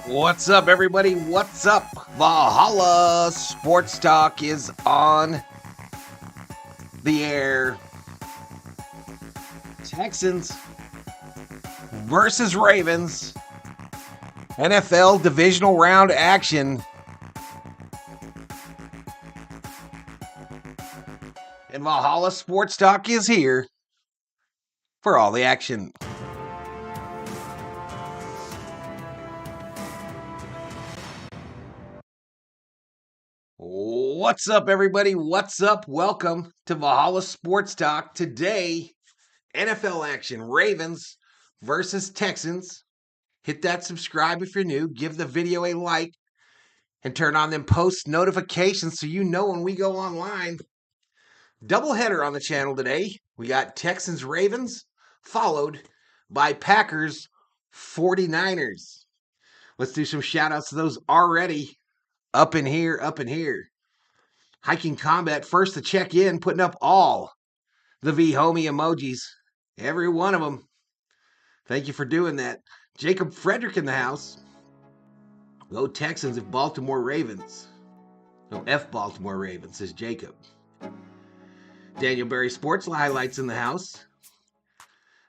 What's up, everybody? What's up? Valhalla Sports Talk is on the air. Texans versus Ravens. NFL divisional round action. And Valhalla Sports Talk is here for all the action. What's up, everybody? What's up? Welcome to Valhalla Sports Talk. Today, NFL action. Ravens versus Texans. Hit that subscribe if you're new. Give the video a like. And turn on them post notifications so you know when we go online. Doubleheader on the channel today. We got Texans Ravens, followed by Packers 49ers. Let's do some shout outs to those already up in here. Hiking Combat, first to check in, putting up all the V-Homie emojis. Every one of them. Thank you for doing that. Jacob Frederick in the house. Go Texans if Baltimore Ravens. No, F Baltimore Ravens, says Jacob. Daniel Berry Sports Highlights in the house.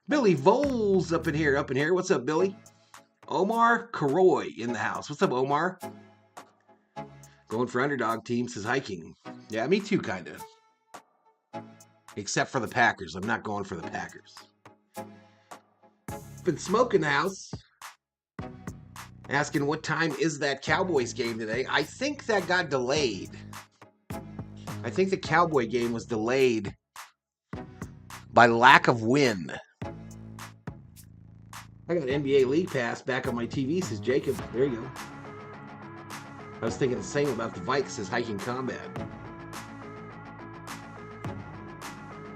Billy Voles up in here. What's up, Billy? Omar Karoy in the house. What's up, Omar? Going for underdog team, says Hiking. Yeah, me too, kind of. Except for the Packers. I'm not going for the Packers. Been smoking the house. Asking what time is that Cowboys game today. I think that got delayed. I think the Cowboy game was delayed by lack of wind. I got NBA League Pass back on my TV, says Jacob. There you go. I was thinking the same about the Vikes, says Hiking Combat.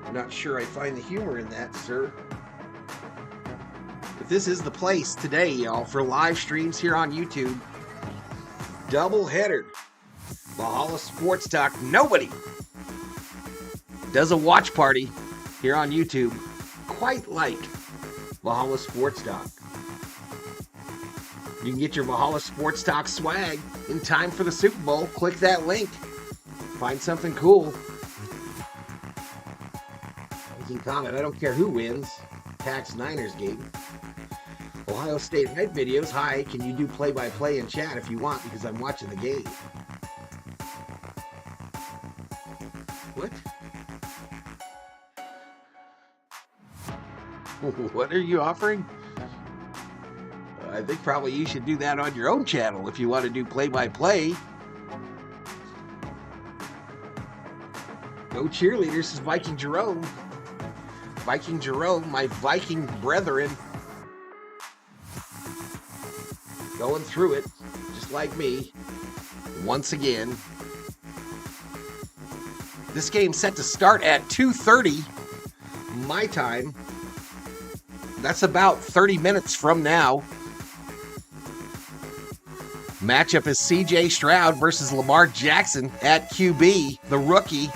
I'm not sure I find the humor in that, sir. But this is the place today, y'all, for live streams here on YouTube. Doubleheader. Valhalla Sports Talk. Nobody does a watch party here on YouTube quite like Valhalla Sports Talk. You can get your Valhalla Sports Talk swag in time for the Super Bowl. Click that link. Find something cool. You can comment. I don't care who wins. Packers Niners game. Ohio State hype videos. Hi, can you do play-by-play in chat if you want, because I'm watching the game. What? What are you offering? I think probably you should do that on your own channel if you want to do play-by-play. Go cheerleaders, says Viking Jerome. Viking Jerome, my Viking brethren. Going through it, just like me. Once again. This game's set to start at 2:30 my time. That's about 30 minutes from now. Matchup is CJ Stroud versus Lamar Jackson at QB. The rookie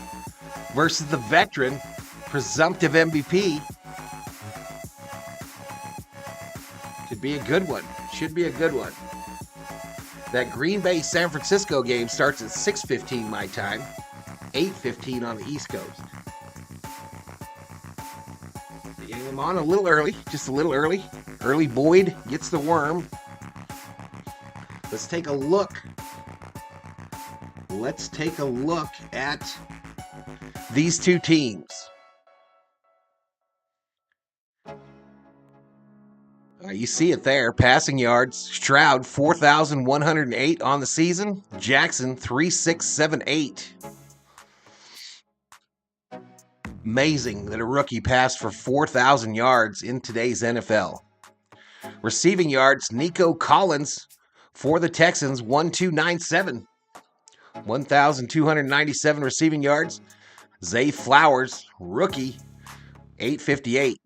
versus the veteran, presumptive MVP. Should be a good one. That Green Bay San Francisco game starts at 6:15 my time. 8:15 on the East Coast. Getting them on a little early, just a little early. Early Boyd gets the worm. Let's take a look. At these two teams. You see it there. Passing yards. Stroud, 4,108 on the season. Jackson, 3,678. Amazing that a rookie passed for 4,000 yards in today's NFL. Receiving yards, Nico Collins for the Texans, 1,297. 1,297 receiving yards. Zay Flowers, rookie, 858.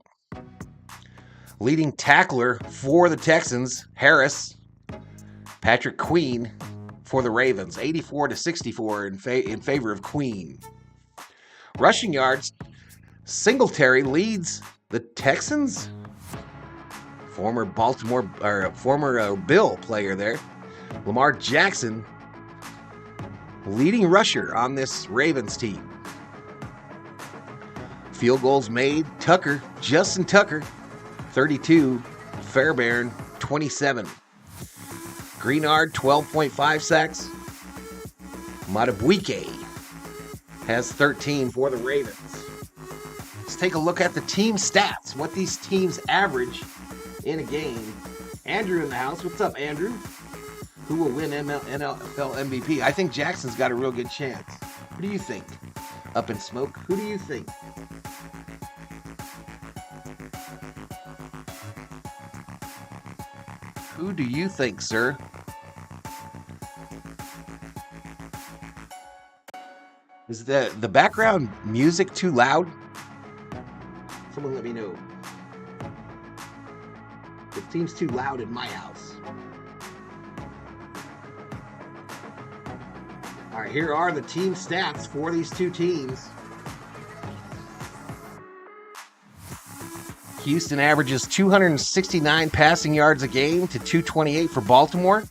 Leading tackler for the Texans, Harris. Patrick Queen for the Ravens, 84-64 in favor of Queen. Rushing yards, Singletary leads the Texans former Bill player there. Lamar Jackson, leading rusher on this Ravens team. Field goals made, Justin Tucker, 32, Fairbairn, 27. Greenard, 12.5 sacks. Matabuike has 13 for the Ravens. Let's take a look at the team stats, what these teams average in a game. Andrew in the house. What's up, Andrew? Who will win NFL MVP? I think Jackson's got a real good chance. What do you think? Up in smoke, who do you think? Who do you think, sir? Is the background music too loud? Someone let me know. It seems too loud in my house. All right, here are the team stats for these two teams. Houston averages 269 passing yards a game to 228 for Baltimore.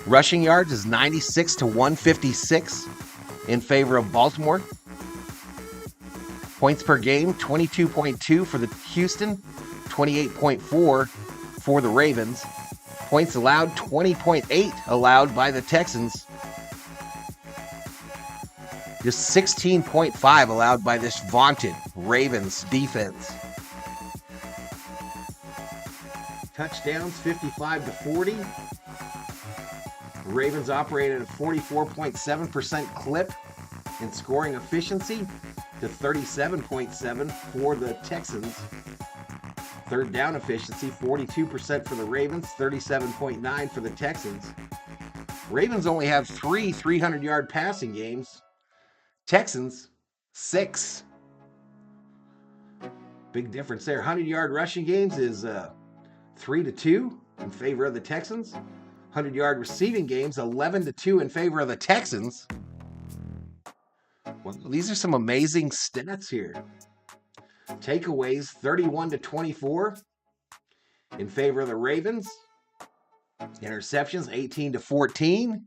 Rushing yards is 96 to 156 in favor of Baltimore. Points per game, 22.2 for the Houston, 28.4 for the Ravens. Points allowed, 20.8 allowed by the Texans. Just 16.5 allowed by this vaunted Ravens defense. Touchdowns, 55 to 40. Ravens operated at a 44.7% clip in scoring efficiency to 37.7 for the Texans. Third down efficiency, 42% for the Ravens, 37.9 for the Texans. Ravens only have 3 300-yard passing games. Texans, 6. Big difference there. 100-yard rushing games is 3-2 in favor of the Texans. 100-yard receiving games, 11-2 in favor of the Texans. Well, these are some amazing stats here. Takeaways, 31-24 in favor of the Ravens. Interceptions, 18-14.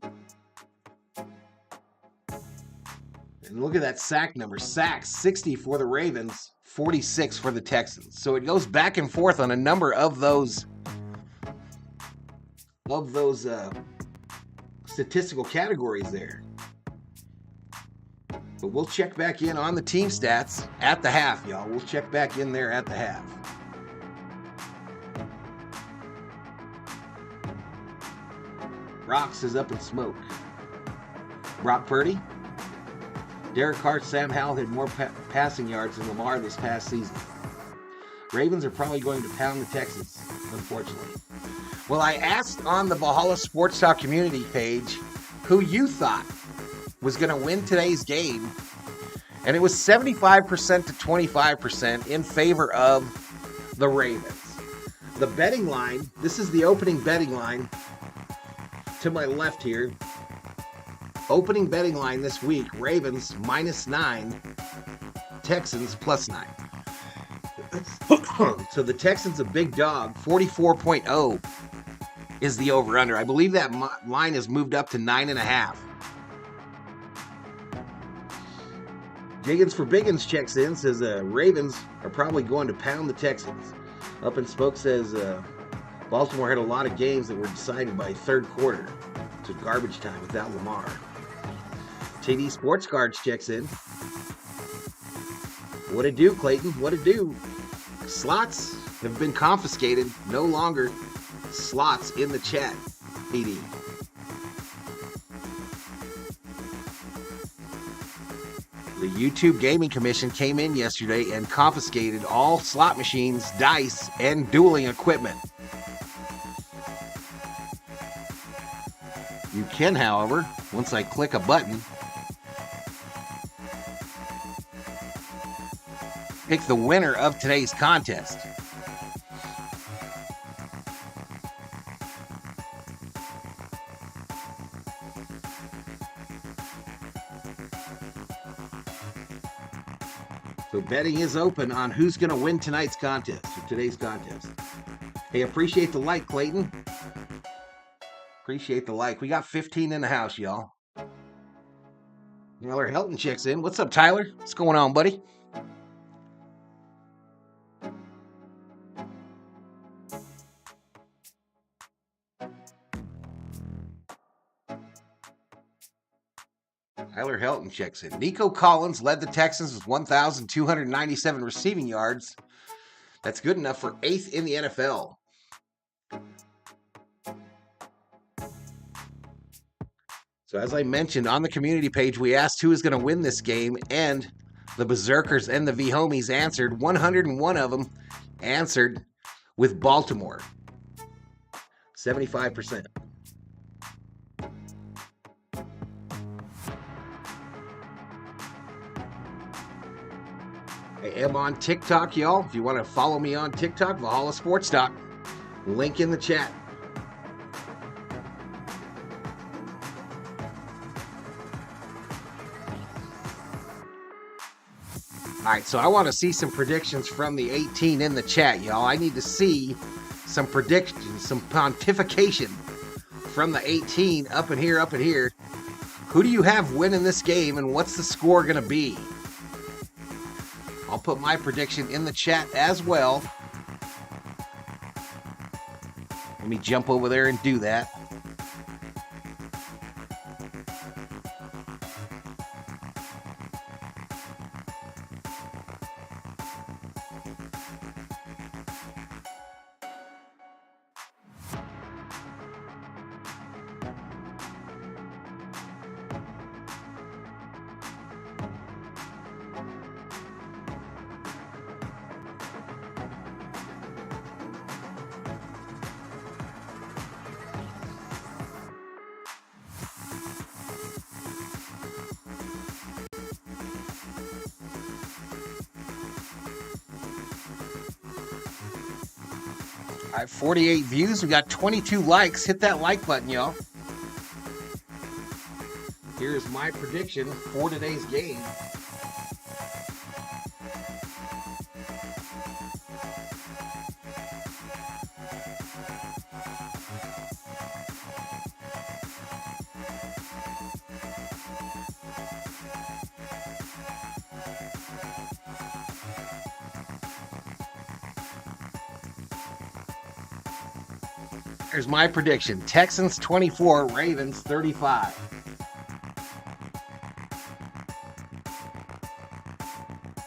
And look at that sack number. Sacks, 60 for the Ravens, 46 for the Texans. So it goes back and forth on a number of those statistical categories there. But we'll check back in on the team stats at the half, y'all. We'll check back in there at the half. Rocks is up in smoke. Brock Purdy. Derek Carr, Sam Howell had more passing yards than Lamar this past season. Ravens are probably going to pound the Texans, unfortunately. Well, I asked on the Valhalla Sports Talk community page who you thought was going to win today's game, and it was 75% to 25% in favor of the Ravens. The betting line, this is the opening betting line to my left here. Opening betting line this week, Ravens -9, Texans +9. So the Texans a big dog, 44.0 is the over-under. I believe that line has moved up to 9.5. Jiggins for Biggins checks in, says Ravens are probably going to pound the Texans. Up in Smoke says Baltimore had a lot of games that were decided by third quarter. It's garbage time without Lamar. TD Sports Cards checks in. What it do, Clayton? What it do? Slots have been confiscated. No longer slots in the chat, TD. The YouTube Gaming Commission came in yesterday and confiscated all slot machines, dice, and dueling equipment. You can, however, once I click a button, pick the winner of today's contest. So betting is open on who's going to win tonight's contest. today's contest. Hey, appreciate the like, Clayton. Appreciate the like. We got 15 in the house, y'all. Tyler Helton checks in. What's up, Tyler? What's going on, buddy? Tyler Helton checks in. Nico Collins led the Texans with 1,297 receiving yards. That's good enough for 8th in the NFL. So as I mentioned on the community page, we asked who is going to win this game, and the Berserkers and the V-Homies answered. 101 of them answered with Baltimore. 75%. I am on TikTok, y'all. If you want to follow me on TikTok, Valhalla Sports Talk. Link in the chat. All right, so I want to see some predictions from the 18 in the chat, y'all. I need to see some predictions, some pontification from the 18 up in here, Who do you have winning this game, and what's the score going to be? I'll put my prediction in the chat as well. Let me jump over there and do that. All right, 48 views. We got 22 likes. Hit that like button, y'all. Here's my prediction for today's game. Here's my prediction. Texans 24, Ravens 35.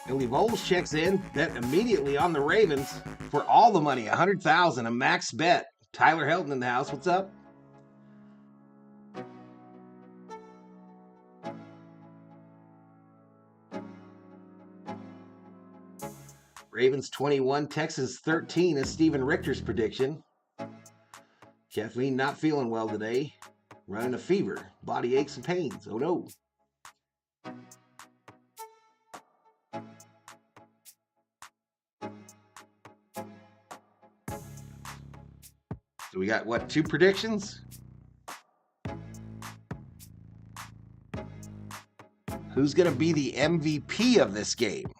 Billy Voles checks in. Bet immediately on the Ravens for all the money, $100,000, a max bet. Tyler Helton in the house. What's up? Ravens 21, Texans 13 is Steven Richter's prediction. Kathleen not feeling well today. Running a fever. Body aches and pains. Oh no. So we got, what, 2 predictions? Who's going to be the MVP of this game?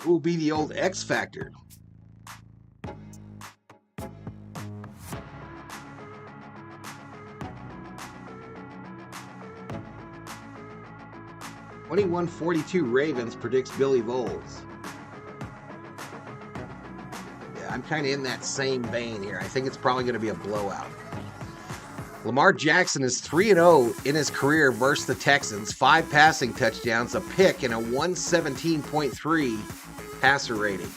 Who will be the old X Factor? $21.42 Ravens predicts Billy Voles. Yeah, I'm kind of in that same vein here. I think it's probably going to be a blowout. Lamar Jackson is 3-0 in his career versus the Texans. 5 passing touchdowns, a pick, and a 117.3 passer rating.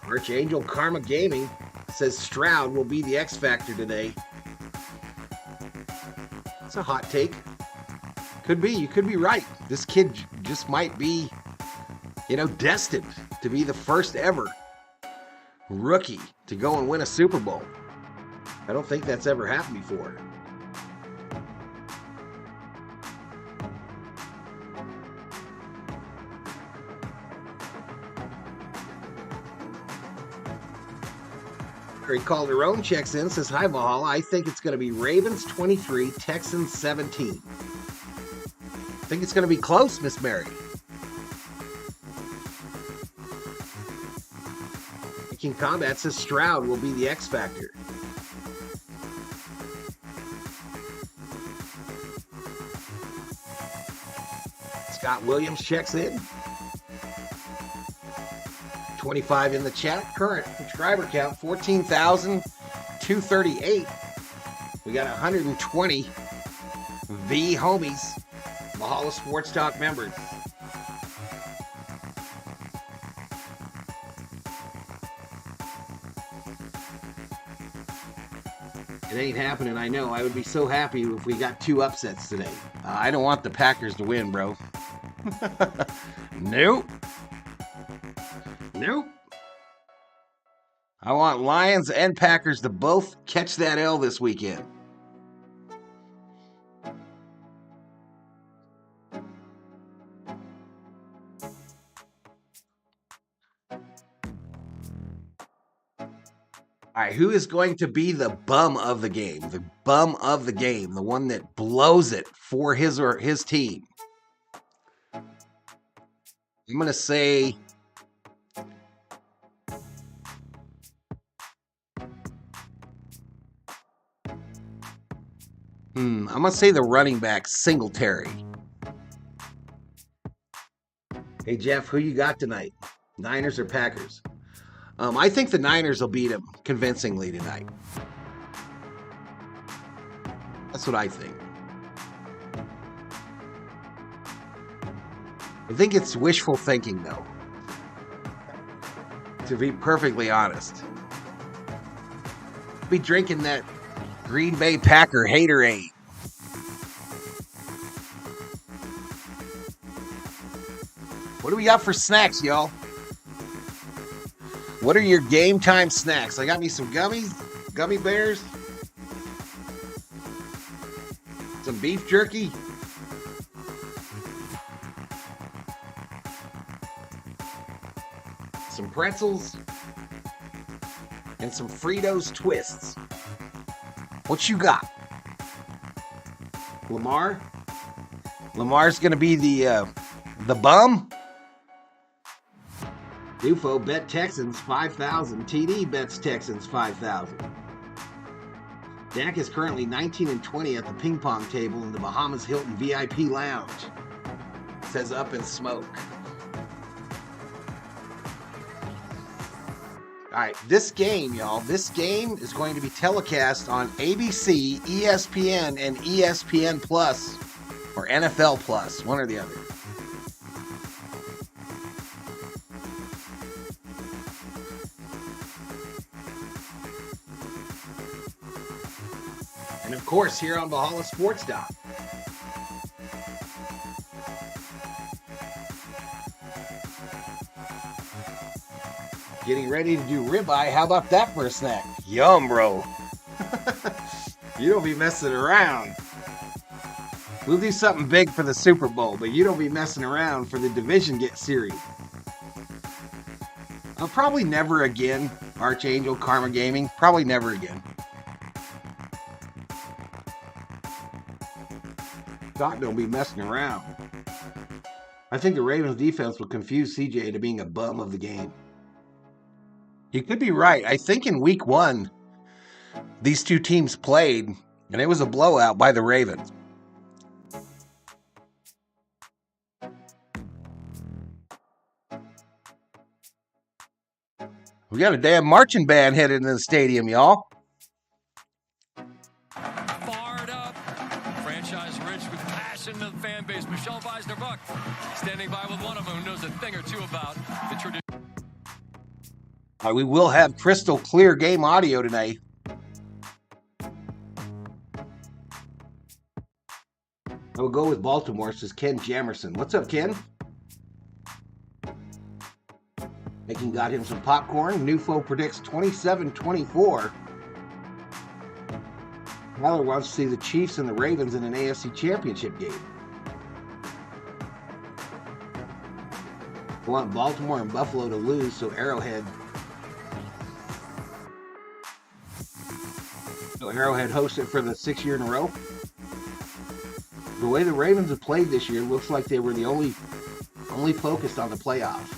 Archangel Karma Gaming says Stroud will be the X Factor today. That's a hot take. Could be. You could be right. This kid just might be, destined to be the first ever rookie to go and win a Super Bowl. I don't think that's ever happened before. Zachary Calderon checks in, says, hi, Valhalla. I think it's going to be Ravens 23, Texans 17. I think it's going to be close, Miss Mary. King Combat says Stroud will be the X factor. Scott Williams checks in. 25 in the chat. Current subscriber count 14,238. We got 120 V homies, Valhalla Sports Talk members. It ain't happening, I know. I would be so happy if we got 2 upsets today. I don't want the Packers to win, bro. Nope. Nope. I want Lions and Packers to both catch that L this weekend. All right, who is going to be the bum of the game? The bum of the game, the one that blows it for his or his team. I'm going to say I'm going to say the running back Singletary. Hey, Jeff, who you got tonight? Niners or Packers? I think the Niners will beat them convincingly tonight. That's what I think. I think it's wishful thinking, though. To be perfectly honest. Be drinking that Green Bay Packer Haterade. What do we got for snacks, y'all? What are your game time snacks? I got me some gummies, gummy bears, some beef jerky, some pretzels, and some Fritos twists. What you got? Lamar? Lamar's gonna be the bum? UFO bet Texans 5,000. TD bets Texans 5,000. Dak is currently 19-20 at the ping pong table in the Bahamas Hilton VIP Lounge. Says Up in Smoke. All right, this game, y'all, this game is going to be telecast on ABC, ESPN, and ESPN Plus, or NFL Plus, one or the other. And of course, here on Valhalla Sports Talk. Getting ready to do ribeye. How about that for a snack? Yum, bro. You don't be messing around. We'll do something big for the Super Bowl, but you don't be messing around for the division series. Probably never again, Archangel, Karma Gaming. Probably never again. Doc don't be messing around. I think the Ravens defense will confuse CJ into being a bum of the game. You could be right. I think in week 1, these two teams played, and it was a blowout by the Ravens. We got a damn marching band headed into the stadium, y'all. Fired up, franchise rich with passion to the fan base. Michelle Weisner-Buck standing by with one of them who knows a thing or two about the tradition. We will have crystal clear game audio tonight. I will go with Baltimore, says Ken Jamerson. What's up, Ken? Making got him some popcorn. Nufo predicts 27-24. Tyler wants to see the Chiefs and the Ravens in an AFC Championship game. I want Baltimore and Buffalo to lose, so Arrowhead So Arrowhead hosted for the 6th year in a row. The way the Ravens have played this year, looks like they were the only focused on the playoffs.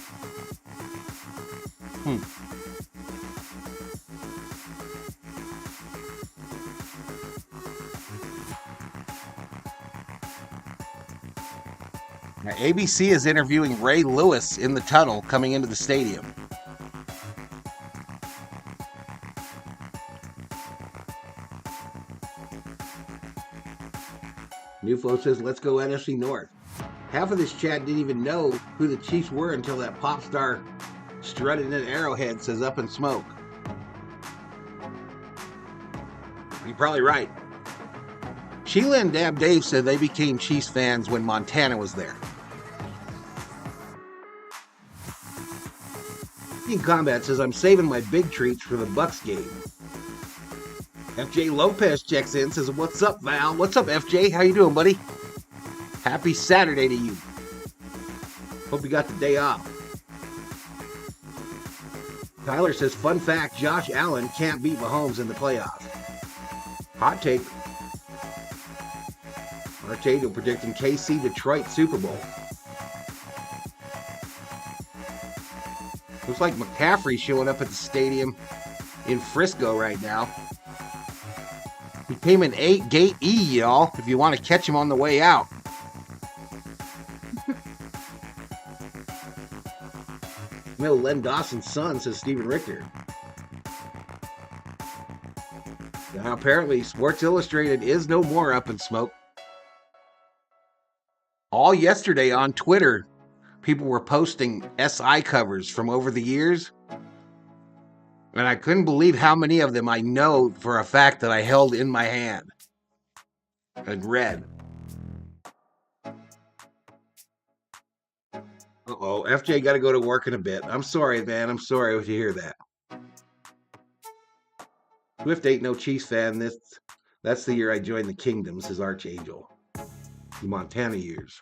Now, ABC is interviewing Ray Lewis in the tunnel coming into the stadium. New Flow says, let's go NFC North. Half of this chat didn't even know who the Chiefs were until that pop star strutted in Arrowhead says up in smoke. You're probably right. Sheila and Dab Dave said they became Chiefs fans when Montana was there. Team Combat says, I'm saving my big treats for the Bucks game. FJ Lopez checks in, says, what's up, Val? What's up, FJ? How you doing, buddy? Happy Saturday to you. Hope you got the day off. Tyler says, fun fact, Josh Allen can't beat Mahomes in the playoffs. Hot take. Arcado predicting KC Detroit Super Bowl. Looks like McCaffrey showing up at the stadium in Frisco right now. He came in 8 Gate E, y'all, if you want to catch him on the way out. No, Len Dawson's son, says Stephen Richter. Now, apparently, Sports Illustrated is no more up in smoke. All yesterday on Twitter, people were posting SI covers from over the years. And I couldn't believe how many of them I know for a fact that I held in my hand and read. Uh-oh, FJ got to go to work in a bit. I'm sorry, man. I'm sorry to hear that. Swift ain't no Chiefs fan. That's the year I joined the Kingdom, says Archangel. The Montana years.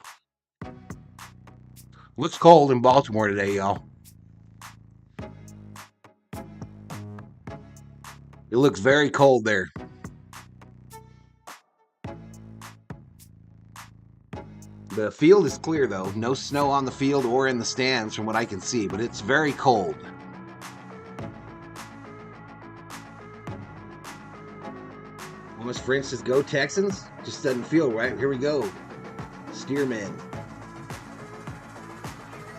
Looks cold in Baltimore today, y'all. It looks very cold there. The field is clear, though. No snow on the field or in the stands from what I can see, but it's very cold. Thomas French says, go Texans? Just doesn't feel right. Here we go. Steerman.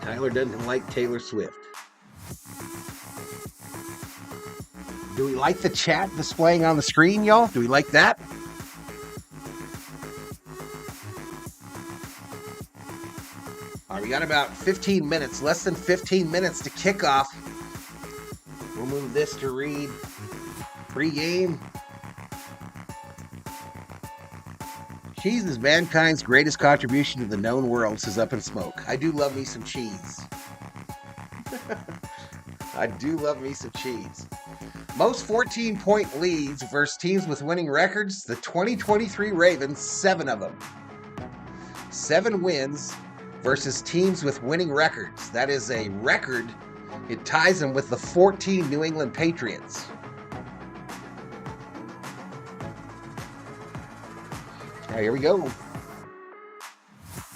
Tyler doesn't like Taylor Swift. Do we like the chat displaying on the screen, y'all? Do we like that? All right, we got about 15 minutes, less than 15 minutes to kick off. We'll move this to read pre-game. Cheese is mankind's greatest contribution to the known world, says Up in Smoke. I do love me some cheese. I do love me some cheese. Most 14-point leads versus teams with winning records. The 2023 Ravens, 7 of them. 7 wins versus teams with winning records. That is a record. It ties them with the 14 New England Patriots. All right, here we go.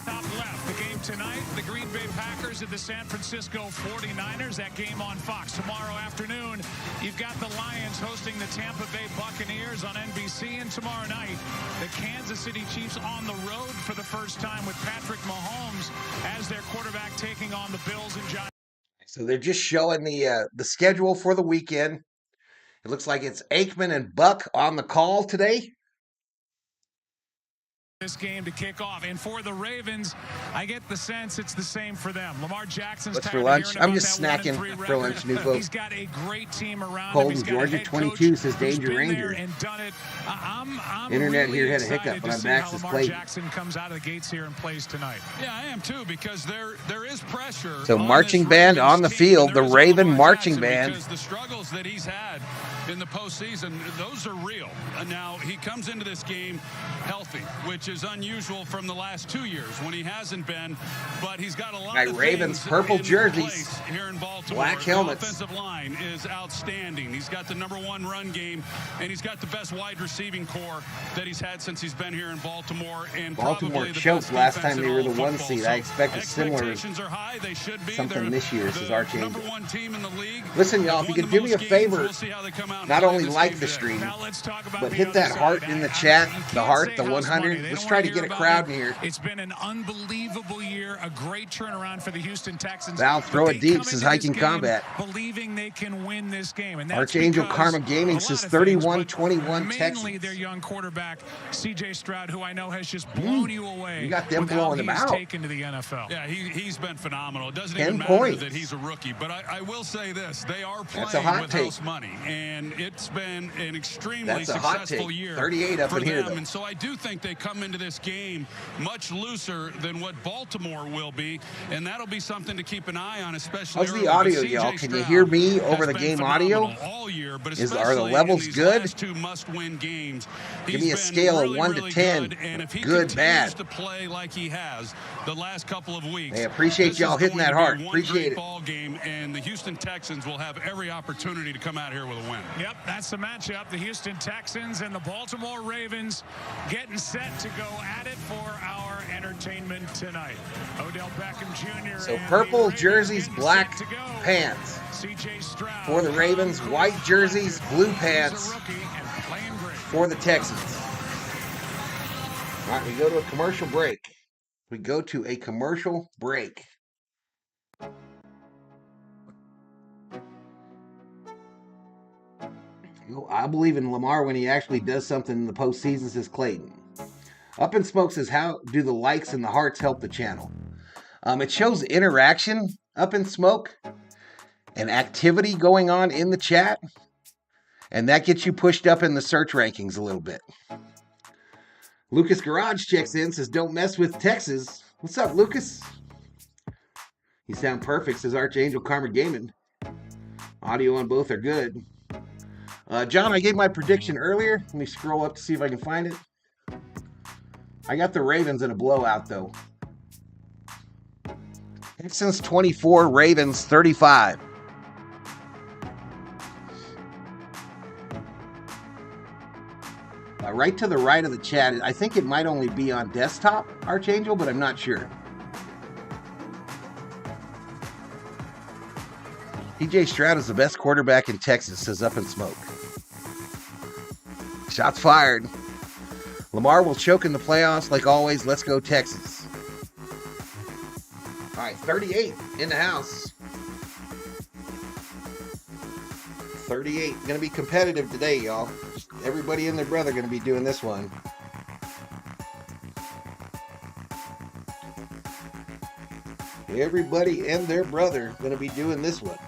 Top left, the game tonight, the Green Bay Packers at the San Francisco 49ers. That game on Fox tomorrow afternoon. You've got the Lions hosting the Tampa Bay Buccaneers on NBC. And tomorrow night, the Kansas City Chiefs on the road for the first time with Patrick Mahomes as their quarterback taking on the Bills and Giants. So they're just showing the schedule for the weekend. It looks like it's Aikman and Buck on the call today. This game to kick off, and for the Ravens, I get the sense it's the same for them. Lamar Jackson's what's for lunch? I'm just snacking for lunch, new folks. He's got a great team around Cold him. in Georgia, 22 says Danger Ranger. And done it. I'm Internet really here had a hiccup, but I'm back to Lamar play. Jackson comes out of the gates here and plays tonight. Yeah, I am too, because there is pressure. So marching band on the field, the Raven marching band. Because the struggles that he's had in the postseason, those are real. Now, he comes into this game healthy, which is unusual from the last 2 years when he hasn't been, but he's got a lot of Ravens things purple in jerseys, place here in Baltimore. black helmets. The offensive line is outstanding. He's got the #1 run game, and he's got the best wide receiving core that he's had since he's been here in Baltimore. And Baltimore choked last time they were the 1 seed. I expect a similar something this year, says Archangel. Listen, y'all, if you could do me a favor, not only like the stream, but hit that heart in the chat, the heart, the 100. Let's try to get a crowd in here. It's been an unbelievable year, a great turnaround for the Houston Texans. Val, throw it deep, says Hiking Combat. Believing they can win this game. And Archangel Karma Gaming says 31-21 Texans. Mainly their young quarterback, C.J. Stroud, who I know has just blown you away. You got them blowing him out. Taken to the NFL. Yeah, he's been phenomenal. It doesn't even matter points. that he's a rookie, but I will say this: they are That's a playing hot with take. house money, and it's been an extremely That's a hot successful take. year 38 up for in here, them. though. And so I do think they come into this game much looser than what Baltimore will be, and that'll be something to keep an eye on, especially. How's the audio, y'all? Can you hear me over the game audio? All year, but Are the levels in these good? last 2 must-win games. Give me a scale of 1 to 10. And if he Good, bad. to play like he has the last couple of weeks. Hey, appreciate y'all hitting that heart. Appreciate it. Ball game, and the Houston Texans will have every opportunity to come out here with a win. Yep, that's the matchup. The Houston Texans and the Baltimore Ravens getting set to go at it for our entertainment tonight. Odell Beckham Jr. So purple jerseys, black pants. For the Ravens, white jerseys, blue pants for the Texans. All right, we go to a commercial break. I believe in Lamar when he actually does something in the postseason, says Clayton. Up in Smoke says, how do the likes and the hearts help the channel? It shows interaction, Up in Smoke, and activity going on in the chat, and that gets you pushed up in the search rankings a little bit. Lucas Garage checks in, says, don't mess with Texas. What's up, Lucas? You sound perfect, says Archangel Karma Gaming. Audio on both are good. John, I gave my prediction earlier. Let me scroll up to see if I can find it. I got the Ravens in a blowout, though. Texans 24, Ravens 35. Right to the right of the chat, I think it might only be on desktop, Archangel, but I'm not sure. C.J. Stroud is the best quarterback in Texas, says Up in Smoke. Shots fired. Lamar will choke in the playoffs like always. Let's go Texas. All right, 38 in the house. 38. Going to be competitive today, y'all. Everybody and their brother going to be doing this one. Everybody and their brother going to be doing this one.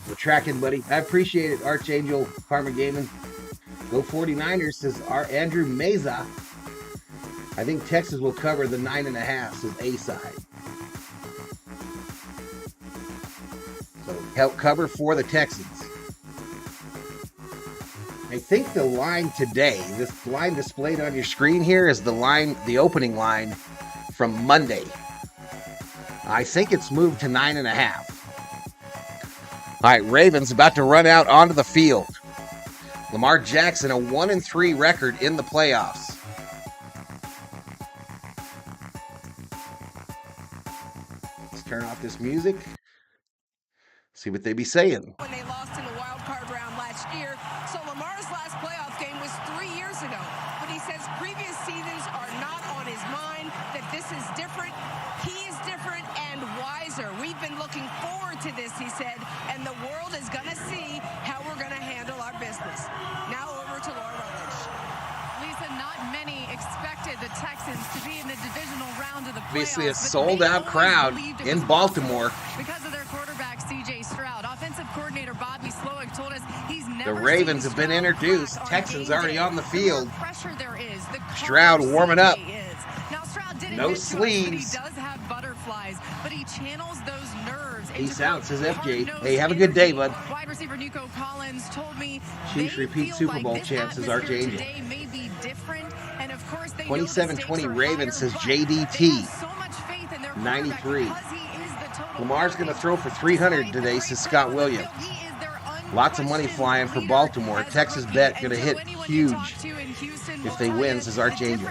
We're tracking, buddy. I appreciate it, Archangel Karma Gaming. Go 49ers, says Andrew Meza. I think Texas will cover the 9.5, says A-side. So help cover for the Texans. I think the line today, this line displayed on your screen here, is the line, the opening line from Monday. I think it's moved to 9.5. All right, Ravens about to run out onto the field. Lamar Jackson, a 1-3 record in the playoffs. Let's turn off this music. See what they be saying. When they lost in the wild card round last year, so Lamar's last playoff game was 3 years ago. But he says previous seasons are not on his mind, that this is different. He is different and wiser. We've been looking forward to this, he said, and the world is going to see how we're going to handle our business. Now over to Laura Rutledge. Lisa, not many expected the Texans to be in the divisional round of the playoffs. Obviously a sold-out crowd in Baltimore. Because of their quarterback, C.J. Stroud. Offensive coordinator Bobby Slowick told us he's never The Ravens have been introduced. Texans already on the field. Stroud warming up. No sleeves. He does have butterflies, but he channels those nerves. Peace out, says FJ. Hey, have a good day, bud. Wide receiver Nico Collins told me Chiefs repeat Super Bowl chances, Archangel. 27-20 Ravens, says JDT. 93. Lamar's going to throw for 300 today, says Scott Williams. Lots of money flying for Baltimore. Texas bet going to hit huge if they win, says Archangel.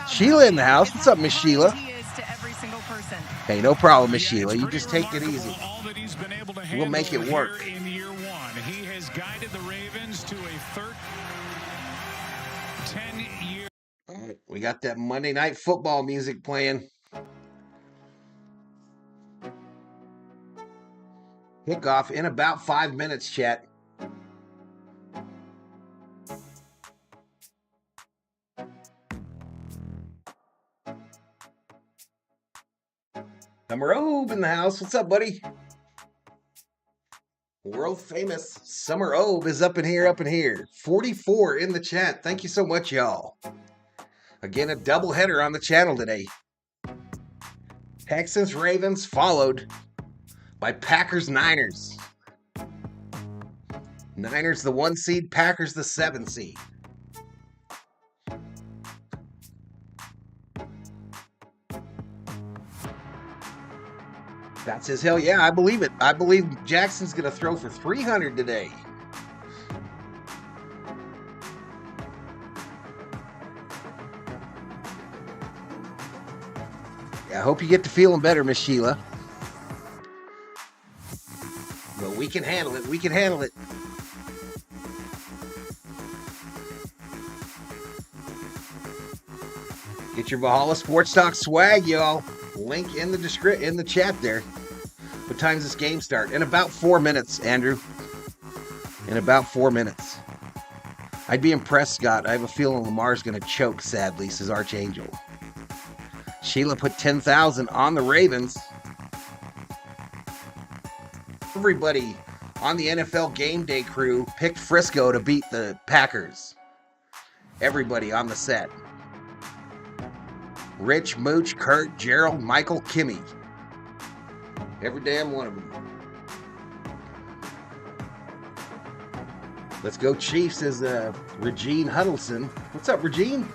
Sheila in the house. What's up, Miss Sheila? Hey, no problem, Miss Sheila. You just take it easy. We'll make it work. He has guided the Ravens to a 10-year. All right, we got that Monday Night Football music playing. Kickoff in about 5 minutes, chat. Summer Obe in the house. What's up, buddy? World famous Summer Obe is up in here. 44 in the chat. Thank you so much, y'all. Again, a doubleheader on the channel today. Texans Ravens followed by Packers Niners. Niners the 1 seed, Packers the 7 seed. That says, hell yeah, I believe it. I believe Jackson's going to throw for 300 today. Yeah, I hope you get to feeling better, Miss Sheila. But we can handle it. We can handle it. Get your Valhalla Sports Talk swag, y'all. Link in the chat there. What time's this game start? In about 4 minutes, Andrew. In about 4 minutes. I'd be impressed, Scott. I have a feeling Lamar's going to choke, sadly, says Archangel. Sheila put 10,000 on the Ravens. Everybody on the NFL Game Day crew picked Frisco to beat the Packers. Everybody on the set. Rich, Mooch, Kurt, Gerald, Michael, Kimmy. Every damn one of them. Let's go Chiefs, says Regine Huddleston. What's up, Regine?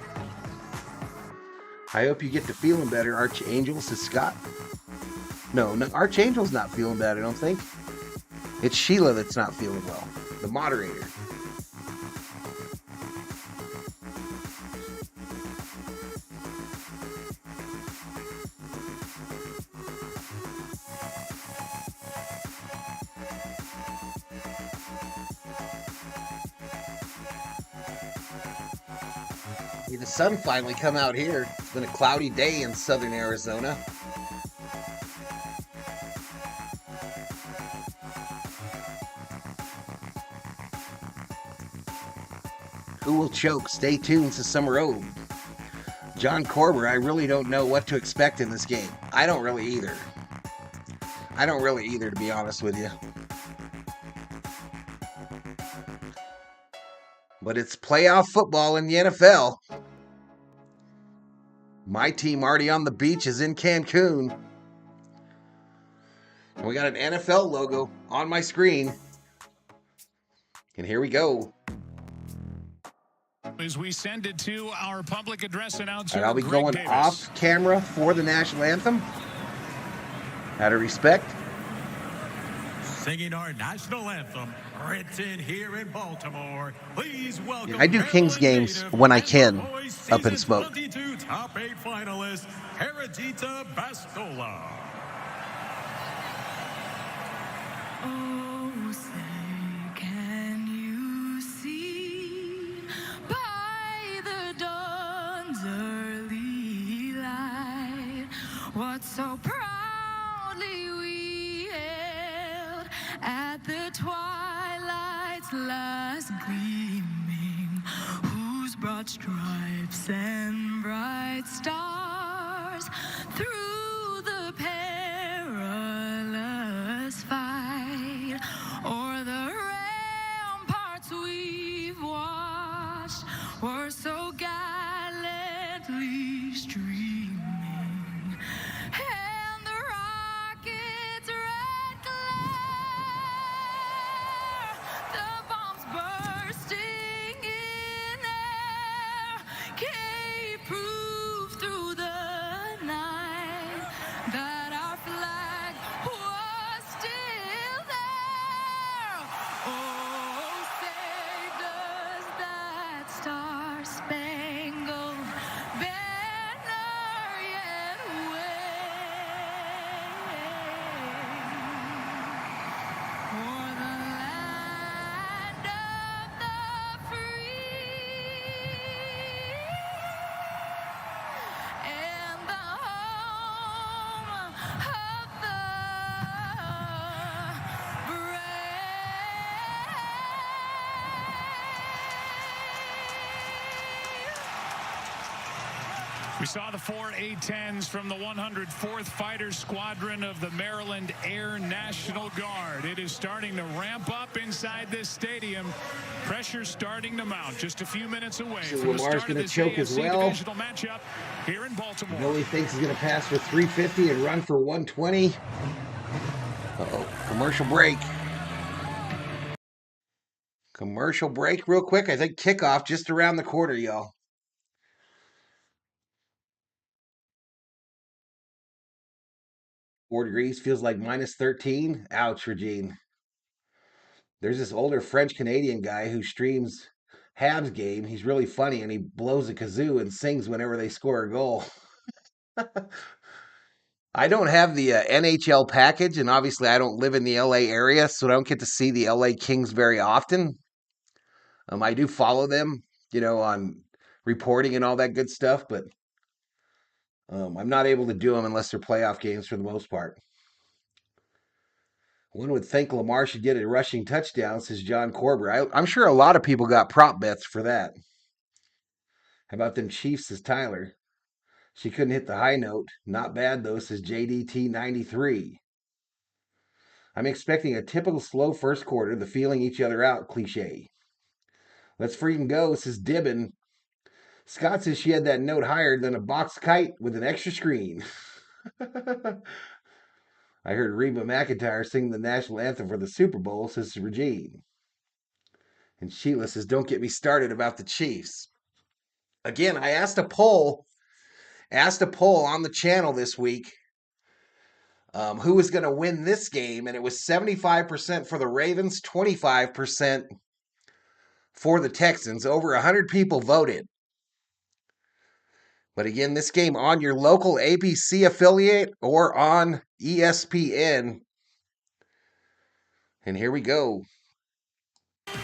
I hope you get to feeling better, Archangel, says Scott. No, Archangel's not feeling bad, I don't think. It's Sheila that's not feeling well, the moderator. The sun finally come out here. It's been a cloudy day in southern Arizona. Who will choke? Stay tuned to Summer Obe. John Corber, I really don't know what to expect in this game. I don't really either. To be honest with you. But it's playoff football in the NFL. My team already on the beach is in Cancun. And we got an NFL logo on my screen. And here we go. As we send it to our public address announcer, and I'll be Greg going Davis. off camera for the national anthem. Out of respect. Singing our national anthem, written here in Baltimore. Please welcome. I do Kings games when I can, up in smoke. 22 top 8 finalist, Heredita Bastola. Oh, say, can you see by the dawn's early light what so proudly we hailed at the twilight's last gleaming, whose broad stripes and bright stars through the perilous fight, o'er the ramparts we've watched were so gallantly streaming, and the rocket's red glare, the bombs bursting in air, gave proof through the night that our flag was still there. Oh, say does that star-spangled banner yet wave o'er the land of the free and the home of the We saw the 4 A-10s from the 104th Fighter Squadron of the Maryland Air National Guard. It is starting to ramp up inside this stadium. Pressure starting to mount. Just a few minutes away So from the Lamar's start gonna of this choke as AFC well. divisional matchup here in Baltimore. Billy thinks he's going to pass for 350 and run for 120. Uh-oh. Commercial break. Commercial break real quick. I think kickoff just around the corner, y'all. 4 degrees feels like minus 13. Ouch, Regine. There's this older French-Canadian guy who streams Habs game. He's really funny, and he blows a kazoo and sings whenever they score a goal. I don't have the NHL package, and obviously I don't live in the LA area, so I don't get to see the LA Kings very often. I do follow them, on reporting and all that good stuff, but I'm not able to do them unless they're playoff games for the most part. One would think Lamar should get a rushing touchdown, says John Corber. I'm sure a lot of people got prop bets for that. How about them Chiefs, says Tyler. She couldn't hit the high note. Not bad, though, says JDT93. I'm expecting a typical slow first quarter, the feeling each other out cliche. Let's freaking go, says Dibbin. Scott says she had that note higher than a box kite with an extra screen. I heard Reba McEntire sing the national anthem for the Super Bowl, says Regine. And Sheila says, don't get me started about the Chiefs. Again, I asked a poll on the channel this week who was going to win this game, and it was 75% for the Ravens, 25% for the Texans. Over 100 people voted. But again, this game on your local ABC affiliate or on ESPN. And here we go. Let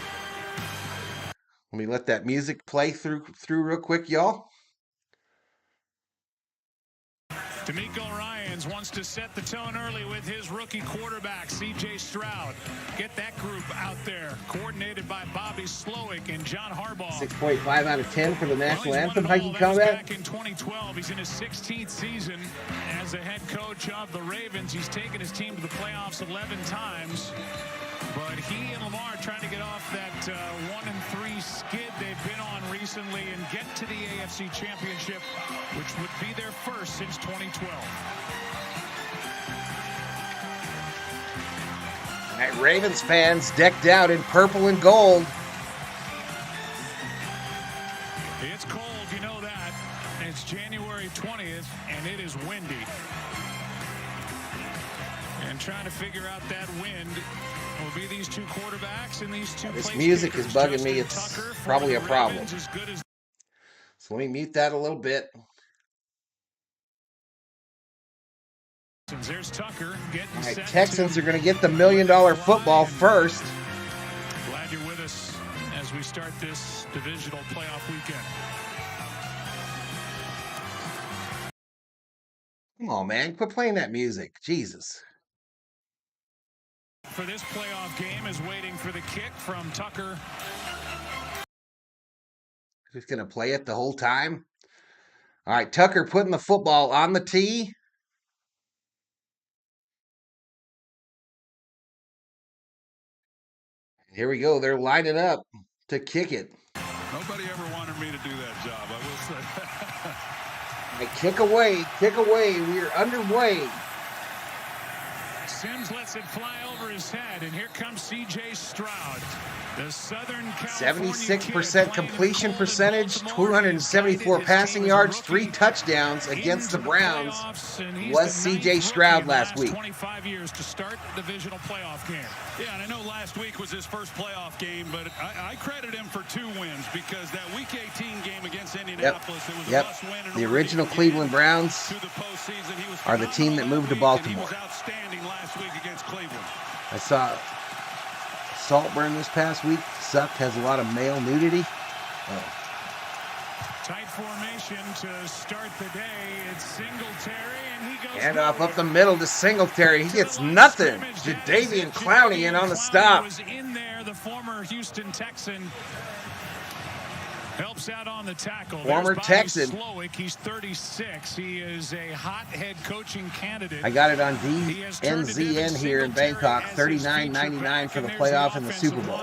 me let that music play through real quick, y'all. D'Amico Ryans wants to set the tone early with his rookie quarterback, C.J. Stroud. Get that group out there, coordinated by Bobby Slowick and John Harbaugh. 6.5 out of 10 for the national anthem, Hiking Combat. Combat. Back in 2012, he's in his 16th season as the head coach of the Ravens. He's taken his team to the playoffs 11 times. But he and Lamar trying to get off that 1-3 skid they've been on recently and get to the AFC Championship, which would be their first since 2012. All right, Ravens fans decked out in purple and gold. It's cold, you know that. It's January 20th, and it is windy. And trying to figure out that wind will be these two quarterbacks and these two. This music is bugging me. It's probably a problem. So let me mute that a little bit. There's Tucker getting All right, set. Texans are going to get the $1 million football first. Glad you're with us as we start this divisional playoff weekend. Come on, man. Quit playing that music. Jesus. For this playoff game is waiting for the kick from Tucker. Who's going to play it the whole time? All right, Tucker putting the football on the tee. Here we go. They're lining up to kick it. Nobody ever wanted me to do that job, I will say. Kick away, kick away. We're underway. Sims lets it fly over his head, and here comes C.J. Stroud. The Southern California 76% completion percentage, 274 passing yards, 3 touchdowns against the Browns was C.J. Stroud last week. 25 years to start the divisional playoff game. Yeah, and I know last week was his first playoff game, but I credit him for 2 wins because that Week 18 game against Indianapolis, it was a must-win. The original Cleveland Browns are the team that moved to Baltimore. He was outstanding last week against Cleveland. I saw Saltburn this past week. Sucked, has a lot of male nudity. Tight formation to start the day. It's Singletary, and he goes Handoff up the middle to Singletary. He gets nothing. Jadeveon Clowney in on the stop. Was in there, the former Houston Texan. Helps out on the tackle. Former Texan. Slowick, he's 36. He is a hot head coaching candidate. I got it on DNZN here in Bangkok. $39.99 for the playoff and the Super Bowl.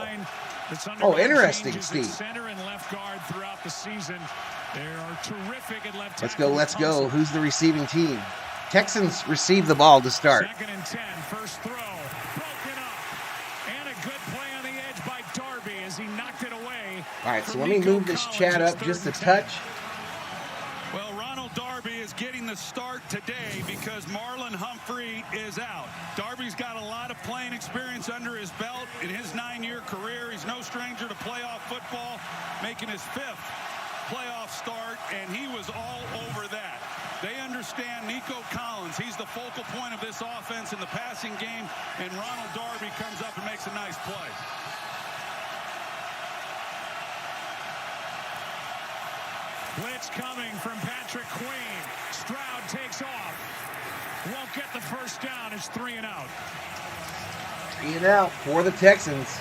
Oh, interesting, Steve. Center and left guard throughout the season. They are terrific at left Let's tackle. go, let's go. Who's the receiving team? Texans receive the ball to start. 2nd and 10, first throw. Broken up. And a good play on the edge by Darby as he knocked it away. All right, so let me move this chat up just a touch. Well, Ronald Darby is getting the start today because Marlon Humphrey is out. Darby's got a lot of playing experience under his belt in his 9-year career. He's no stranger to playoff football, making his 5th playoff start, and he was all over that. They understand Nico Collins. He's the focal point of this offense in the passing game, and Ronald Darby comes up and makes a nice play. Blitz coming from Patrick Queen. Stroud takes off. Won't get the first down. It's 3 and out. 3 and out for the Texans.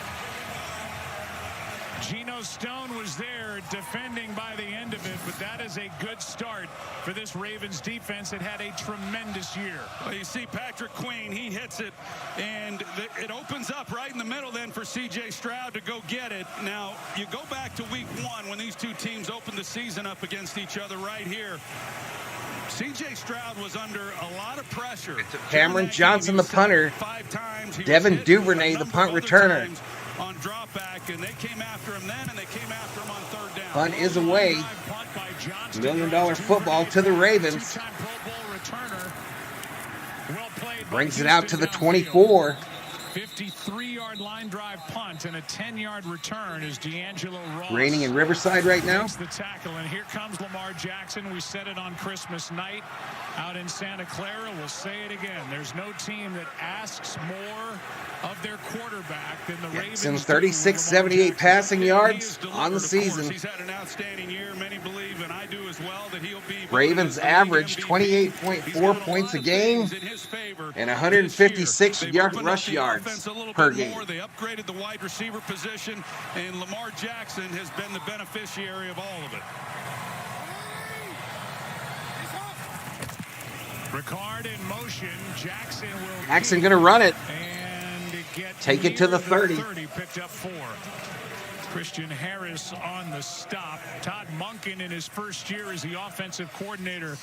Geno Stone was there defending by the end of it, but that is a good start for this Ravens defense that had a tremendous year. Well, you see Patrick Queen, he hits it, and it opens up right in the middle then for C.J. Stroud to go get it. Now, you go back to week 1 when these 2 teams opened the season up against each other right here. C.J. Stroud was under a lot of pressure. Cameron Johnson, the punter. 5 times. Devin Duvernay, the punt returner. On drop back, and they came after him then, and they came after him on 3rd down. Punt is away. $1 million football to the Ravens. Brings it out to the 24. 53-yard line drive punt and a 10-yard return is D'Angelo Ross. Raining in Riverside right now. The tackle, and here comes Lamar Jackson. We said it on Christmas night out in Santa Clara. We'll say it again. There's no team that asks more of their quarterback than the Ravens. Some 36, 78 passing yards on the season. He's had an outstanding year. Many believe, and I do as well, that he'll be. Ravens average 28.4 points a game and 156 rush yards per game. They upgraded the wide receiver position, and Lamar Jackson has been the beneficiary of all of it. Ricard in motion. Jackson going to run it. And take it to the 30. Picked up 4. Christian Harris on the stop. Todd Monken in his first year as the offensive coordinator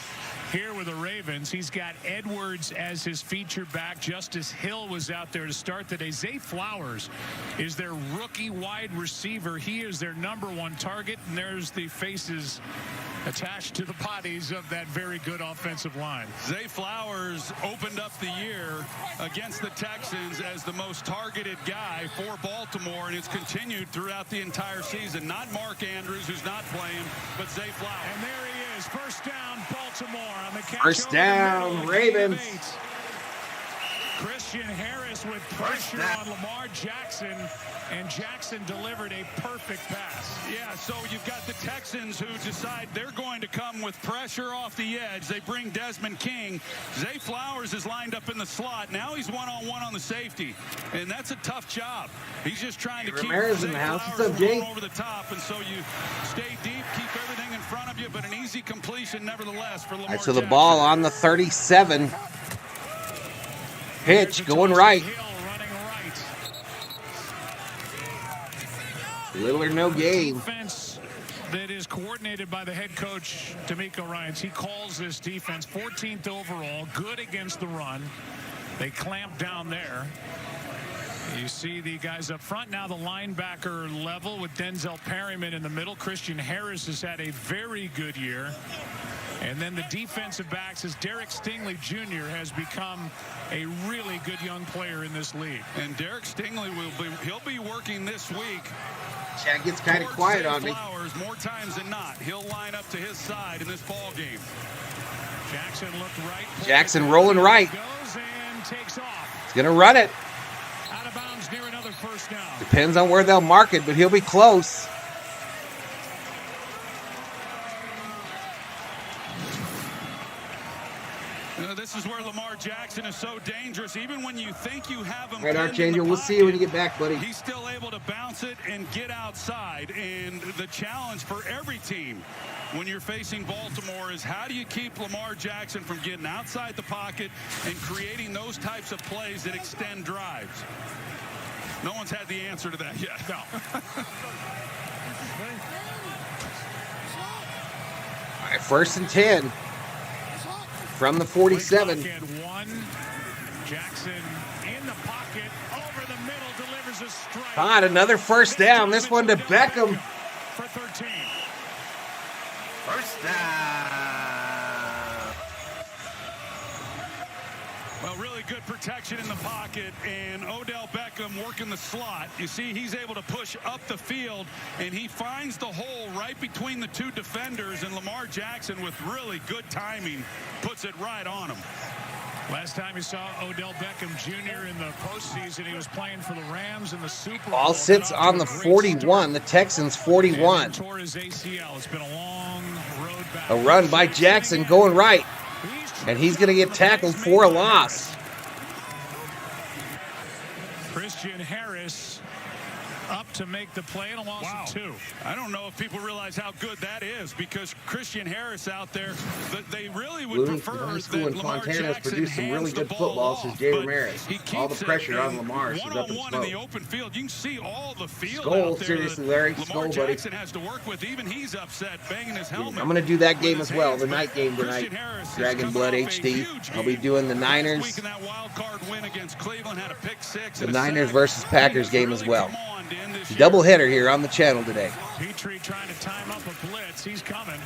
here with the Ravens. He's got Edwards as his feature back. Justice Hill was out there to start the day. Zay Flowers is their rookie wide receiver. He is their #1 target, and there's the faces attached to the bodies of that very good offensive line. Zay Flowers opened up the year against the Texans as the most targeted guy for Baltimore, and it's continued throughout the entire season. Not Mark Andrews, who's not playing, but Zay Flowers. And there he is. First down, Baltimore on the catch. First down, Ravens. Christian Harris with pressure on Lamar Jackson, and Jackson delivered a perfect pass. Yeah, so you've got the Texans who decide they're going to come with pressure off the edge. They bring Desmond King. Zay Flowers is lined up in the slot. Now he's one-on-one on the safety, and that's a tough job. He's just trying to keep Ramirez in the house. What's up, Jay? over the top, and so you stay deep, keep everything in front of you, but an easy completion nevertheless for Lamar All right, so the Jackson. ball on the 37. Pitch going right. Little or no gain. Defense that is coordinated by the head coach, D'Amico Ryans. He calls this defense 14th overall, good against the run. They clamp down there. You see the guys up front now, the linebacker level with Denzel Perryman in the middle. Christian Harris has had a very good year. And then the defensive backs, as Derek Stingley Jr. has become a really good young player in this league. And Derek Stingley he'll be working this week. Chad gets kind of quiet on me. Flowers, more times than not, he'll line up to his side in this ball game. Jackson looked right. Jackson rolling right. Goes and takes off. He's going to run it. Out of bounds near another first down. Depends on where they'll mark it, but he'll be close. This is where Lamar Jackson is so dangerous. Even when you think you have him, Right, Archangel, we'll see you when you get back, buddy. He's still able to bounce it and get outside. And the challenge for every team when you're facing Baltimore is how do you keep Lamar Jackson from getting outside the pocket and creating those types of plays that extend drives? No one's had the answer to that yet. No. All right, 1st and 10. From the 47. Jackson in the pocket, over the middle, delivers a strike. On another first down. This one to Beckham. For 13. First down. Well, really good protection in the pocket, and Odell Beckham working the slot. You see, he's able to push up the field, and he finds the hole right between the two defenders, and Lamar Jackson, with really good timing, puts it right on him. Last time you saw Odell Beckham Jr. in the postseason, he was playing for the Rams in the Super Bowl. Ball sits on the 41, the Texans 41. Tore his ACL. It's been a long road back. A run by Jackson going right. And he's going to get tackled for a loss. Christian Harris up to make the play and a loss of 2. I don't know if people realize how good that is, because Christian Harris out there, they really would prefer High School in that Lamar Fontana has Jackson produced some really hands the good ball football off, since Jay but Ramirez. he All the keeps pressure it on Lamar. She's up in one-on-one in the smoke. open field. You can see all the field Skull, out there. seriously, that Larry. Lamar Skull, buddy. Jackson has to work with. Even he's upset, banging his helmet. I'm going to do that game with as his well, hands, the but night game tonight. Christian Harris is Dragon coming Blood off a HD. huge I'll be game. doing the Last Niners. week in that wild card win against Cleveland, had a pick six. The and a Niners sack. versus Packers game as Really well. come on to end this year. Double header here on the channel today. Petrie trying to time up a blitz. He's coming.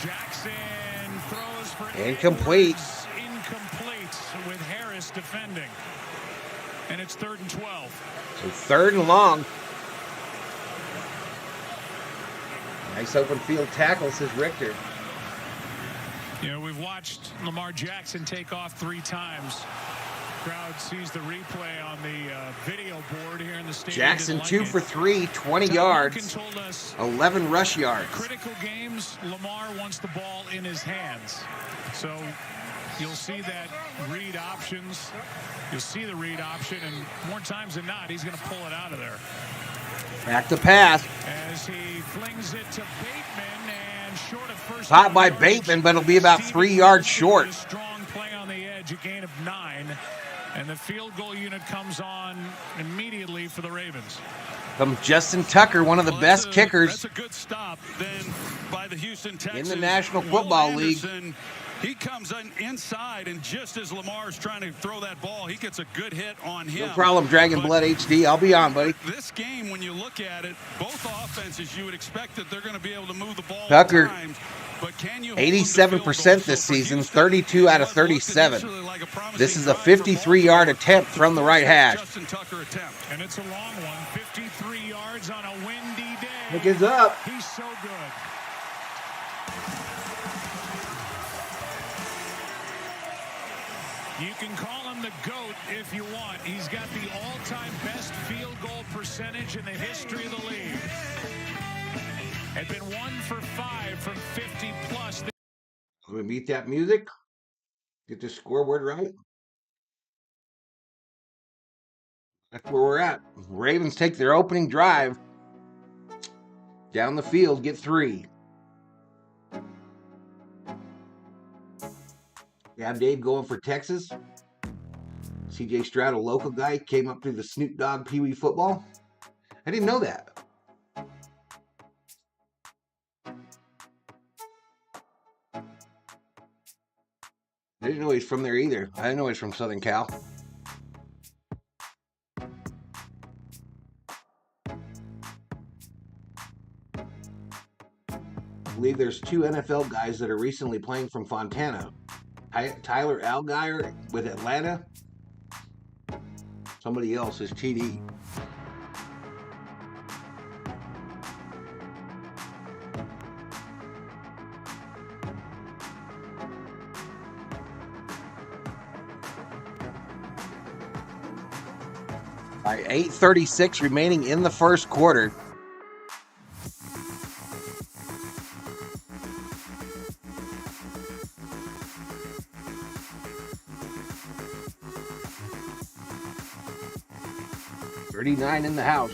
Jackson throws for Incomplete. Edwards. Incomplete with Harris defending. And it's 3rd and 12. So 3rd and long. Nice open field tackle, says Richter. You know, we've watched Lamar Jackson take off 3 times. Crowd sees the replay on the video board here in the stadium. Jackson 2 for 3, 20 yards, 11 rush yards. Critical games, Lamar wants the ball in his hands. So you'll see that read options. You'll see the read option, and more times than not, he's going to pull it out of there. Back to pass. As he flings it to Bateman, and short of first. Caught by Bateman, but it'll be about 3 yards short. A strong play on the edge, a gain of 9. And the field goal unit comes on immediately for the Ravens. From Justin Tucker, one of the best kickers. That's a good stop then by the Houston Texans. In the National Football League. He comes inside, and just as Lamar's trying to throw that ball, he gets a good hit on him. No problem, Dragon Blood HD. I'll be on, buddy. This game, when you look at it, both offenses, you would expect that they're going to be able to move the ball Tucker, at times. But can you 87% this season, 32 out of 37. This is a 53-yard attempt from the right hash. Justin Tucker attempt. And it's a long one, 53 yards on a windy day. Pick is up. He's so good. You can call him the GOAT if you want. He's got the all-time best field goal percentage in the history of the league. Had been 1 for 5 from 50 plus. Let me beat that music. Get the scoreboard right. That's where we're at. Ravens take their opening drive. Down the field, get 3. Yeah, Dave going for Texas. CJ Stroud, a local guy, came up through the Snoop Dogg Pee Wee football. I didn't know that. I didn't know he's from there either. I didn't know he's from Southern Cal. I believe there's 2 NFL guys that are recently playing from Fontana. Tyler Algier with Atlanta. Somebody else is TD. By 8:36 remaining in the first quarter. $39 in the house.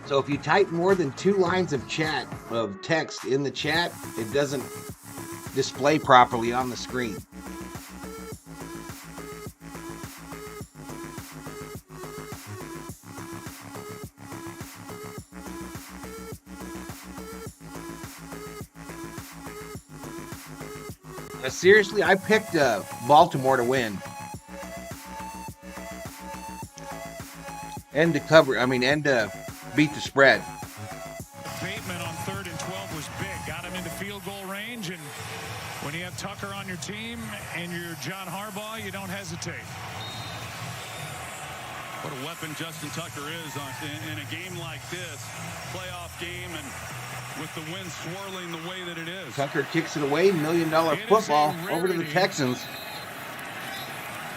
So if you type more than 2 lines of text in the chat, it doesn't display properly on the screen. Seriously, I picked Baltimore to win. And to beat the spread. Bateman on 3rd and 12 was big. Got him into field goal range, and when you have Tucker on your team and you're John Harbaugh, you don't hesitate. What a weapon Justin Tucker is in a game like this, playoff game, and with the wind swirling the way that it is. Tucker kicks it away, $1 million football over to the Texans.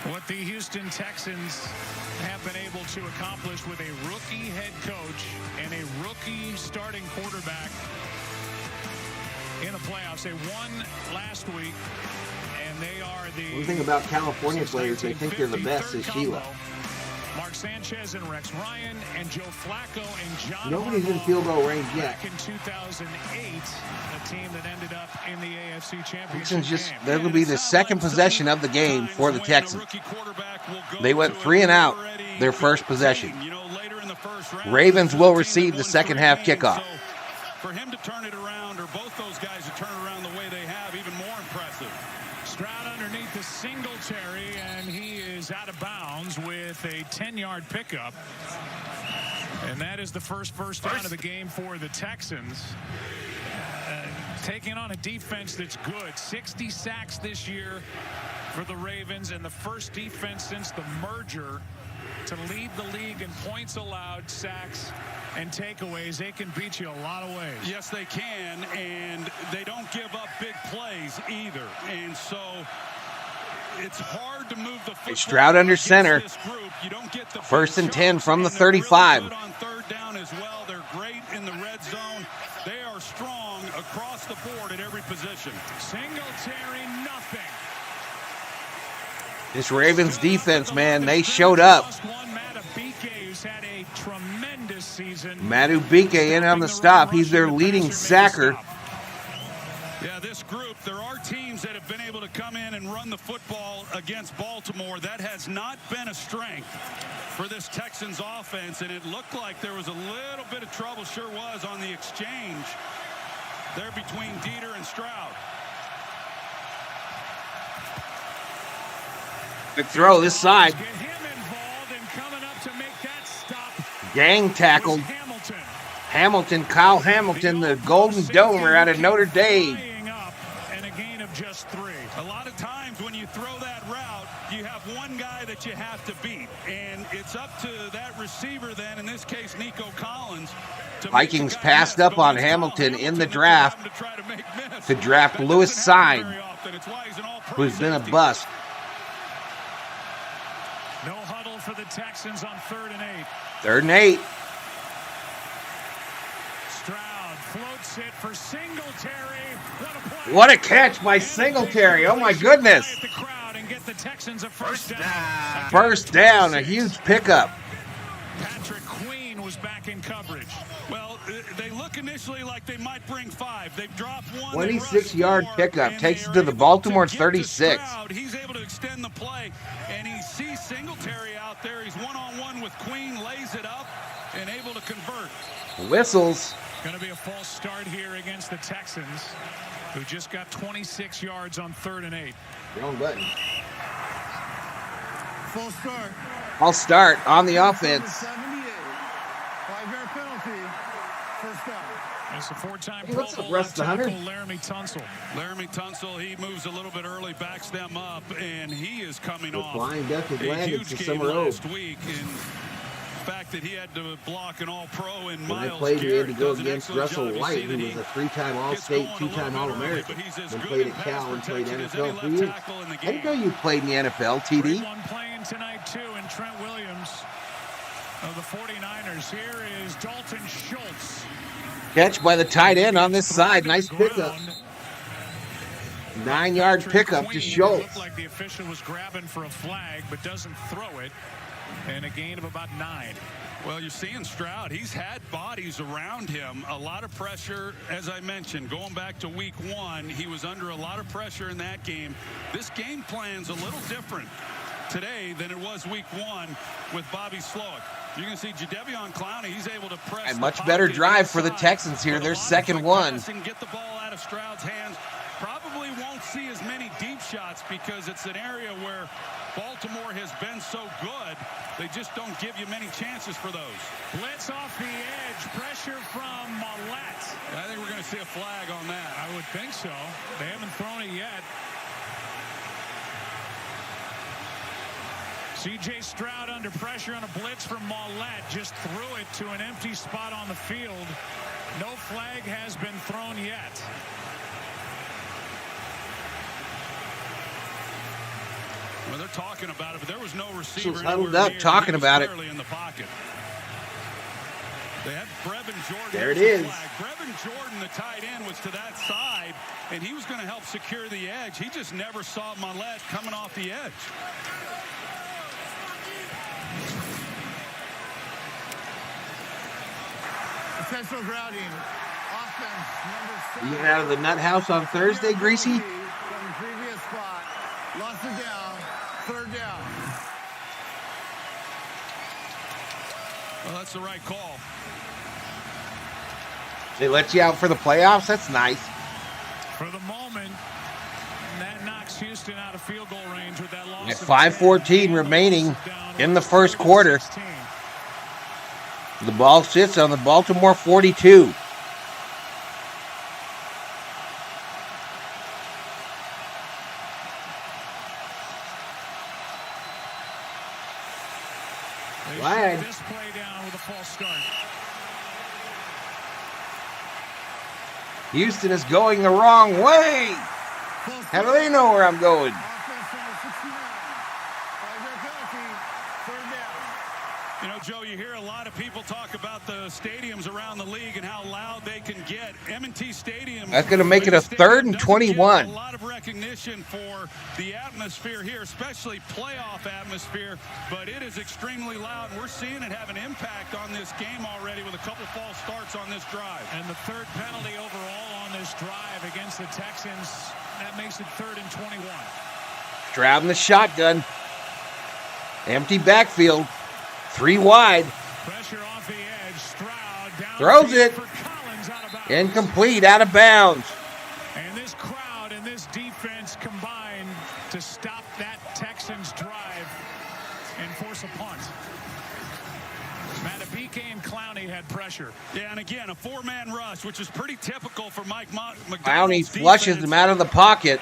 What the Houston Texans have been able to accomplish with a rookie head coach and a rookie starting quarterback in the playoffs. They won last week, and they are the... One thing about California players, they think they're the best, is Sheila. Mark Sanchez and Rex Ryan and Joe Flacco and John Nobody's in field goal range yet. Back in 2008, a team that ended up in the AFC Championship game. That'll be the second possession of the game for the Texans. They went 3 and out their first possession. Ravens will receive the second half kickoff. For him to turn it around, or both those guys to turn it around the way they have, even more impressive. Stroud underneath the Singletary, and he is out of bounds with a 10-yard pickup. And that is the first down of the game for the Texans. Taking on a defense that's good. 60 sacks this year for the Ravens, and the first defense since the merger to lead the league in points allowed, sacks, and takeaways. They can beat you a lot of ways. Yes, they can, and they don't give up big plays either. And so it's hard to move the football. Stroud under center. You don't get the 1st and 10 from the 35. Really on 3rd down as well. They're great in the red zone. They are strong across the board at every position. Singletary, nothing. This Ravens defense, man, they showed up. Madubuike in on the stop. He's their leading sacker. Yeah, this group, there are teams that have been able to come in and run the football against Baltimore. That has not been a strength for this Texans offense, and it looked like there was a little bit of trouble, sure was, on the exchange there between Dieter and Stroud. Good throw this side. Get him involved and coming up to make that stop. Gang tackled. Hamilton, Kyle Hamilton, the Golden Domer out of Notre Dame. Up and a gain of just 3. A lot of times when you throw that route, you have one guy that you have to beat, and it's up to that receiver then, in this case Nico Collins. Vikings passed up on Hamilton in the draft to draft Lewis Sine, who's been a bust. No huddle for the Texans on 3rd and 8. 3rd and 8. Stroud floats it for Singletary. What a play. What a catch by Singletary. Oh, my goodness. The crowd and get the Texans a first down. First down, a huge pickup. Patrick Queen was back in coverage. Well, they look initially like they might bring 5. They've dropped 1. 26-yard pickup takes it to the Baltimore 36. He's able to extend the play, and he sees Singletary out there. He's one-on-one with Queen, lays it up, and able to convert. Whistles. Going to be a false start here against the Texans, who just got 26 yards on 3rd and 8. Wrong button. Full start. I'll start on the offense. 78. 5-yard penalty. First down. It's a 4-time Hey, Pro what's up, Bowl Russ the tackle, Hunter? Laramie Tunsil. Laramie Tunsil, he moves a little bit early, backs them up, and he is coming off Flying Duck has a landed huge to game Summer Road. last week. And the fact that he had to block an all-pro in When I Miles played, we had to Garrett go does an against excellent Russell job. You White, see who that was he a 3-time All-State, gets going a 2-time little bit early, All-American. but he's as Then good played in at pass Cal and played protection as any NFL for left years. tackle in the I didn't game. know you played in the NFL, TD. One playing tonight, too, in Trent Williams of the 49ers. Here is Dalton Schultz. Catch by the tight end on this side. Nice pickup. 9-yard pickup to Schultz. Looked like the official was grabbing for a flag, but doesn't throw it. And a gain of about 9. Well, you're seeing Stroud. He's had bodies around him. A lot of pressure, as I mentioned, going back to week 1. He was under a lot of pressure in that game. This game plan's a little different today than it was week 1 with Bobby Slowick. You're going to see Jadeveon Clowney. He's able to press. A much better drive for the Texans here. Their second one. Get the ball out of Stroud's hands. Probably won't see as many deep shots because it's an area where Baltimore has been so good. They just don't give you many chances for those. Blitz off the edge. Pressure from Millette. I think we're going to see a flag on that. I would think so. They haven't thrown it yet. C.J. Stroud under pressure on a blitz from Millette. Just threw it to an empty spot on the field. No flag has been thrown yet. Well, they're talking about it, but there was no receiver huddled up talking about it. In the pocket. They had Brevin Jordan. There it is. Brevin Jordan, the tight end, was to that side, and he was going to help secure the edge. He just never saw Millette coming off the edge. Potential grounding. Offense number 7. You out of the nut house on Thursday, Greasy? From the previous spot. Lost it down. 3rd down. Well, that's the right call. They let you out for the playoffs? That's nice. For the moment, that knocks Houston out of field goal range with that loss. At 5:14 remaining in the first quarter. The ball sits on the Baltimore 42. Flag. This play down with a false start. Houston is going the wrong way. How do they know where I'm going? Offense number 69. 5-yard penalty. 3rd down. You know, Joe, you hear a lot of people talk about the stadiums around the league and how loud they can get. M&T Stadium. That's going to make it a 3rd and 21. A lot of recognition for the atmosphere here, especially playoff atmosphere, but it is extremely loud. We're seeing it have an impact on this game already with a couple false starts on this drive. And the 3rd penalty overall on this drive against the Texans, that makes it 3rd and 21. Stroud in the shotgun. Empty backfield. 3 wide. Pressure off the edge. Stroud down. Throws it. For Collins, out of bounds. Incomplete, out of bounds. And this crowd and this defense combined to stop that Texans drive and force a punt. Matabike and Clowney had pressure. Yeah, and again, a 4-man rush, which is pretty typical for Mike McDonald's Clowney flushes him out of the pocket.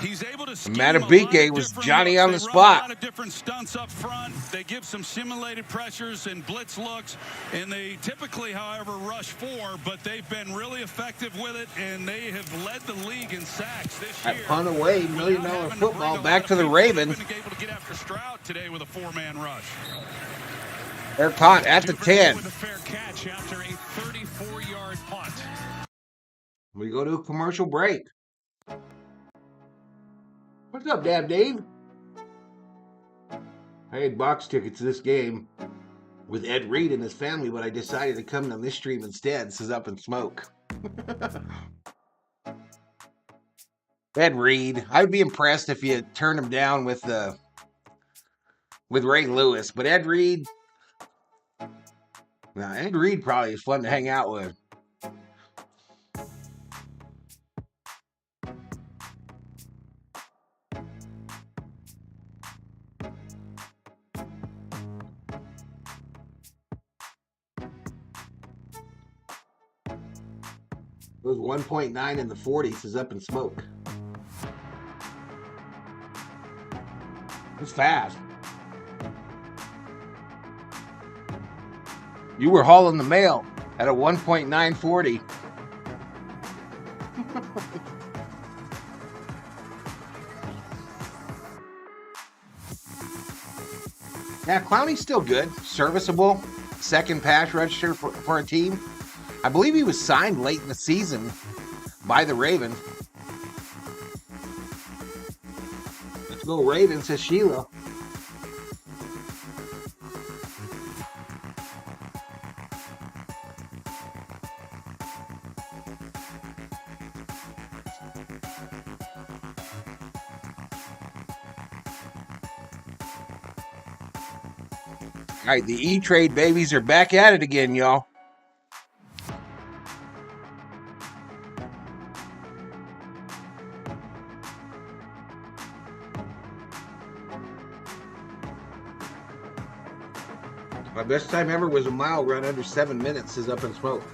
He's able to scheme Matabike was Johnny on the They run spot. a lot of different stunts up front. They give some simulated pressures and blitz looks, and they typically, however, rush 4, but they've been really effective with it, and they have led the league in sacks this year. That punt away, $1 million Without having to football, bring a back lot to of the people. Ravens. They've been able to get after Stroud today with a 4-man rush. They're caught at the 10. With a fair catch after a 34-yard punt. We go to a commercial break. What's up, Dad Dave? I had box tickets to this game with Ed Reed and his family, but I decided to come on this stream instead. This is Up in Smoke. Ed Reed. I'd be impressed if you turned him down with Ray Lewis, but Ed Reed. Now, Ed Reed probably is fun to hang out with. It was 1.9 in the 40s is Up in Smoke. It's fast. You were hauling the mail at a 1.940. Yeah, Clowney's still good. Serviceable. Second pass rusher for a team. I believe he was signed late in the season by the Ravens. Let's go Ravens, says Sheila. All right, the E-Trade babies are back at it again, y'all. My best time ever was a mile run under 7 minutes is Up in Smoke.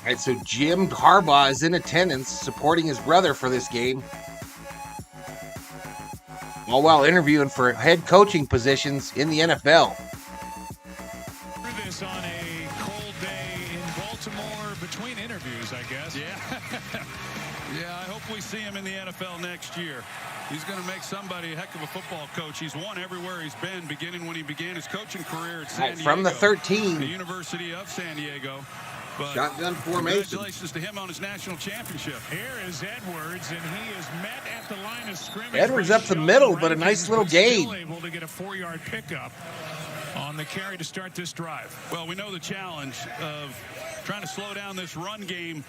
All right, so Jim Harbaugh is in attendance supporting his brother for this game, all while interviewing for head coaching positions in the NFL. Through this on a cold day in Baltimore between interviews, I guess. Yeah. Yeah, I hope we see him in the NFL next year. He's going to make somebody a heck of a football coach. He's won everywhere he's been, beginning when he began his coaching career at San Diego. From the 13. The University of San Diego. But Shotgun formation. Congratulations to him on his national championship. Here is Edwards, and he is met at the line of scrimmage. Edwards up the middle, but a nice little gain. Still able to get a 4-yard pickup on the carry to start this drive. Well, we know the challenge of trying to slow down this run game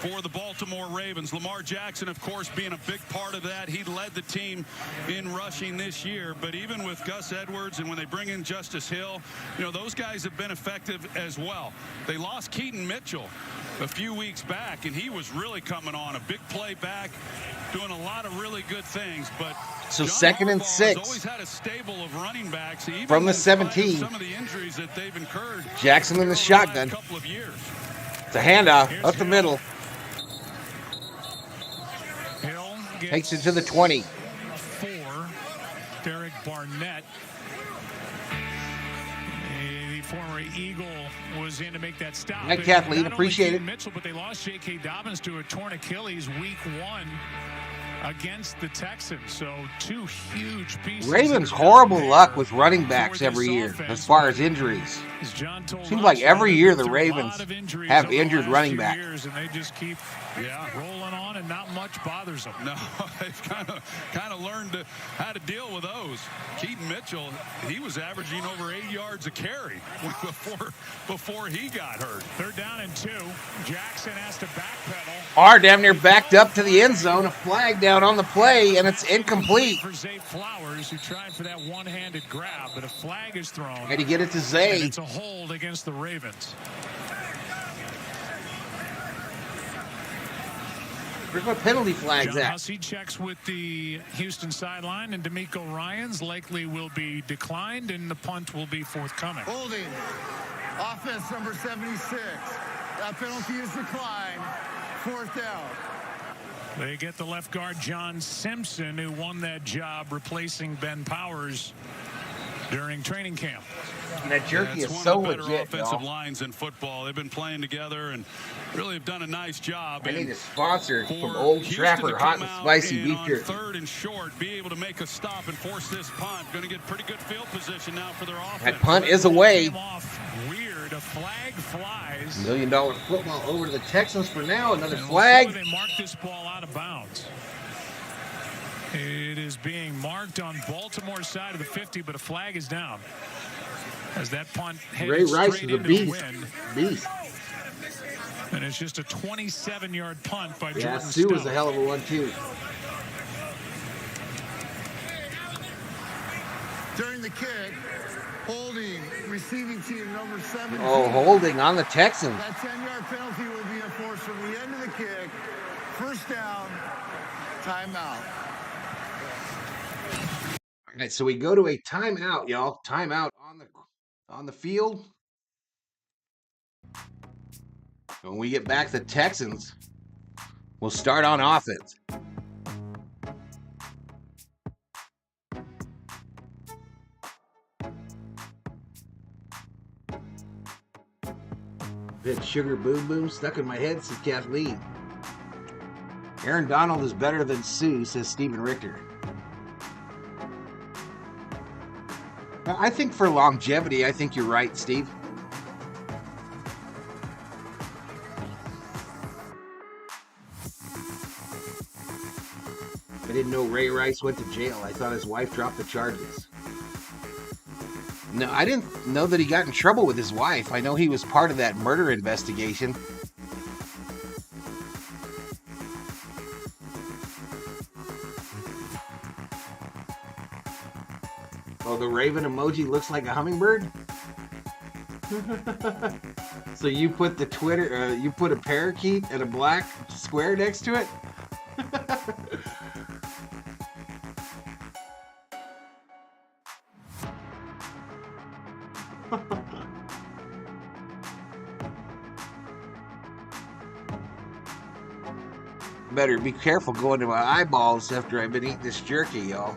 for the Baltimore Ravens. Lamar Jackson, of course, being a big part of that. He led the team in rushing this year. But even with Gus Edwards and when they bring in Justice Hill, you know, those guys have been effective as well. They lost Keaton Mitchell a few weeks back, and he was really coming on. A big play back, doing a lot of really good things. But So John 2nd and Harbaugh 6. has always had a stable of running backs, even From the in spite of 17. some of the injuries that they've incurred. Jackson in the shotgun. Couple of years. It's a handoff up the middle. Hill Takes it to the 20. 4. Derek Barnett. The former Eagle was in to make that stop. Right, Kathleen, appreciate it. Mitchell, but they lost J.K. Dobbins to a torn Achilles week 1 against the Texans. So 2 huge pieces. Ravens horrible luck with running backs every year as far as injuries. Seems like every year the Ravens have injured running backs. And they just keep rolling on and not much bothers them. No, they've kind of learned how to deal with those. Keaton Mitchell, he was averaging over 8 yards a carry before he got hurt. 3rd down and 2. Jackson has to backpedal. Are damn near backed up to the end zone. A flag down on the play, and it's incomplete. For Zay Flowers, who tried for that one-handed grab, but a flag is thrown. Had to get it to Zay. And it's a hold against the Ravens. Where's my penalty flags John at? Hussey checks with the Houston sideline, and D'Amico Ryans likely will be declined, and the punt will be forthcoming. Holding. Offense number 76. That penalty is declined. 4th down. They get the left guard, John Simpson, who won that job replacing Ben Powers during training camp. And that jerky it's is one so of the better legit, offensive y'all. lines in football. They've been playing together and really have done a nice job. I need a sponsor from For Old Houston Trapper to Hot come and out Spicy and Beef on Jerky. 3rd and short, be able to make a stop and force this punt. Going to get pretty good field position now for their offense. That punt is away. Weird, a flag flies. $1 million football over to the Texans for now. Another And flag. They mark this ball out of bounds. It is being marked on Baltimore's side of the 50, but a flag is down. As that punt Ray heads Rice straight is a into beast. the wind. Beast. And it's just a 27-yard punt by Yeah, Jordan Sue Stone. was a hell of a one, too. During the kick, holding receiving team number 17. Oh, holding on the Texans. That 10-yard penalty will be enforced from the end of the kick. 1st down, timeout. All right, so we go to a timeout, y'all. Timeout on the field. When we get back, the Texans will start on offense. That sugar boom boom stuck in my head, says Kathleen. Aaron Donald is better than Sue, says Stephen Richter. I think for longevity, I think you're right, Steve. I didn't know Ray Rice went to jail. I thought his wife dropped the charges. No, I didn't know that he got in trouble with his wife. I know he was part of that murder investigation. Oh, the raven emoji looks like a hummingbird? So you put the Twitter, you put a parakeet and a black square next to it? Better be careful going to my eyeballs after I've been eating this jerky, y'all.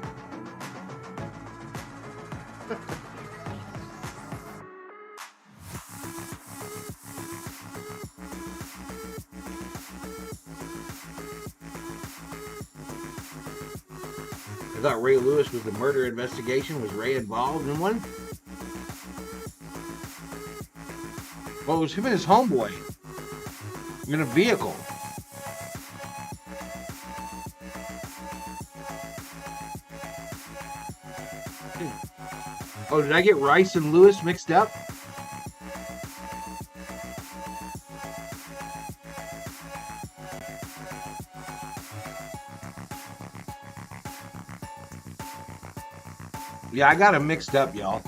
I thought Ray Lewis was the murder investigation. Was Ray involved in one? Well, it was him and his homeboy in a vehicle. Oh, did I get Rice and Lewis mixed up? Yeah, I got them mixed up, y'all.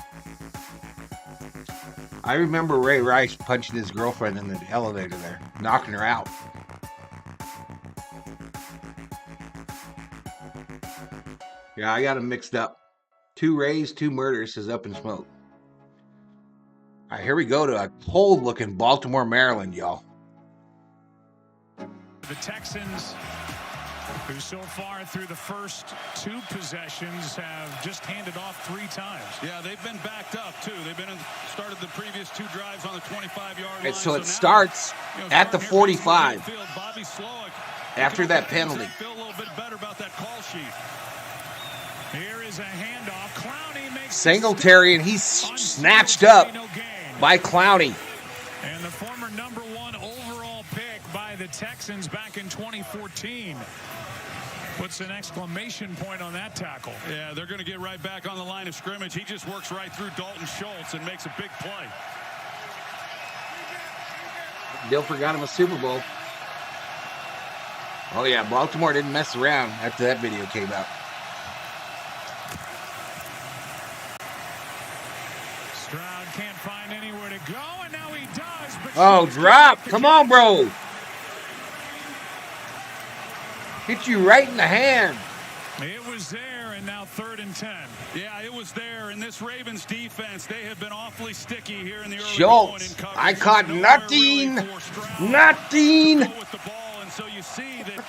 I remember Ray Rice punching his girlfriend in the elevator there, knocking her out. Yeah, I got them mixed up. 2 Rays, 2 murders is up in smoke. All right, here we go to a cold-looking Baltimore, Maryland, y'all. The Texans who so far through the first 2 possessions have just handed off 3 times. Yeah, they've been backed up, too. They've been started the previous 2 drives on the 25-yard line. So it starts at the 45 after that penalty. Feel a little bit better about that call sheet. Here is a handoff. Clowney makes Singletary, and he's snatched up by Clowney. And the former number 1 overall pick by the Texans back in 2014 puts an exclamation point on that tackle. Yeah, they're going to get right back on the line of scrimmage. He just works right through Dalton Schultz and makes a big play. Bill forgot him a Super Bowl. Oh, yeah, Baltimore didn't mess around after that video came out. Stroud can't find anywhere to go, and now he does. But Oh, drop. Come on, bro. Hit you right in the hand. It was there, and now 3rd and 10. Yeah, it was there. In this Ravens defense, they have been awfully sticky here in the early Schultz. I caught nothing. Nothing. With the ball, and so you see that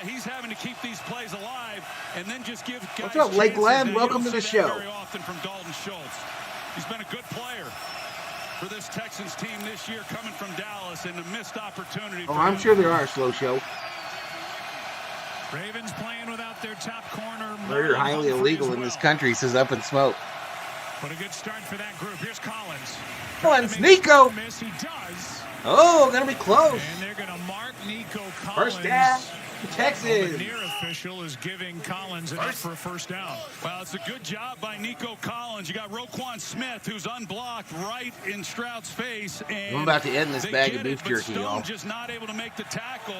he's having to keep these plays alive and then just give guys. What's up, Lakeland? chances. Welcome to the show. Very often from Dalton Schultz. He's been a good player for this Texans team this year, coming from Dallas, and a missed opportunity. Oh, I'm sure there are, Slow Show. Ravens playing without their top corner. Murder highly illegal in this country, says Up in Smoke. But a good start for that group. Here's Collins. Collins, Nico. Miss, he does. Oh, gonna be close. And they're gonna mark Nico Collins. First down, The Texans. near official is giving Collins enough for a first down. Well, it's a good job by Nico Collins. You got Roquan Smith, who's unblocked right in Stroud's face. And I'm about to end this bag of beef jerky, Stone y'all. just not able to make the tackle.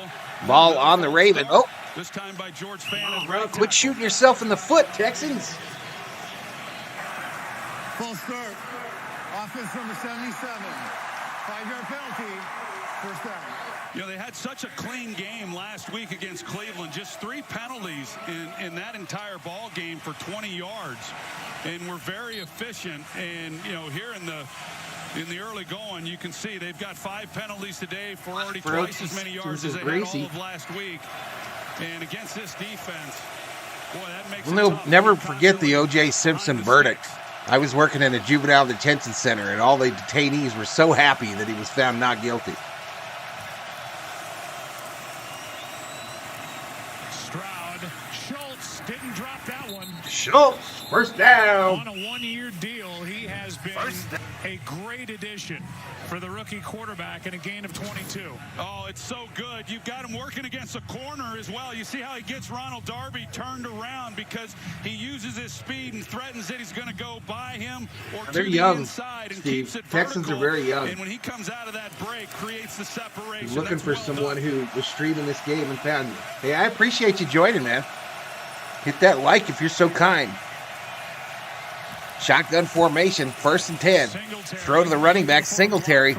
Ball on the Raven. Oh, This time by George Fannin. bro, quit shooting yourself in the foot, Texans. Full start. Offense number 77. 5-yard penalty. First down. You know, they had such a clean game last week against Cleveland. Just 3 penalties in that entire ball game for 20 yards. And we're very efficient. And, you know, here in the early going, you can see they've got 5 penalties today for already twice as many yards as they had all of last week. And against this defense, boy, that makes it tough. Never forget the O.J. Simpson verdict. I was working in a juvenile detention center, and all the detainees were so happy that he was found not guilty. Stroud. Schultz didn't drop that one. Schultz, first down. On a 1-year deal, he has been a great addition for the rookie quarterback in a gain of 22. Oh, it's so good. You've got him working against a corner as well. You see how he gets Ronald Darby turned around because he uses his speed and threatens that he's going to go by him or They're to young, the inside and Steve. keeps it Texans vertical. are very young. And when he comes out of that break, creates the separation. Looking That's for well someone done. who was streaming this game and found you. Hey, I appreciate you joining, man. Hit that like if you're so kind. Shotgun formation, 1st and 10. Throw to the running back, Singletary.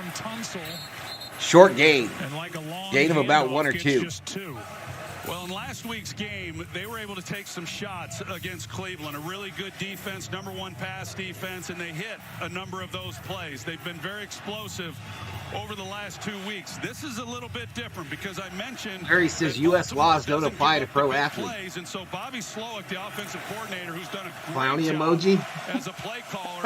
Short gain. Gain of about 1 or 2. Well, in last week's game, they were able to take some shots against Cleveland. A really good defense, number 1 pass defense, and they hit a number of those plays. They've been very explosive over the last 2 weeks. This is a little bit different because I mentioned Harry says U.S. laws don't apply to pro athletes. Plays, and so Bobby Slowick, the offensive coordinator, who's done a Clowny great emoji. job as a play caller,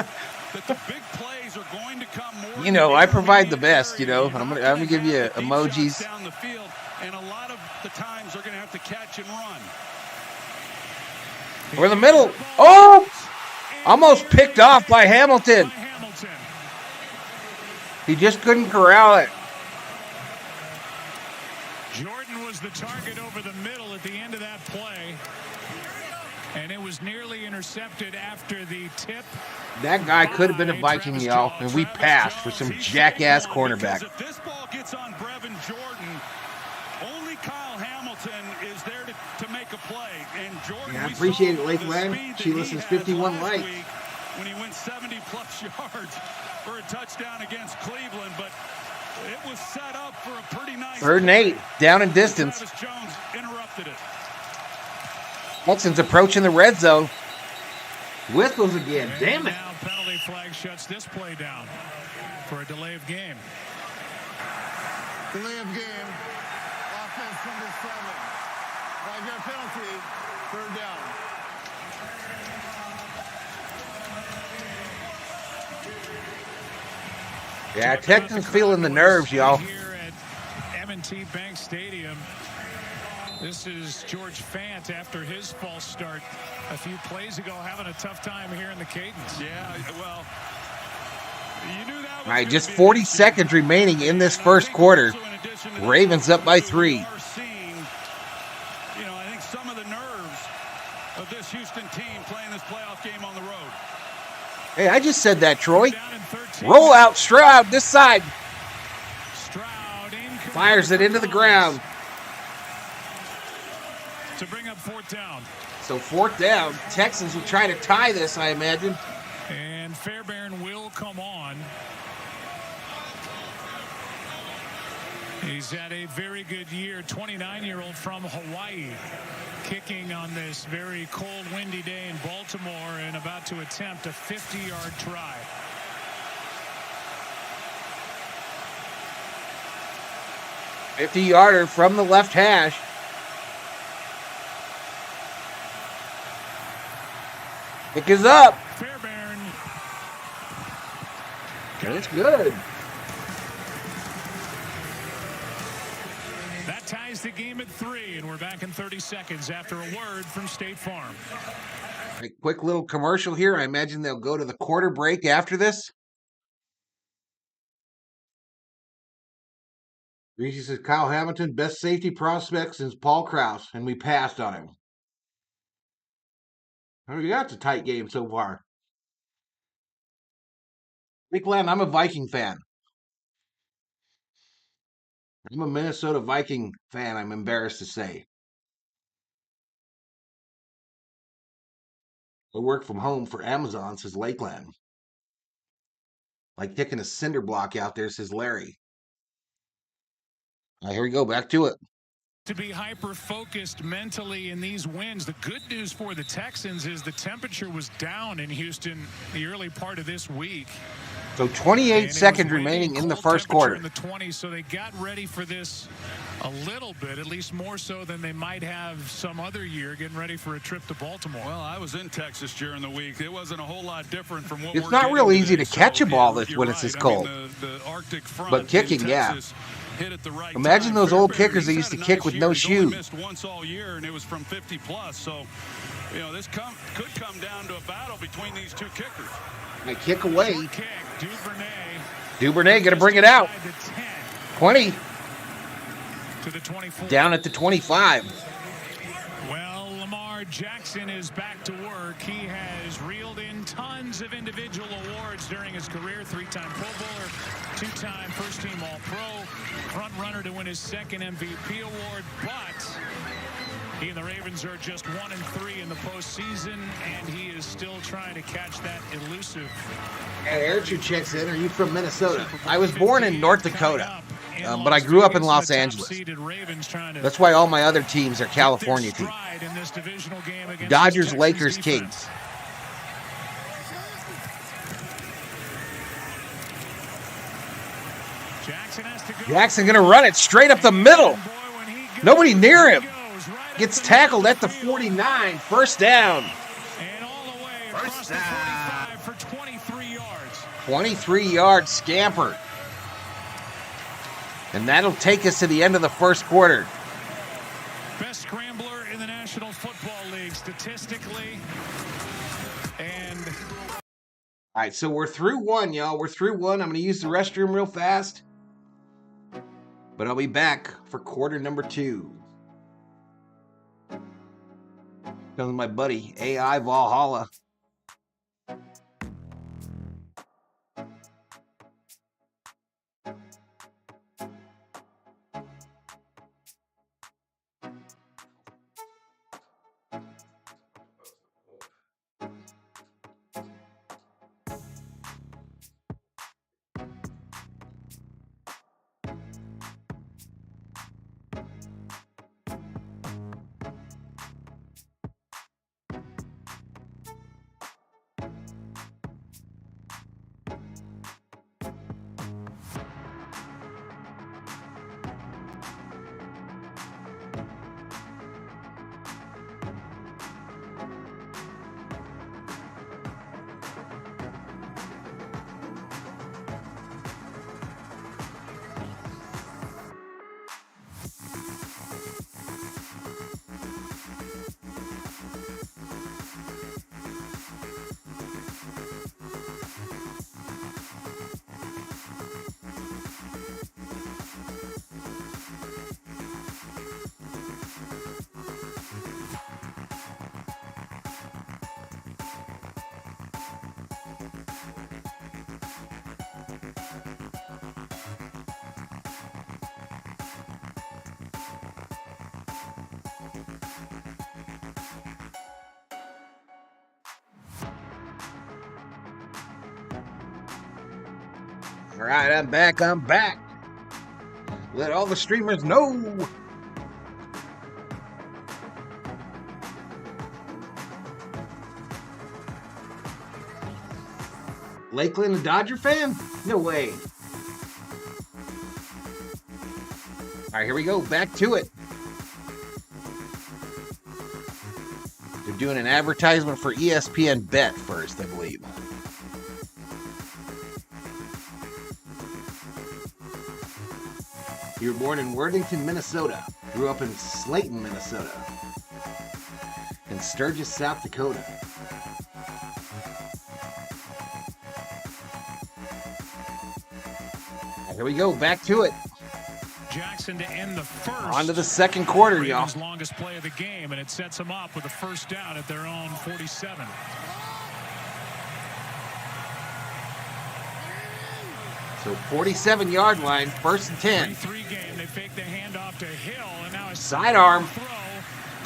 that the big plays are going to come more. You know, I provide the best, you know. I'm gonna give you emojis. Down the field, and a lot of the times they're going to have to catch and run. We're in the middle. Oh! Almost picked off by Hamilton. He just couldn't corral it. Jordan was the target over the middle at the end of that play. And it was nearly intercepted after the tip. That guy could have been a Viking, y'all, and we passed for some jackass cornerback. If this ball gets on Brevin Jordan, only Kyle Hamilton is there to make a play. And Jordan, Yeah, I appreciate it, Lakeland. She listens 51 likes. When he went 70-plus yards for a touchdown against Cleveland, but it was set up for a pretty nice 3rd and 8, down in distance. Travis Jones interrupted it. Texans approaching the red zone. Whistles again. Damn it. Now penalty flag shuts this play down for a delay of game. Delay of game. Offense number 7. I got a penalty. Third down. Yeah, Texans feeling the nerves, y'all. Here at M&T Bank Stadium. This is George Fant after his false start a few plays ago, having a tough time here in the cadence. Yeah, well, you knew that was All right, just 40 seconds remaining in this first quarter. Ravens up by 3. You know, I think some of the nerves of this Houston team playing this playoff game on the road. Hey, I just said that, Troy. Roll out, Stroud, this side. Fires it into the ground. To bring up fourth down. So fourth down. Texans will try to tie this, I imagine. And Fairbairn will come on. He's had a very good year. 29-year-old from Hawaii, kicking on this very cold, windy day in Baltimore and about to attempt a 50-yard try. – 50-yarder from the left hash. Kick is up. Fairbairn. That's good. That ties the game at 3, and we're back in 30 seconds after a word from State Farm. A quick little commercial here. I imagine they'll go to the quarter break after this. Reese says Kyle Hamilton, best safety prospect since Paul Krause, and we passed on him. Yeah, it's a tight game so far. Big Len, I'm a Viking fan. I'm a Minnesota Viking fan, I'm embarrassed to say. I work from home for Amazon, says Lakeland. Like kicking a cinder block out there, says Larry. All right, here we go, back to it. To be hyper-focused mentally in these wins. The good news for the Texans is the temperature was down in Houston the early part of this week. So 28 seconds remaining in the first quarter. In the 20s, so they got ready for this a little bit, at least more so than they might have some other year, getting ready for a trip to Baltimore. Well, I was in Texas during the week. It wasn't a whole lot different from what it's not real easy to catch a ball when it's this cold. I mean, the Arctic front but kicking, Texas, hit at the right Imagine time. those old Fairbairn, kickers that used to kick with no He's only shoes. missed once all year, and it was from 50 plus. So, you know, this could come down to a battle between these two kickers. They kick away. Kick, Duvernay going to bring it out. 20. To the 24. Down at the 25. Well, Lamar Jackson is back to work. He has reeled in tons of individual awards during his career. 3-time Pro Bowler, 2-time first-team All-Pro, front runner to win his second MVP award, but he and the Ravens are just 1-3 in the postseason, and he is still trying to catch that elusive. Hey, Archer checks in. Are you from Minnesota? I was born in North Dakota, but I grew up in Los Angeles. That's why all my other teams are California teams. Dodgers, Lakers, Kings. Jackson going to run it straight up the middle. Nobody near him. Gets tackled at the 49. First down. And all the way across the 45 for 23 yards. 23-yard scamper. And that'll take us to the end of the first quarter. Best scrambler in the National Football League statistically. And all right, so we're through one, y'all. We're through one. I'm going to use the restroom real fast. But I'll be back for quarter number 2. Comes my buddy, AI Valhalla. All right, I'm back. Let all the streamers know. Lakeland, a Dodger fan? No way. All right, here we go. Back to it. They're doing an advertisement for ESPN Bet first, I believe. You were born in Worthington, Minnesota. Grew up in Slayton, Minnesota. And Sturgis, South Dakota. Here we go, back to it. Jackson to end the first. On to the second quarter, y'all. Longest play of the game, and it sets them up with a first down at their own 47. So 47-yard line, first and 10. 3-3 game. They fake the handoff to Hill, and now a sidearm. Throw.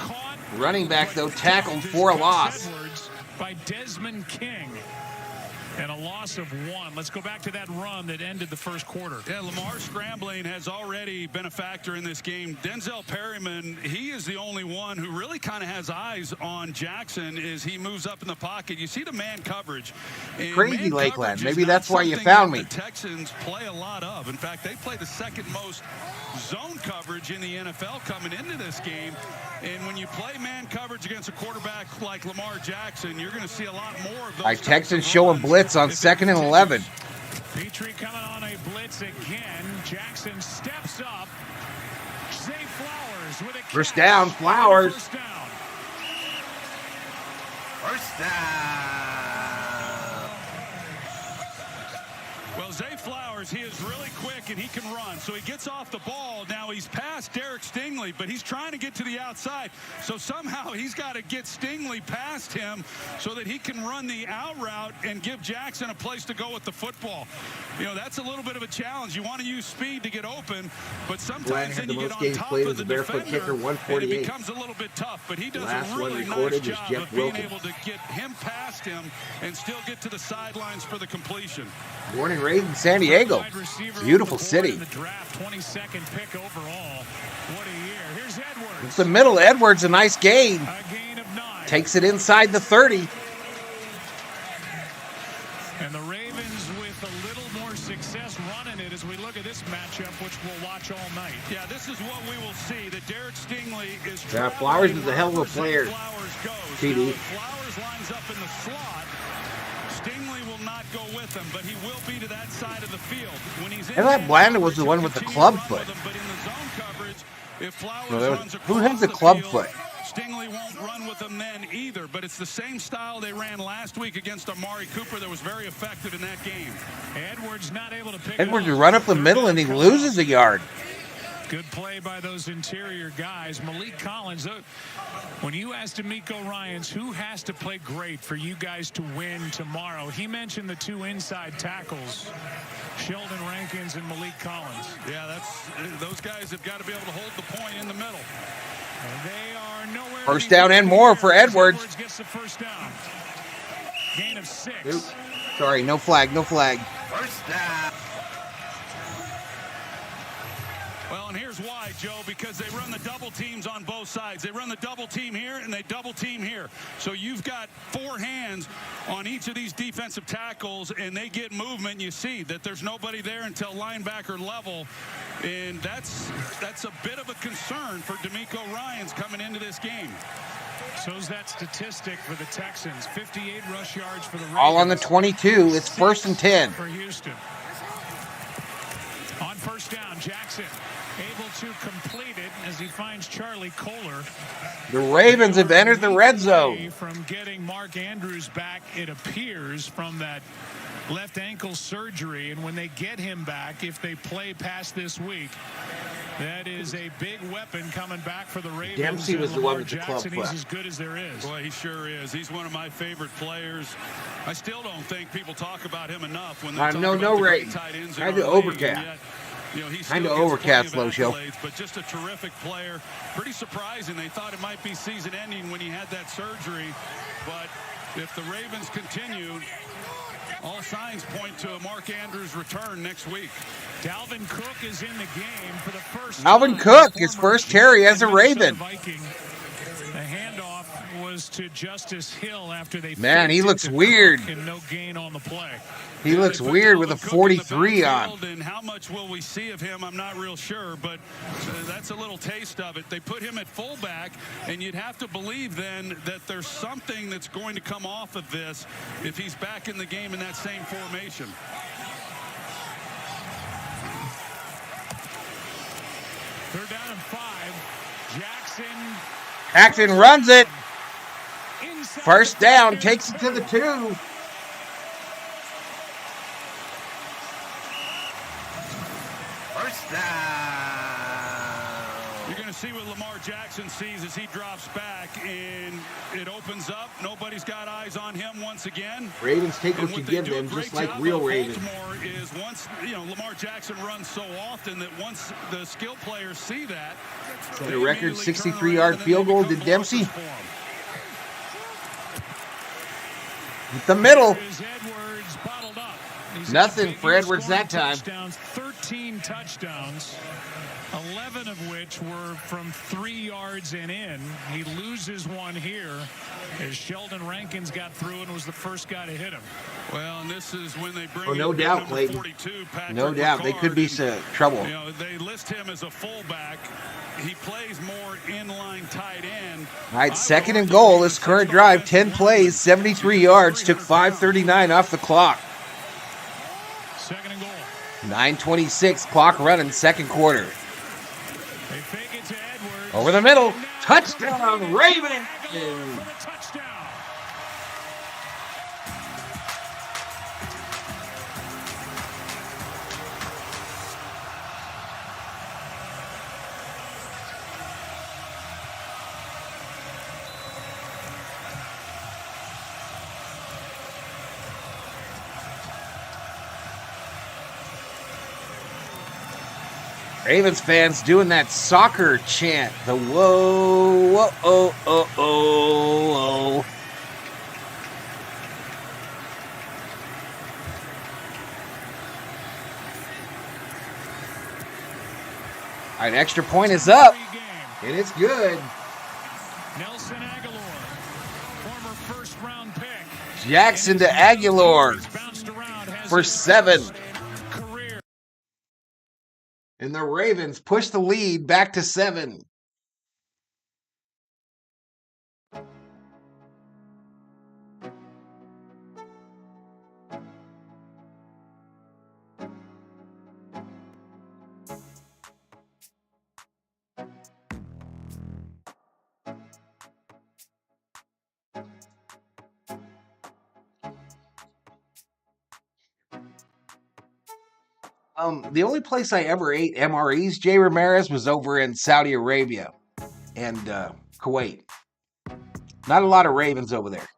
Caught. Running back, though, tackled for a loss. Edwards by Desmond King. And a loss of 1. Let's go back to that run that ended the first quarter. Yeah, Lamar scrambling has already been a factor in this game. Denzel Perryman, he is the only one who really kind of has eyes on Jackson as he moves up in the pocket. You see the man coverage. And crazy man Lakeland. coverage Maybe is that's not why you something found that me. The Texans play a lot of. In fact, they play the second most zone coverage in the NFL coming into this game. And when you play man coverage against a quarterback like Lamar Jackson, you're going to see a lot more of those. All right, Texans showing blitz on 2nd and 11. Petrie coming on a blitz again. Jackson steps up. Zay Flowers with a First down, Flowers. First down. First down. Well, Zay Flowers, he is really quick and he can run. So he gets off the ball. Now he's past Derek Stingley, but he's trying to get to the outside. So somehow he's got to get Stingley past him so that he can run the out route and give Jackson a place to go with the football. You know, that's a little bit of a challenge. You want to use speed to get open, but sometimes then you get on top of the defender kicker, and 148. it becomes a little bit tough. But he does Last a really one recorded nice is job Jeff of being Wilkins. able to get him past him and still get to the sidelines for the completion. Born and raised in San Diego. Beautiful city. The draft, 22nd pick overall. What a year. Here's Edwards. It's the middle. Edwards, a nice gain. A gain of 9. Takes it inside the 30. And the Ravens with a little more success running it as we look at this matchup, which we'll watch all night. Yeah, this is what we will see. That Derek Stingley is. Yeah, Flowers is a hell of a player. Flowers goes. TD. Flowers lines up in the slot. Stingley will not go with him, but he will be to that side of the field. When he's in I thought Blanda was the one with the club foot. But in the zone coverage, if Flowers No, runs who across has the club field, foot? Stingley won't run with him then either, but it's the same style they ran last week against Amari Cooper that was very effective in that game. Edwards not able to pick Edwards it will up. run up the middle and he loses a yard. Good play by those interior guys. Malik Collins, when you asked D'Amico Ryans who has to play great for you guys to win tomorrow, he mentioned the 2 inside tackles, Sheldon Rankins and Malik Collins. Yeah, those guys have got to be able to hold the point in the middle. And they are nowhere. First down and more for Edwards. Edwards gets the first down. Gain of 6. Oops. Sorry, no flag, no flag. First down. Well, and here's why, Joe, because they run the double teams on both sides. They run the double team here and they double team here. So you've got 4 hands on each of these defensive tackles, and they get movement. And you see that there's nobody there until linebacker level, and that's a bit of a concern for D'Amico Ryans coming into this game. So's that statistic for the Texans. 58 rush yards for the Ravens. All on the 22. It's 1st and 10. For Houston. On first down, Jackson able to complete it as he finds Charlie Kohler. The Ravens have entered the red zone. From getting Mark Andrews back, it appears, from that left ankle surgery. And when they get him back, if they play past this week, that is a big weapon coming back for the Ravens. Dempsey was the one with the club Jackson, foot. he's as good as there is. Boy, he sure is. He's one of my favorite players. I still don't think people talk about him enough when they talk No about the great rating. tight ends in Kind of our league, overcast. and yet, you know, he Kind still of gets overcast, plenty of Slow Show. accolades, but just a terrific player. Pretty surprising. They thought it might be season ending when he had that surgery, but if the Ravens continue All signs point to a Mark Andrews return next week. Dalvin Cook is in the game for the first Dalvin time. Cook, his first carry as a Minnesota Raven. Viking. The handoff was to Justice Hill after they Man, he faked it looks to weird. Cook and no gain on the play. He looks weird with a 43 on. And how much will we see of him? I'm not real sure, but that's a little taste of it. They put him at fullback, and you'd have to believe then that there's something that's going to come off of this if he's back in the game in that same formation. Third down and 5. Jackson runs it. First down, takes it to the 2. First down. You're going to see what Lamar Jackson sees as he drops back, and it opens up. Nobody's got eyes on him once again. Ravens take what you give them, just like real Ravens. Baltimore is once, Lamar Jackson runs so often that once the skill players see that. Set a record 63-yard field goal to Dempsey. With the middle. Nothing for Edwards that time. 13 touchdowns, 11 of which were from 3 yards and in. He loses one here as Sheldon Rankins got through and was the first guy to hit him. Well, and this is when they bring no doubt, Clayton. 42, No doubt. They could be trouble. They list him as a fullback. He plays more inline tight end. All right, second and goal. This current drive, 10 plays, 73 yards, took 5:39 off the clock. Second and goal. 9:26 clock running, second quarter. They fake it to Edwards. Over the middle. Touchdown, Ravens. Touchdown. Ravens fans doing that soccer chant. The whoa, whoa, oh, oh, oh, oh. All right, extra point is up. And it's good. Nelson Aguilar, former first-round pick. Jackson to Aguilar for 7. And the Ravens push the lead back to 7. The only place I ever ate MREs, Jay Ramirez, was over in Saudi Arabia and Kuwait. Not a lot of Ravens over there.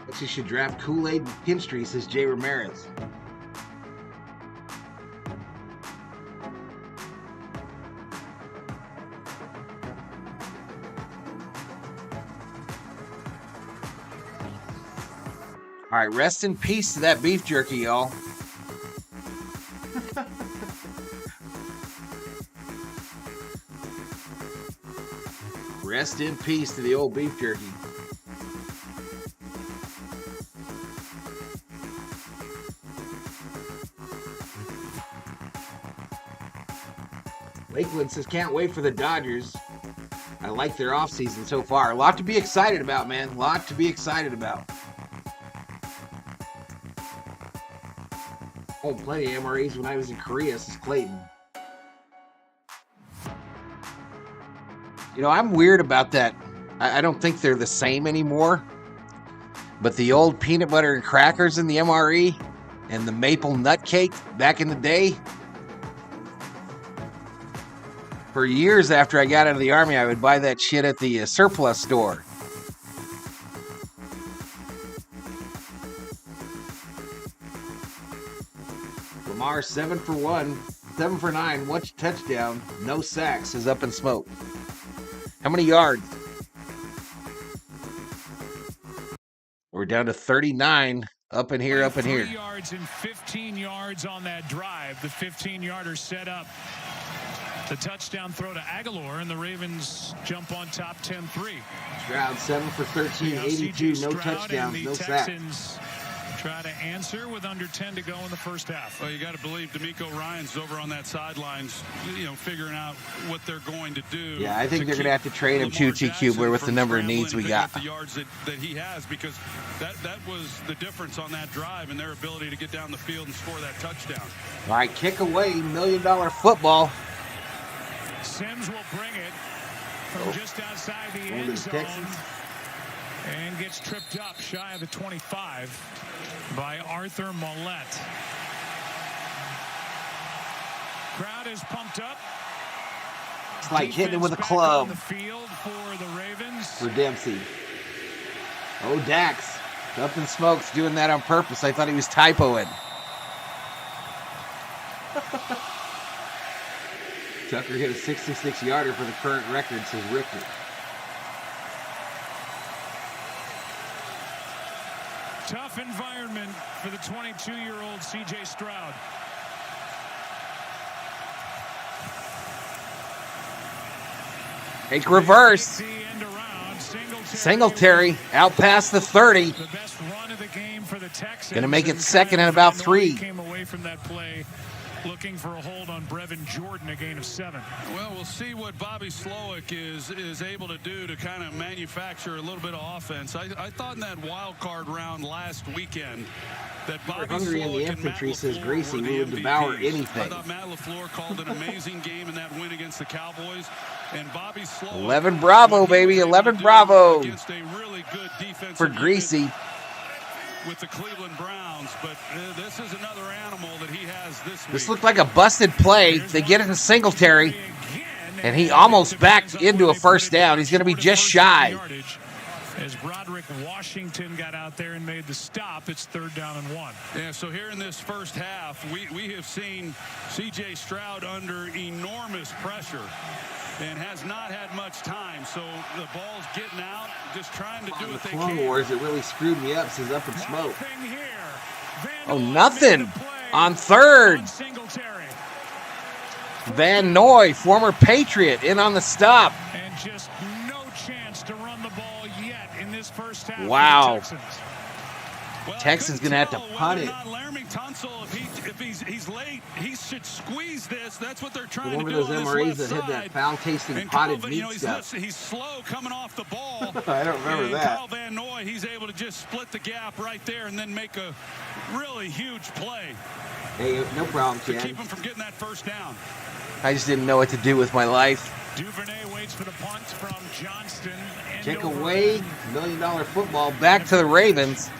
Guess you should draft Kool-Aid and Pinstry, says Jay Ramirez. All right, rest in peace to that beef jerky, y'all. Rest in peace to the old beef jerky. Lakeland says, can't wait for the Dodgers. I like their offseason so far. A lot to be excited about, man. A lot to be excited about. Oh, plenty of MREs when I was in Korea, says Clayton. You know, I'm weird about that. I don't think they're the same anymore. But the old peanut butter and crackers in the MRE and the maple nut cake back in the day. For years after I got out of the Army, I would buy that shit at the surplus store. Lamar 7 for 1, 7 for 9, 1 touchdown, no sacks is up in smoke. How many yards? We're down to 39. Up in here, up in here. 3 yards and 15 yards on that drive. The 15-yarder set up the touchdown throw to Aguilar, and the Ravens jump on top 10-3. Stroud 7 for 13, 82, no touchdowns, no sacks. Texans try to answer with under 10 to go in the first half. Well, you got to believe D'Amico Ryan's over on that sidelines, figuring out what they're going to do. Yeah, I think they're going to have to trade him too, TQ, with the number of needs we got. The yards that he has, because that was the difference on that drive and their ability to get down the field and score that touchdown. All right, kick away, $1 million football. Sims will bring it from just outside the end zone and gets tripped up shy of the 25 by Arthur Mollett. Crowd is pumped up. It's like hitting it with a club. On the field for the Ravens. For Dempsey. Oh, Dax. Up in smoke's doing that on purpose. I thought he was typoing. Tucker hit a 66-yarder for the current record, says Richter. Tough environment for the 22-year-old C.J. Stroud. Take reverse. Singletary out past the 30. The best run of the game for the Texans. Gonna make it second and about 3. Came away from that play looking for a hold on Brevin Jordan, a gain of 7. Well, we'll see what Bobby Slowick is able to do to kind of manufacture a little bit of offense. I thought in that wild card round last weekend that Bobby hungry in the infantry, says Gracie. We would devour anything. I thought Matt LaFleur called an amazing game in that win against the Cowboys. And Bobby Slowick, 11 Bravo, baby. 11 Bravo. Against a really good defense for Greasy. With the Cleveland Browns, but this is another animal that he has this week. This looked like a busted play. They get it to Singletary, and he almost backed into a first down. He's going to be just shy. As Broderick Washington got out there and made the stop, it's 3rd down and 1. Yeah, so here in this first half, we have seen C.J. Stroud under enormous pressure and has not had much time. So the ball's getting out, just trying to do what they can. Clone Wars, it really screwed me up, says Up in Smoke. Oh, nothing on 3rd. Van Noy, former Patriot, in on the stop. And just no chance to run the ball yet in this first half. Wow. Well, Texans going to have to punt it. Laramie Tunsil, if he's late, he should squeeze this. That's what they're trying Remember to do. those MRAs that had that foul-tasting potted meat stuff? He's slow coming off the ball. I don't remember that. Kyle Van Noy, he's able to just split the gap right there and then make a really huge play. Hey, no problem, to Ken. keep him from getting that first down. I just didn't know what to do with my life. Duvernay waits for the punt from Johnston. Kick away, $1 million football, back to the Ravens.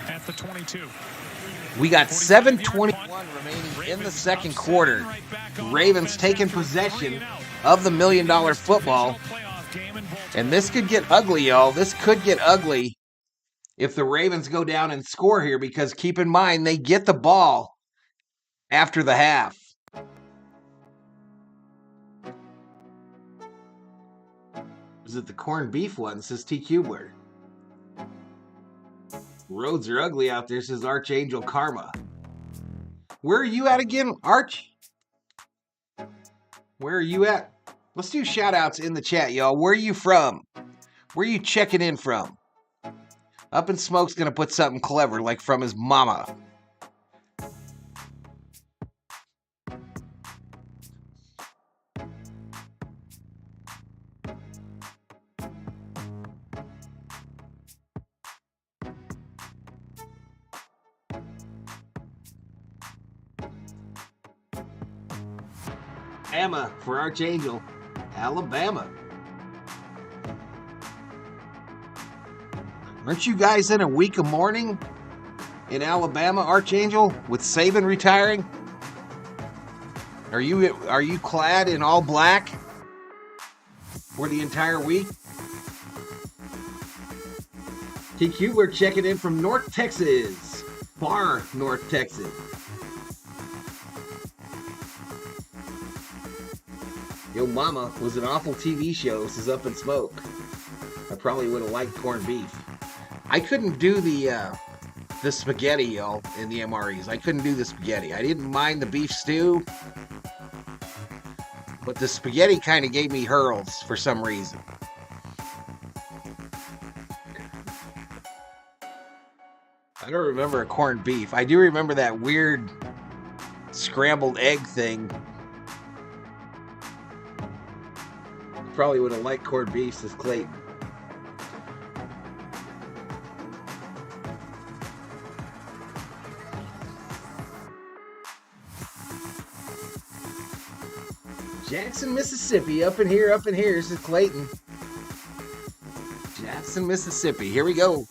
At the 22. We got 7:21 remaining in the second quarter. Ravens taking possession of the $1 million football. And this could get ugly, y'all. This could get ugly if the Ravens go down and score here, because keep in mind, they get the ball after the half. Is it the corned beef one, says TQ Word? Roads are ugly out there, says Archangel Karma. Where are you at again, Arch? Where are you at? Let's do shout-outs in the chat, y'all. Where are you from? Where are you checking in from? Up in Smoke's going to put something clever, like from his mama. Emma for Archangel, Alabama. Aren't you guys in a week of mourning in Alabama, Archangel, with Saban retiring? Are you clad in all black for the entire week? TQ, we're checking in from North Texas, far North Texas. Yo Mama was an awful TV show. This is Up in Smoke. I probably would have liked corned beef. I couldn't do the spaghetti, y'all, in the MREs. I couldn't do the spaghetti. I didn't mind the beef stew, but the spaghetti kind of gave me hurls for some reason. I don't remember a corned beef. I do remember that weird scrambled egg thing. Probably would have liked corned beef, says Clayton. Jackson, Mississippi, up in here, this is Clayton. Jackson, Mississippi, here we go.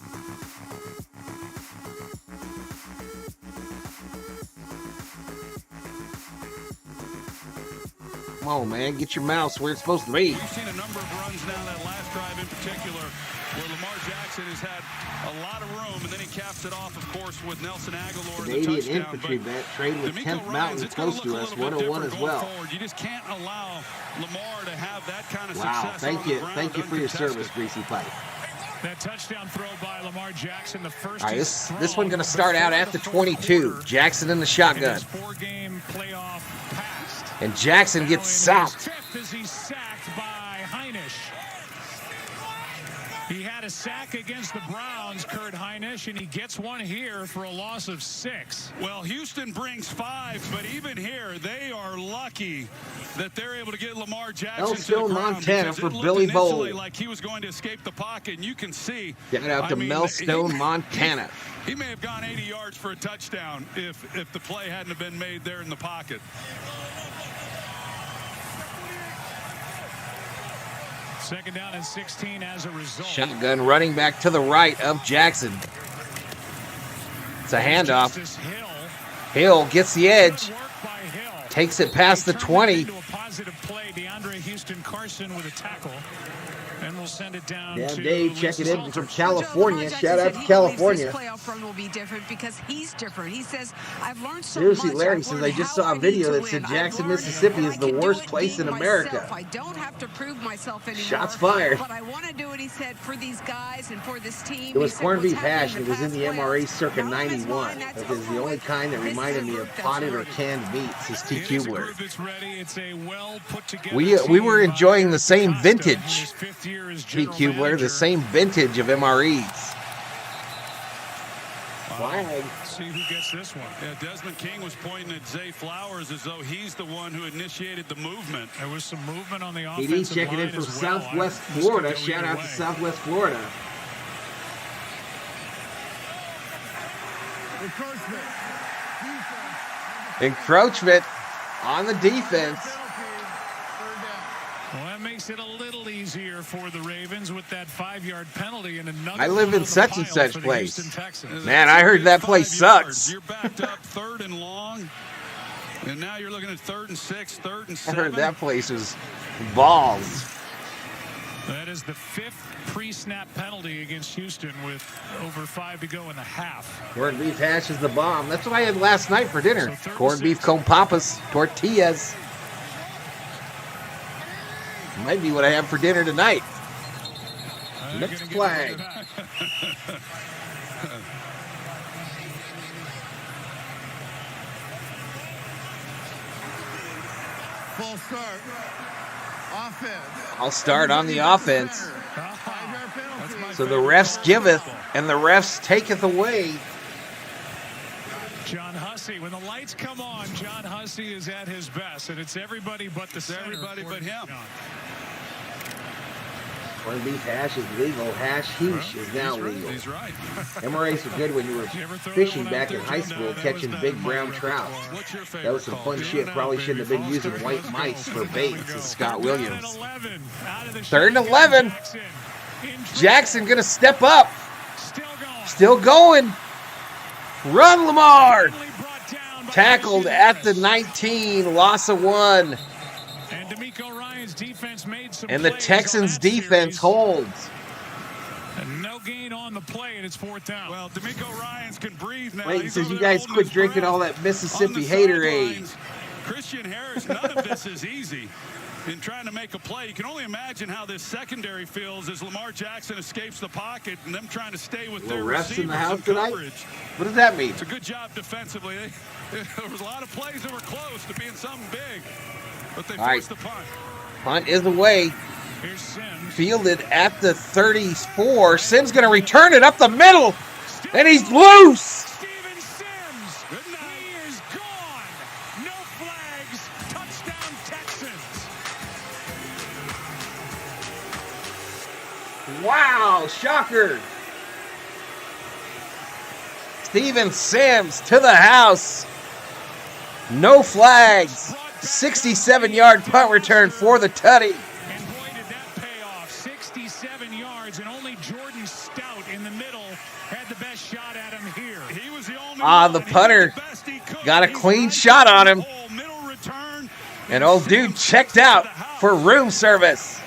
Come on, man, get your mouse where it's supposed to be. We've seen a number of runs now, that last drive in particular, where Lamar Jackson has had a lot of room, and then he caps it off, of course, with Nelson Aguilar. Canadian infantry vet trained with 10th Mountain close to us, 101 as well. Forward. You just can't allow Lamar to have that kind of wow, success. Thank you for your service, Greasy Pipe. That touchdown throw by Lamar Jackson, the first. All right, this one going to start out at the 22. Jackson in the shotgun. Four-game playoff passed. And Jackson gets sacked. As he's sacked by Heinisch. He had a sack against the Browns, Kurt Heinisch, and he gets one here for a loss of 6. Well, Houston brings 5, but even here, they are lucky that they're able to get Lamar Jackson to the ground, Montana for it Billy Bowl. Like he was going to escape the pocket, and you can see. Shout out to Melstone, Montana. He may have gone 80 yards for a touchdown if the play hadn't have been made there in the pocket. Second down and 16 as a result. Shotgun running back to the right of Jackson. It's a handoff. Hill gets the edge. Takes it past the 20. A positive play. DeAndre Houston Carson with a tackle. And we'll send it down to Dave checking in from California. Shout out to California. This playoff run will be different because he's different. He says, I've learned so Seriously, much. Larry says, I just saw a video that said Jackson, Mississippi is the worst place in America. I don't have to prove myself anymore. Shots fired. But I want to do it, he said, for these guys and for this team. It was corned beef hash, and it was in the MRA circa 91. That is the only kind that reminded me of potted or canned meats, is T. Kubler. We were enjoying the same vintage. T. Kubler, the same vintage of MREs. Flag. See who gets this one. Yeah, Desmond King was pointing at Zay Flowers as though he's the one who initiated the movement. There was some movement on the offensive PD checking in from Southwest Florida. Shout out to Southwest Florida. Encroachment on the defense. Well, that makes it a little easier for the Ravens with that 5-yard penalty and another. I live in such and such place. Man, I heard that place sucks. You're backed up 3rd and long, and now you're looking at 3rd and 6, 3rd and 7. I heard that place was balls. That is the 5th pre-snap penalty against Houston with over 5 to go in the half. Corned beef hash is the bomb. That's what I had last night for dinner. Corned beef con papas, tortillas. Might be what I have for dinner tonight. Next flag. Full start. Offense. I'll start on the offense. So the refs giveth and the refs taketh away. John Hussey, when the lights come on, John Hussey is at his best, and it's everybody but the center. Everybody but him. Corned beef hash is legal. Hashish is now legal. He's right. MRAs were good when you were fishing back in high school, catching big brown trout. That was some fun shit. Probably shouldn't have been using white mice for baits, says Scott Williams. 3rd and 11. Jackson gonna step up. Still going. Run, Lamar. Tackled at the 19. Loss of 1. And the Texans defense holds. And no gain on the play, and it's 4th down. Well, D'Amico Ryans can breathe now. Clayton says you guys quit drinking all that Mississippi Haterade. Christian Harris, none of this is easy. in trying to make a play. You can only imagine how this secondary feels as Lamar Jackson escapes the pocket and them trying to stay with their refs in the receivers house and tonight? coverage. What does that mean? It's a good job defensively. There was a lot of plays that were close to being something big, but they forced the punt. Punt is away. Here's Sims. Fielded at the 34. Sims going to return it up the middle, and he's loose. Steven Sims. He is gone. No flags. Touchdown Texans. Wow, shocker. Steven Sims to the house. No flags. 67-yard punt return for the tutty. And boy, did that pay off. 67 yards, and only Jordan Stout in the middle had the best shot at him here. He was the only The punter got a clean shot on him. And old dude checked out for room service.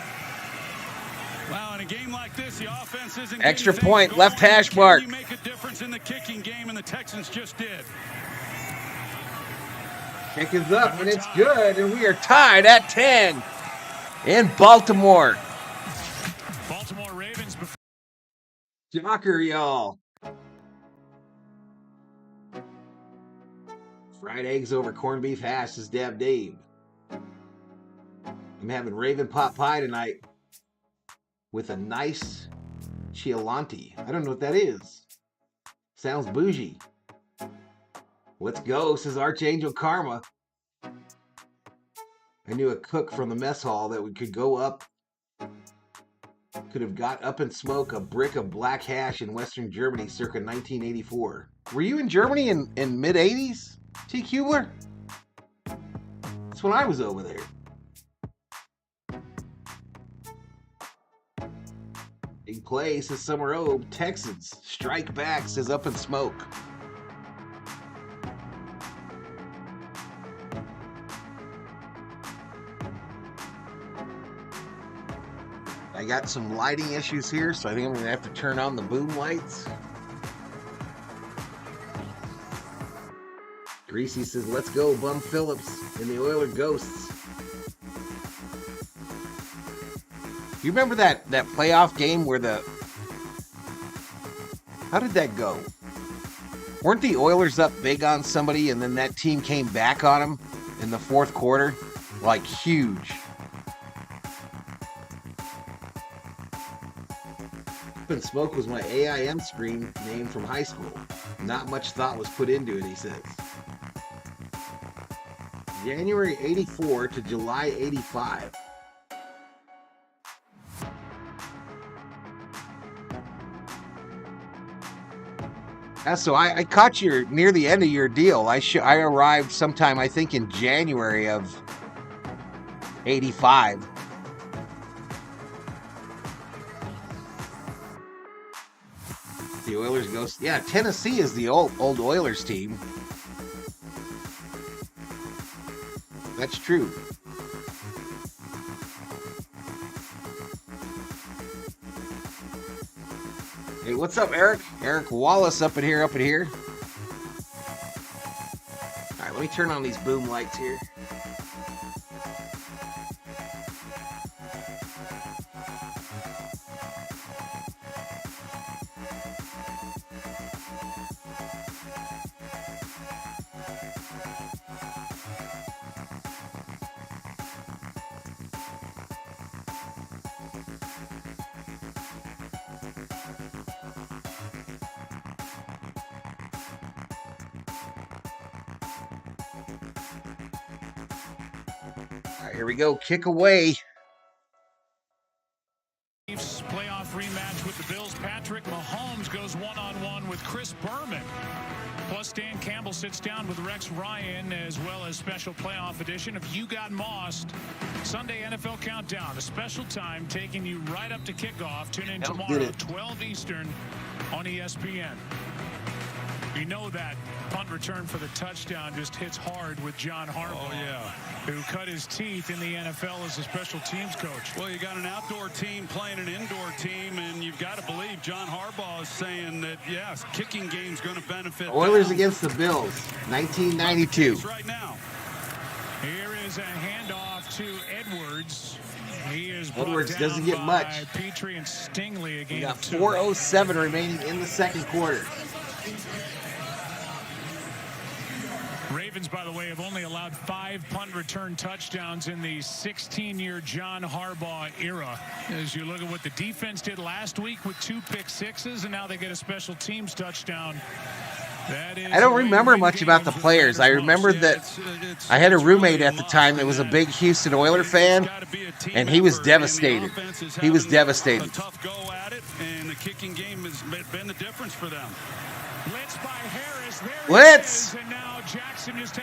Wow, in a game like this, the offense isn't Extra point, left hash mark. You make a difference in the kicking game, and the Texans just did. Kick is up, and it's good, and we are tied at 10 in Baltimore. Baltimore Ravens. Shocker, y'all. Fried eggs over corned beef hash is Dab Dave. I'm having Raven pot pie tonight with a nice Chianti. I don't know what that is. Sounds bougie. Let's go, says Archangel Karma. I knew a cook from the mess hall that we could go up, could have got up and smoke a brick of black hash in Western Germany circa 1984. Were you in Germany in mid-80s, T. Kubler? That's when I was over there. Big play, says Summer Obe. Texans strike back, says Up in Smoke. I got some lighting issues here, so I think I'm going to have to turn on the boom lights. Greasy says, let's go, Bum Phillips and the Oiler Ghosts. You remember that playoff game where how did that go? Weren't the Oilers up big on somebody and then that team came back on them in the fourth quarter? Like, huge. Up in Smoke was my AIM screen name from high school. Not much thought was put into it, he says. January 84 to July 85. Yeah, so I caught you near the end of your deal. I arrived sometime, I think, in January of 85. The Oilers go. Yeah, Tennessee is the old Oilers team. That's true. Hey, what's up, Eric? Eric Wallace up in here. All right, let me turn on these boom lights here. Here we go. Kick away. Chiefs playoff rematch with the Bills. Patrick Mahomes goes one-on-one with Chris Berman. Plus, Dan Campbell sits down with Rex Ryan, as well as special playoff edition of You Got Mossed. Sunday NFL Countdown, a special time taking you right up to kickoff. Tune in tomorrow, 12 Eastern on ESPN. You know that punt return for the touchdown just hits hard with John Harbaugh, who cut his teeth in the NFL as a special teams coach. Well, you got an outdoor team playing an indoor team, and you've got to believe John Harbaugh is saying that, yes, kicking game's going to benefit Oilers them. against the Bills, 1992. Right now. Here is a handoff to Edwards. He is Edwards doesn't get much. Petrie and Stingley. We got 4:07 remaining in the second quarter. Ravens, by the way, have only allowed 5 punt return touchdowns in the 16-year John Harbaugh era. As you look at what the defense did last week with 2 pick sixes, and now they get a special teams touchdown. I don't remember much about the players. I remember that I had a roommate at the time that was a big Houston Oilers fan, and he was devastated. He was devastated. A tough go at it, and the kicking game has been the difference for them. Blitz by Harris. There Blitz! and now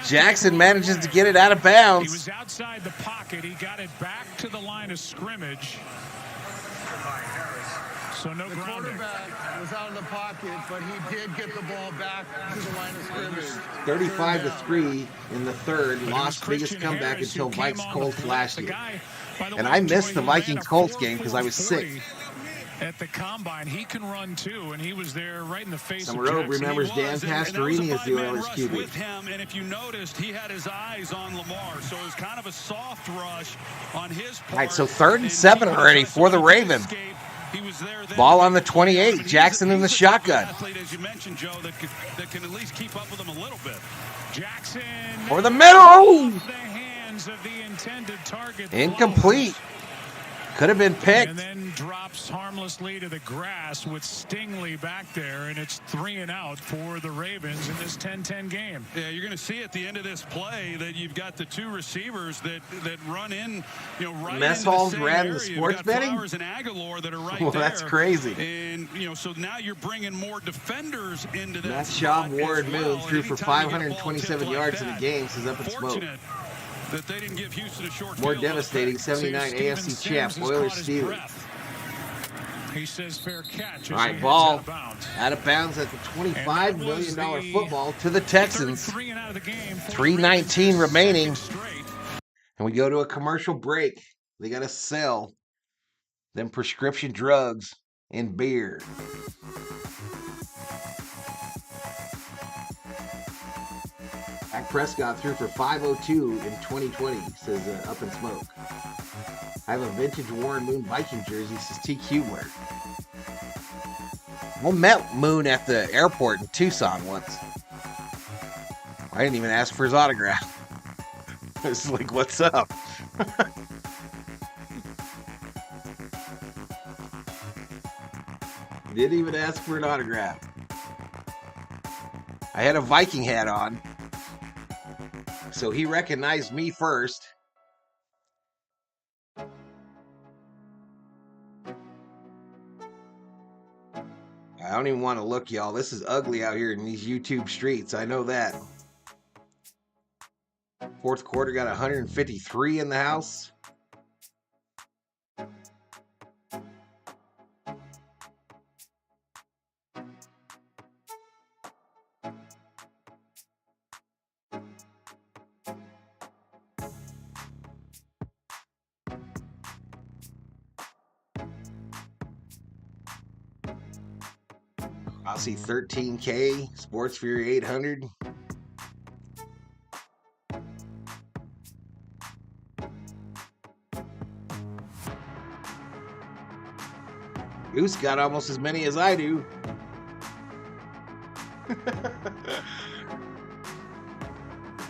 Jackson manages to get it out of bounds. He was outside the pocket. He got it back to the line of scrimmage. So no grounding. The quarterback was out of the pocket, but he did get the ball back to the line of scrimmage. 35-3 in the third. Lost biggest comeback until Vikes Colts last year. And I missed the Vikings Colts game because I was sick. At the combine, he can run too, and he was there right in the face. Summer Road remembers Dan Pastorini as the Oilers QB. With him, and if you noticed, he had his eyes on Lamar, so it was kind of a soft rush on his part. All right, so 3rd and 7 already for the Ravens. Ball on the 28. Jackson in the shotgun. As you mentioned, Joe, that can at least keep up with him a little bit. Jackson for the middle. The hands of the intended target. Incomplete. Could have been picked. And then drops harmlessly to the grass with Stingley back there, and it's 3 and out for the Ravens in this 10-10 game. Yeah, you're going to see at the end of this play that you've got the 2 receivers that run in, right Mess into halls the same ran area. the sports betting. Flowers and Aguilar that are right well, there. That's crazy. And so now you're bringing more defenders into that. Matt Schaub, Warren Moon threw for 527 yards in the game. Says up in smoke. That they didn't give Houston a short more devastating 79 AFC champ Oilers Steelers. He says fair catch. All right, ball out of bounds at the $25 million football to the Texans. 3:19 remaining. And we go to a commercial break. They got to sell them prescription drugs and beer. Dak Prescott threw for 502 in 2020, says Up in Smoke. I have a vintage Warren Moon Viking jersey, says TQ wear. I met Moon at the airport in Tucson once. I didn't even ask for his autograph. I was like, what's up? Didn't even ask for an autograph. I had a Viking hat on. So he recognized me first. I don't even want to look, y'all. This is ugly out here in these YouTube streets. I know that. Fourth quarter got 153 in the house. I'll see 13K, Sports Fury 800. Goose got almost as many as I do.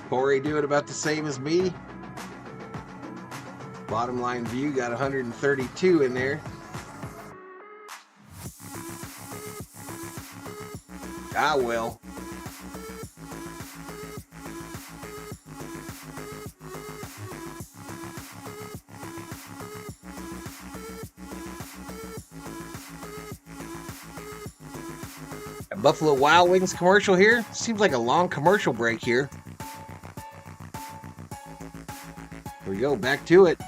Corey doing about the same as me. Bottom line view got 132 in there. I will. A Buffalo Wild Wings commercial here. Seems like a long commercial break here. Here we go, back to it.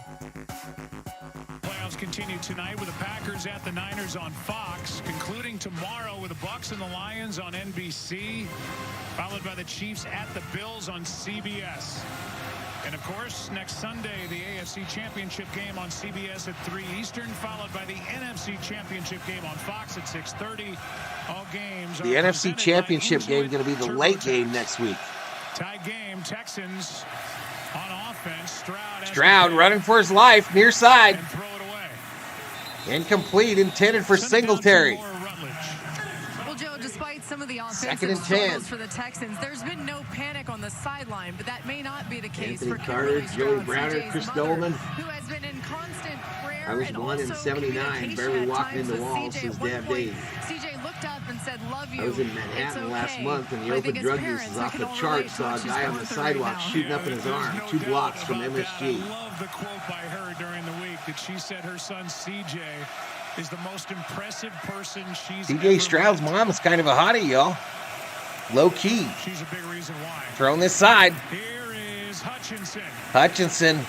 Playoffs continue tonight with the Packers at the Niners on Fox, concluding tomorrow with the Bucs and the Lions on NBC, followed by the Chiefs at the Bills on CBS. And of course, next Sunday, the AFC Championship game on CBS at 3 Eastern, followed by the NFC Championship game on Fox at 6:30. All games. The NFC Championship game is going to be the late game next week. Tie game, Texans on offense. defense. Stroud running for his life, near side. And throw it away. Incomplete, intended for Singletary. Well, Joe, despite some of the Second offensive and 10. struggles for the Texans, there's been no panic on the sideline, but that may not be the case Anthony for Carter, Kimberly Joey Stroud, Browner, CJ's Chris mother, Doleman. who has been in constant prayer I was and born in also 79, communication barely at walked times into with walls CJ. since At one Dad point, days. CJ looked up and said, "Love you." I was in It's Manhattan last okay. month, and the But I open think as drug use parents, was we off can the all charts. relate to Saw a what she's guy on going the through right sidewalk now. shooting up in his arm, 2 blocks from MSG. I love the quote by her during the week that she said her son CJ is the most impressive person she's CJ ever Stroud's met. mom is kind of a hottie, y'all. Low key. She's a big reason why. Throwing this side. Here is Hutchinson. Hutchinson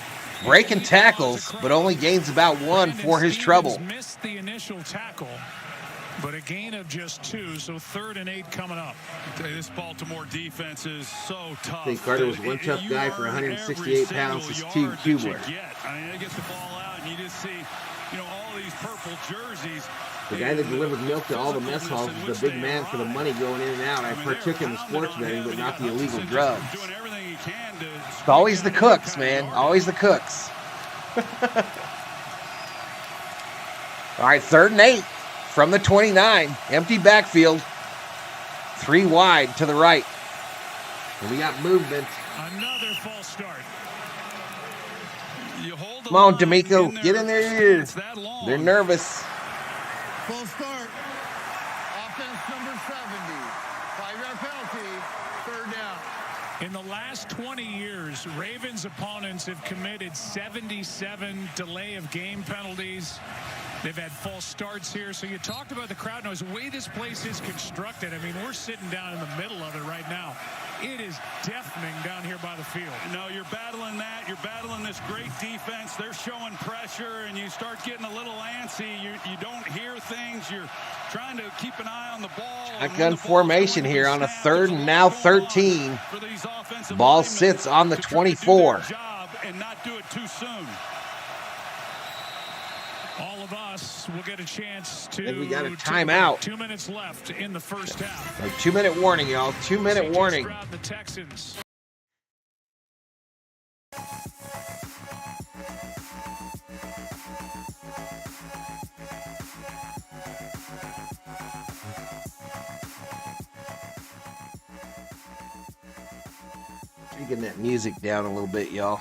breaking tackles, but only gains about 1 for his trouble. Missed the initial tackle, but a gain of just 2, so 3rd and 8 coming up. This Baltimore defense is so tough. I think Carter was one tough guy for 168 pounds. It's Steve Kubler. I mean, they get the ball out, and you just see, all these purple jerseys. The guy that delivered milk to all the mess halls is the big man for the money going in and out. I partook in the sports betting, but not the illegal drugs. It's always the cooks, man. Always the cooks. All right, 3rd and 8 from the 29. Empty backfield. 3 wide to the right. And we got movement. Another false start. Come on, D'Amico. Get in there. They're nervous. Full start. Offense number 70. 5-yard penalty. 3rd down. In the last 20 years, Ravens opponents have committed 77 delay of game penalties. They've had false starts here. So you talked about the crowd noise. The way this place is constructed, I mean, we're sitting down in the middle of it right now. It is deafening down here by the field. No, you're battling that. You're battling this great defense. They're showing pressure, and you start getting a little antsy. You don't hear things. You're trying to keep an eye on the ball. Shotgun formation here on a 3rd and now 13. Ball sits on the 24. And not do it too soon. All of us will get a chance to. I think we got a timeout. 2 minutes left in the first half. A 2-minute warning, y'all. 2-minute warning. The Texans. Taking that music down a little bit, y'all.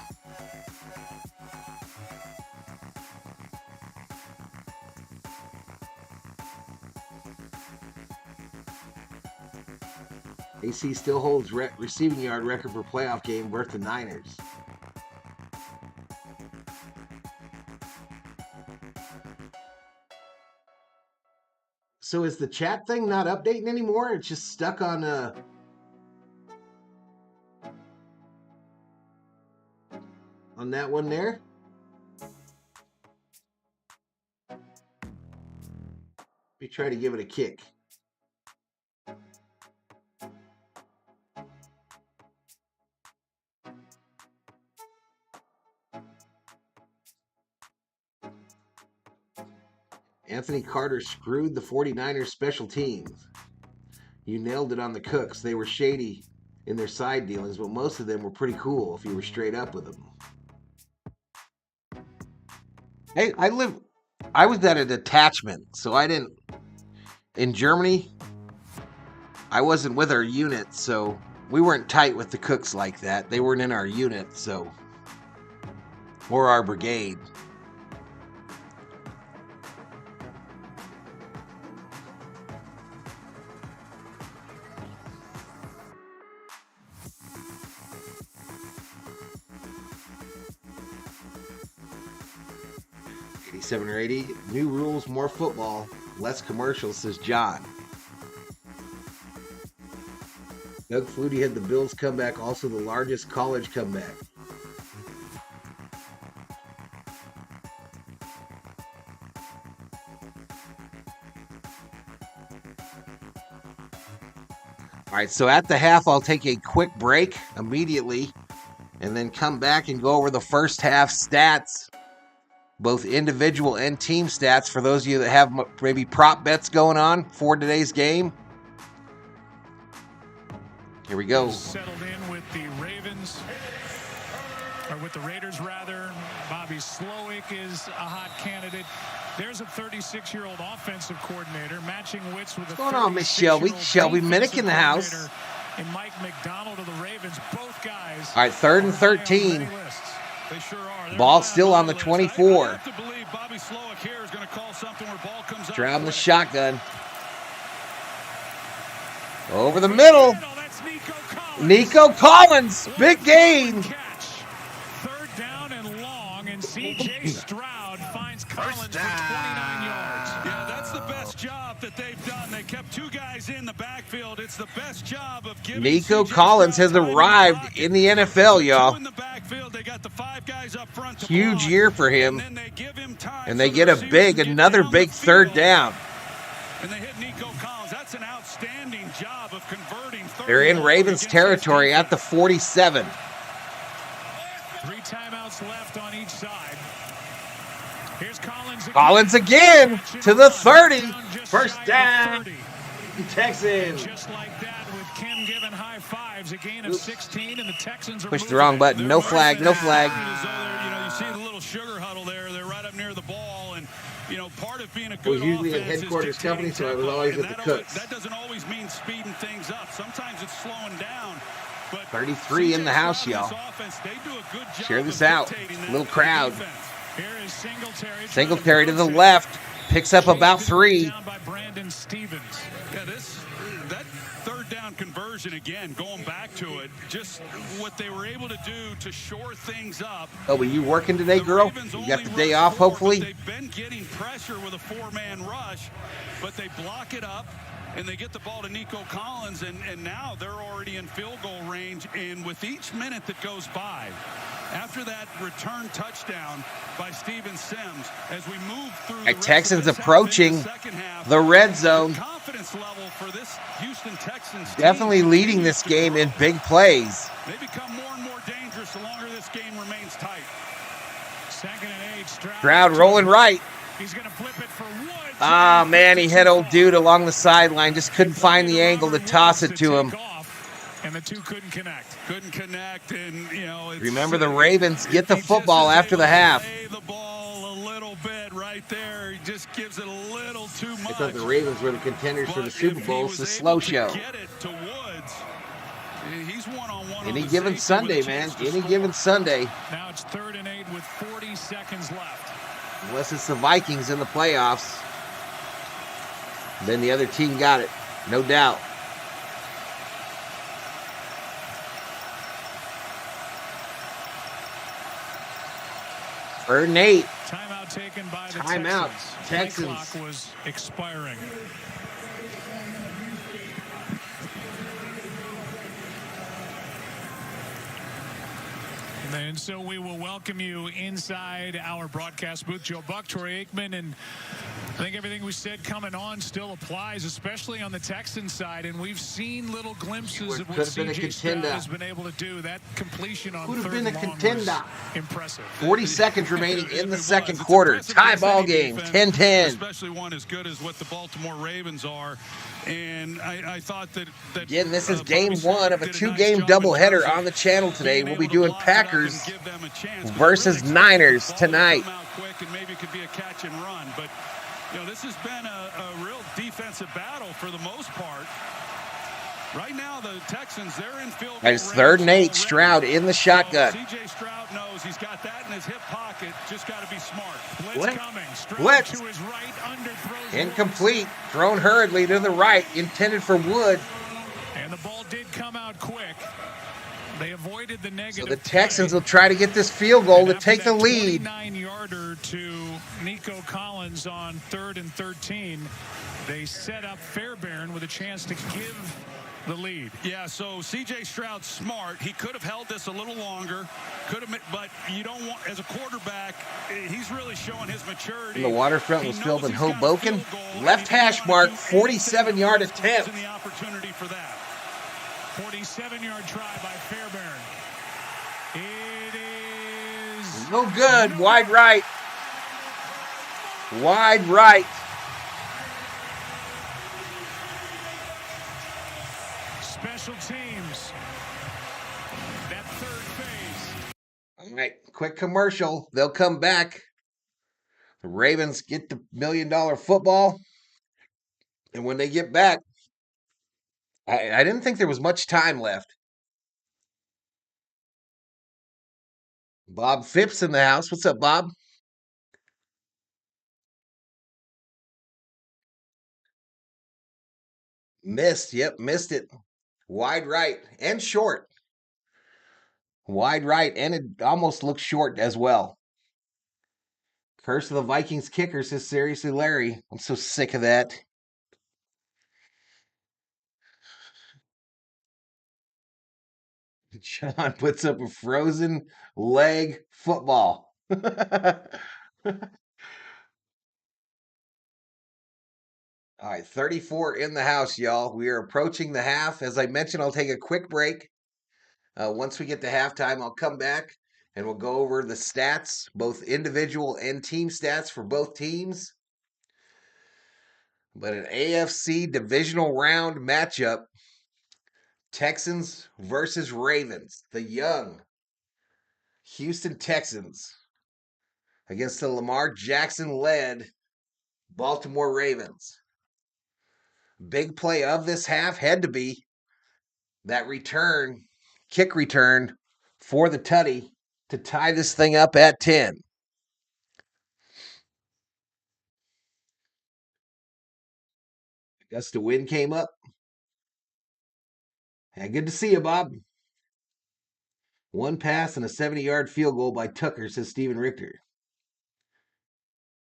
AC still holds receiving yard record for playoff game versus the Niners. So is the chat thing not updating anymore? It's just stuck on that one there? Let me try to give it a kick. Anthony Carter screwed the 49ers special teams. You nailed it on the cooks. They were shady in their side dealings, but most of them were pretty cool if you were straight up with them. Hey, I was at a detachment, so I didn't, in Germany, I wasn't with our unit, so we weren't tight with the cooks like that. They weren't in our unit, so, or our brigade. Or 80. New rules, more football, less commercials, says John. Doug Flutie had the Bills comeback, also the largest college comeback. All right, so at the half, I'll take a quick break immediately and then come back and go over the first half stats. Both individual and team stats for those of you that have maybe prop bets going on for today's game. Here we go. Settled in with the Ravens. or with the Raiders rather. Bobby Slowick is a hot candidate. There's a 36-year-old offensive coordinator matching wits with a 36-year-old. What's going on, Miss Shelby? Shelby Minnick in the house. And Mike McDonald of the Ravens, both guys. All right, 3rd and 13. They sure are. Ball still on the 24. I have to believe Bobby Slowick here is going to call something where ball comes up. Driving the shotgun. Over the middle. Nico Collins. Big gain. Third down and long, and C.J. Stroud finds Collins for 29 yards. Yeah, that's the best job that they've done. They kept 2 guys in the backfield. It's the best job of giving Nico C.J. Collins has Stroud time arrived in the NFL, y'all. 2 in the backfield. They got the 5 guys up front to Huge block, year for him. and then they give him time And they for get the a receivers big, to get another down big the 3rd field. down. And they hit Nico Collins. That's an outstanding job of converting. They're in Ravens territory at the 47. 3 timeouts left on each side. Here's Collins again. Collins again to the 30. First down. Texans. Just like that, with Kim giving high fives, a gain of 16, and the Texans are Pushed the moving wrong it. button. No flag, no flag. You see the little sugar huddle there. They're right up near the ball, and part of being a I good was usually at offense is headquarters dictating company, so I was tempo, always and at the that Cooks. That doesn't always mean speeding things up. Sometimes it's slowing down. But 33 in the house, y'all. Offense, they do a good job Share this of out. dictating that Little crowd. defense. Here is Singletary. Singletary to the left. Picks up about 3. Down by Brandon Stevens. Yeah, that 3rd down conversion again, going back to it, just what they were able to do to shore things up. Oh, were you working today, girl? You got the day off, hopefully? They've been getting pressure with a 4-man rush, but they block it up, and they get the ball to Nico Collins, and now they're already in field goal range. And with each minute that goes by, after that return touchdown by Steven Sims, as we move through the Texans rest of approaching the second half, the red zone. the confidence level for this Houston Texans team Definitely leading this game in big plays. They become more and more dangerous the longer this game remains tight. 2nd and 8. Stroud rolling right. He's going to flip it for Woods. Ah, man, he hit old dude along the sideline. Just couldn't find the angle to toss it to him. And the 2 couldn't connect. And it's, Remember, the Ravens get the football after the half. Play the ball a little bit right there. He just gives it a little too much. I thought the Ravens were the contenders for the But Super if he Bowl. was It's a able slow to show. Get it to Woods. He's one-on-one. Any on the given safety Sunday, with a man. chance to Any score. given Sunday. Now it's 3rd and 8 with 40 seconds left. Unless it's the Vikings in the playoffs. Then the other team got it. No doubt. Third and 8. Timeout taken by the Timeout. Texans. Texans. Play clock was expiring. And so we will welcome you inside our broadcast booth. Joe Buck, Troy Aikman, and I think everything we said coming on still applies, especially on the Texans side. And we've seen little glimpses of what C.J. Stroud has been able to do. That completion on Could have 3rd been a and long contender. was impressive. 40 seconds remaining in the second quarter. Tie ball game, 10-10. Especially one as good as what the Baltimore Ravens are. And I thought that Again, this is Bobby game Slowick 1 of a did 2-game nice job in doubleheader terms on the of channel today. being We'll be able to doing block it up and Packers give them a chance. versus Really Niners ball tonight. come out quick and maybe it could be a catch and run. But this has been a real defensive battle for the most part. Right now, the Texans, they're in field goal It's 3rd and 8. range Stroud in the shotgun. C.J. Stroud knows he's got that in his hip pocket. Just got to be smart. Blitz coming. Stroud Blitz. to his right, underthrows Incomplete. Thrown hurriedly to the right. Intended for Wood. And the ball did come out quick. They avoided the negative. So the Texans will try to get this field goal to take the lead. 29-yarder to Nico Collins on 3rd and 13. They set up Fairbairn with a chance to give the lead. Yeah, so C.J. Stroud's smart. He could have held this a little longer. But you don't want, as a quarterback, he's really showing his maturity. And the waterfront was He filled knows in he's got a Hoboken. field goal, Left and he hash doesn't mark, wanna do anything 47-yard else attempt. in the opportunity for that. 47-yard try by Fairbairn. It is No good. Wide right. Wide right. special teams. That third phase. All right, quick commercial. They'll come back. The Ravens get the $1 million football. And when they get back, I didn't think there was much time left. Bob Phipps in the house. What's up, Bob? Missed. Yep, missed it. Wide right and short. Wide right, and it almost looks short as well. Curse of the Vikings kicker says, seriously, Larry. I'm so sick of that. John puts up a frozen leg football. All right, 34 in the house, y'all. We are approaching the half. As I mentioned, I'll take a quick break. Once we get to halftime, I'll come back and we'll go over the stats, both individual and team stats for both teams. But an AFC divisional round matchup, Texans versus Ravens, the young Houston Texans against the Lamar Jackson-led Baltimore Ravens. Big play of this half had to be that return, kick return for the tutty to tie this thing up at 10. Gust of wind came up. Hey, good to see you, Bob. One pass and a 70-yard field goal by Tucker, says Steven Richter.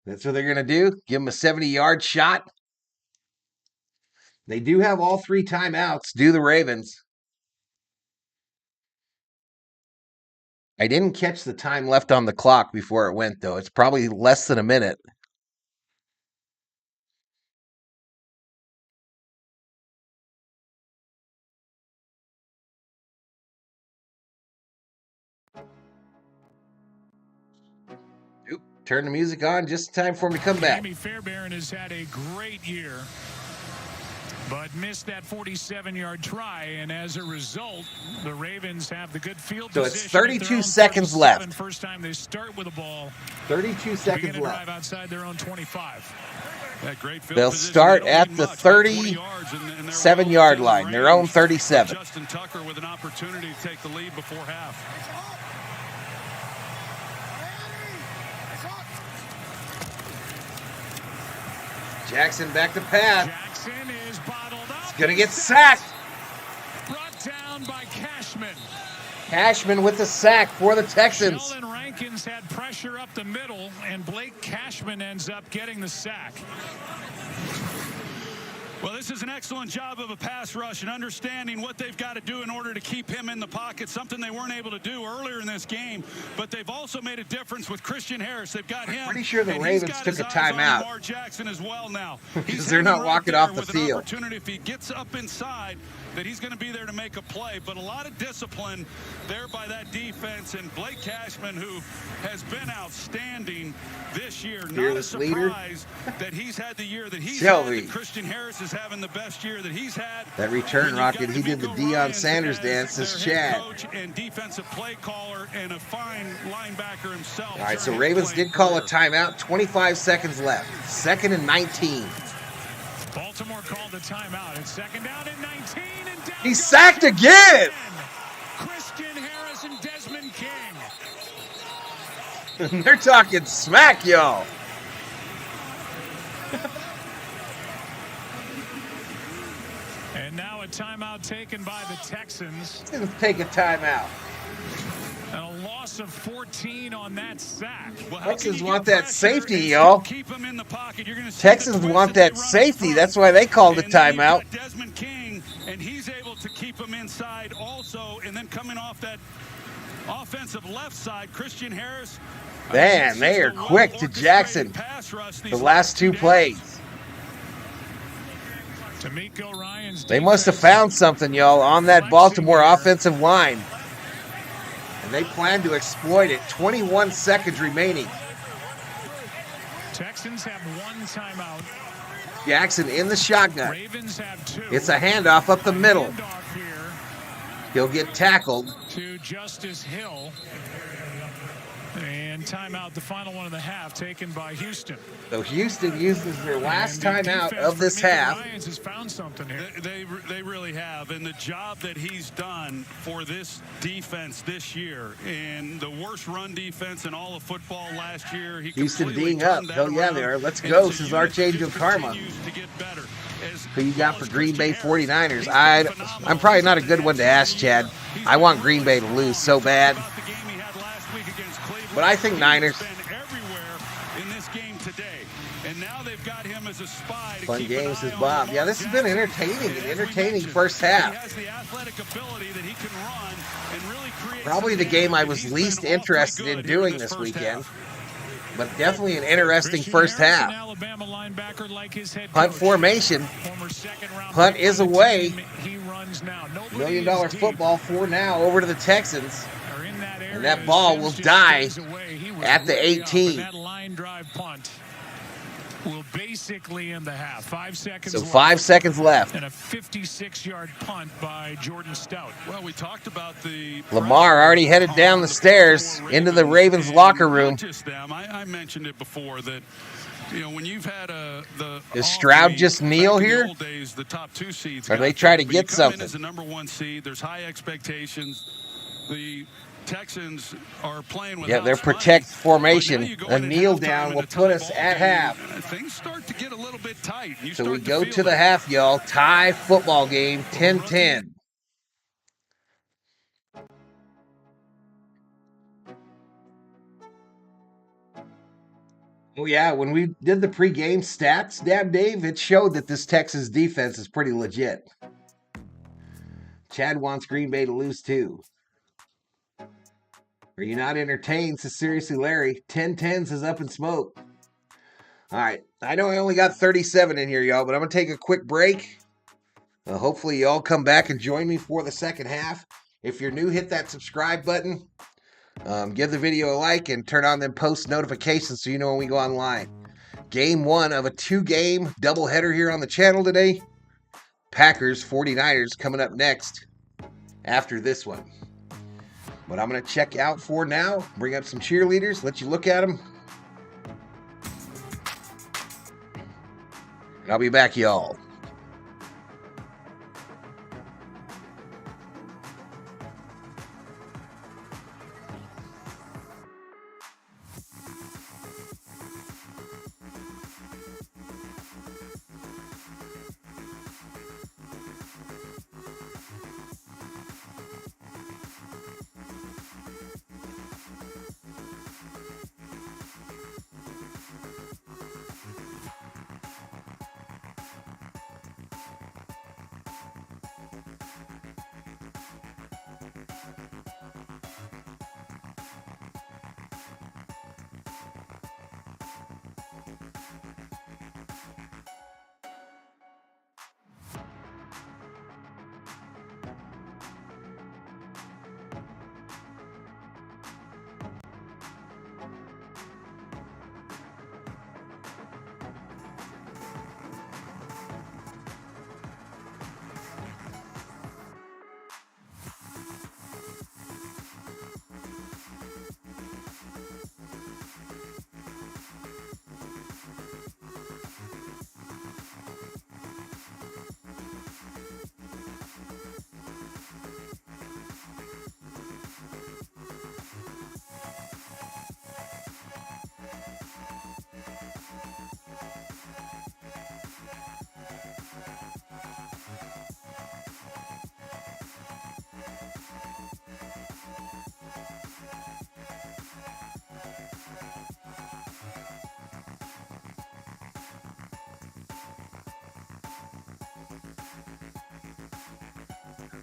That's what they're going to do? Give him a 70-yard shot? They do have all 3 timeouts, do the Ravens. I didn't catch the time left on the clock before it went, though. It's probably less than a minute. Oop, turn the music on just in time for me to come back. Jamie Fairbairn has had a great year, but missed that 47-yard try, and as a result, the Ravens have the good field position. So it's 32 seconds left. First time they start with the ball. 32 seconds left. Drive outside their own 25. That great field They'll position. start They at don't the need much, 37-yard line, their own 37. Justin Tucker with an opportunity to take the lead before half. Jackson back to pass. Jackson is bottled up. He's going to get sacked. Brought down by Cashman. Cashman with the sack for the Texans. Sheldon Rankins had pressure up the middle, and Blake Cashman ends up getting the sack. Well, this is an excellent job of a pass rush and understanding what they've got to do in order to keep him in the pocket, something they weren't able to do earlier in this game. But they've also made a difference with Christian Harris. They've got him. I'm pretty sure the Ravens took a timeout. Lamar Jackson as well now. Because they're not walking off the field. Opportunity if he gets up inside that he's going to be there to make a play. But a lot of discipline there by that defense. And Blake Cashman, who has been outstanding this year. Fearless not a surprise leader. that he's had the year that he's Shelby. had. That Christian Harris is having the best year that he's had. That return rocket, he did the Deion Sanders dance as Chad. Coach and defensive play caller and a fine linebacker himself. All right, so Ravens did call a timeout. 25 seconds left. 2nd and 19. Baltimore called the timeout. It's 2nd down and 19. And down He's sacked again. Christian Harris and Desmond King. They're talking smack, y'all. And now a timeout taken by the Texans. Let's take a timeout. And a loss of 14 on that sack. Well, Texans want that safety, y'all. Keep him in the pocket. You're going to see Texans want that safety. That's why they called the timeout. Desmond King, and he's able to keep him inside also. And then coming off that offensive left side, Christian Harris. Man, they are quick to Jackson. The last 2 plays. They must have found something, y'all, on that Baltimore offensive line. And they plan to exploit it. 21 seconds remaining. Texans have 1 timeout. Jackson in the shotgun. Ravens have 2. It's a handoff up the middle. He'll get tackled. To Justice Hill. And timeout, the final one of the half, taken by Houston. So Houston uses their last And the timeout defense of for this D'Amico half. Ryans has found something here. They really have, and the job that he's done for this defense this year, and the worst run defense in all of football last year. Houston completely being up. turned that Hell yeah, around. they are. Let's And go. as a This is unit, Archangel just Karma. continues to get better. Who you got for Green Bay 49ers? I'm probably not a good one to ask, Chad. I want Green Bay to lose so bad. But I think Niners. Fun game, says Bob. Yeah, this has been an entertaining first half. Probably the game I was least interested in doing this weekend. But definitely an interesting first half. Punt formation. Punt is away. $1 million football for now over to the Texans. And that ball will die at the 18. That line drive punt will basically end the half. 5 seconds So left. 5 seconds left. And a 56-yard punt by Jordan Stout. Well, we talked about the Lamar already headed down the stairs into the Ravens locker room. I mentioned it before that, you know, when you've had Does Stroud just kneel here? Days, the top 2 seeds Or they try to get something? as the number 1 seed. There's high expectations. The Texans are playing with Their protect formation. A kneel down will put us at half. Things start to get a little bit tight. So we go to the half, y'all. Tie football game, 10-10. Oh, yeah, when we did the pregame stats, Dave, it showed that this Texas defense is pretty legit. Chad wants Green Bay to lose, too. Are you not entertained? Says seriously, Larry. 10-10 is up in smoke. All right. I know I only got 37 in here, y'all, but I'm going to take a quick break. Hopefully, y'all come back and join me for the second half. If you're new, hit that subscribe button. Give the video a like and turn on them post notifications so you know when we go online. Game 1 of a 2-game doubleheader here on the channel today. Packers 49ers coming up next after this one. But I'm going to check out for now, bring up some cheerleaders, let you look at them. And I'll be back, y'all.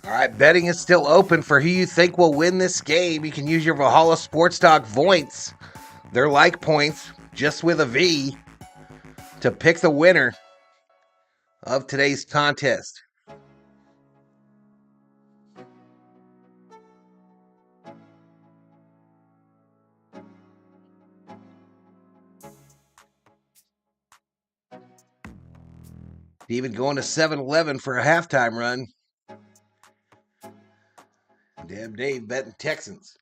All right, betting is still open for who you think will win this game. You can use your Valhalla Sports Talk points. They're like points, just with a V, to pick the winner of today's contest. Even going to 7-Eleven for a halftime run. Damn Dave betting Texans.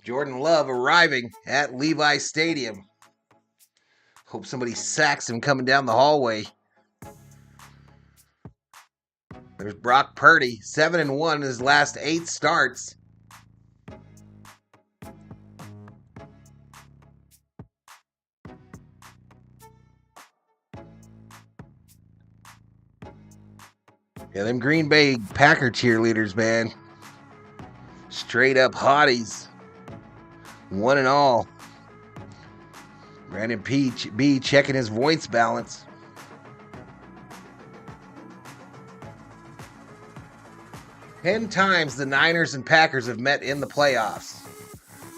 Jordan Love arriving at Levi Stadium. Hope somebody sacks him coming down the hallway. There's Brock Purdy, 7-1 in his last 8 starts. Yeah, them Green Bay Packer cheerleaders, man. Straight up hotties. 1 and all. Brandon B checking his voice balance. Ten times the Niners and Packers have met in the playoffs.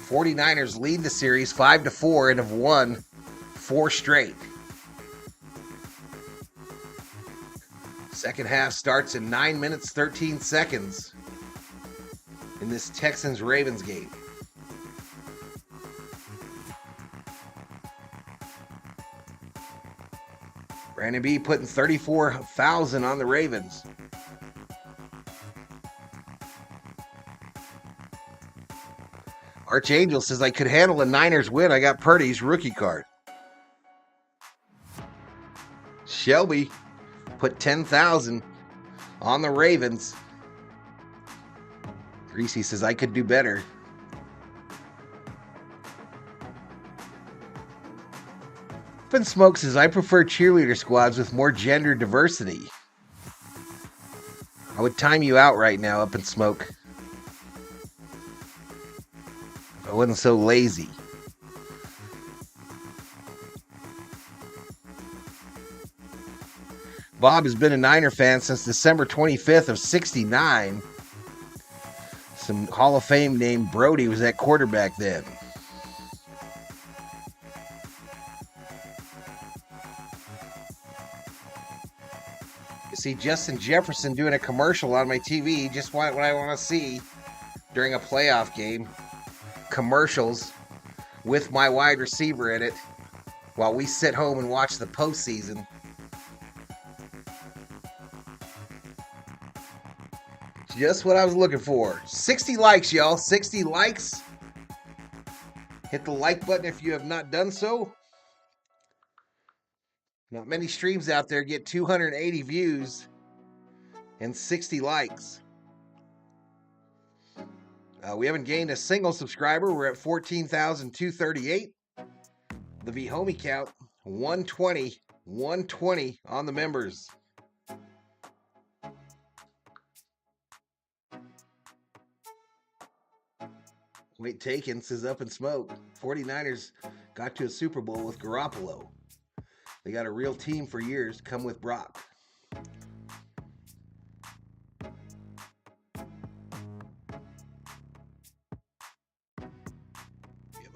49ers lead the series 5-4 and have won 4 straight. Second half starts in 9 minutes, 13 seconds in this Texans-Ravens game. Brandon B putting 34,000 on the Ravens. Archangel says, I could handle a Niners win. I got Purdy's rookie card. Shelby put 10,000 on the Ravens. Greasy says, I could do better. Up in Smoke says, I prefer cheerleader squads with more gender diversity. I would time you out right now, Up in Smoke. If I wasn't so lazy. Bob has been a Niner fan since December 25th of 69. Some Hall of Fame named Brody was at quarterback then. You see Justin Jefferson doing a commercial on my TV, just what I want to see during a playoff game. Commercials with my wide receiver in it while we sit home and watch the postseason. Just what I was looking for. 60 likes, y'all. 60 likes. Hit the like button if you have not done so. Not many streams out there get 280 views and 60 likes. We haven't gained a single subscriber. We're at 14,238. The V-Homie count, 120 on the members. Wait, taken says Up in Smoke. 49ers got to a Super Bowl with Garoppolo. They got a real team for years. Come with Brock.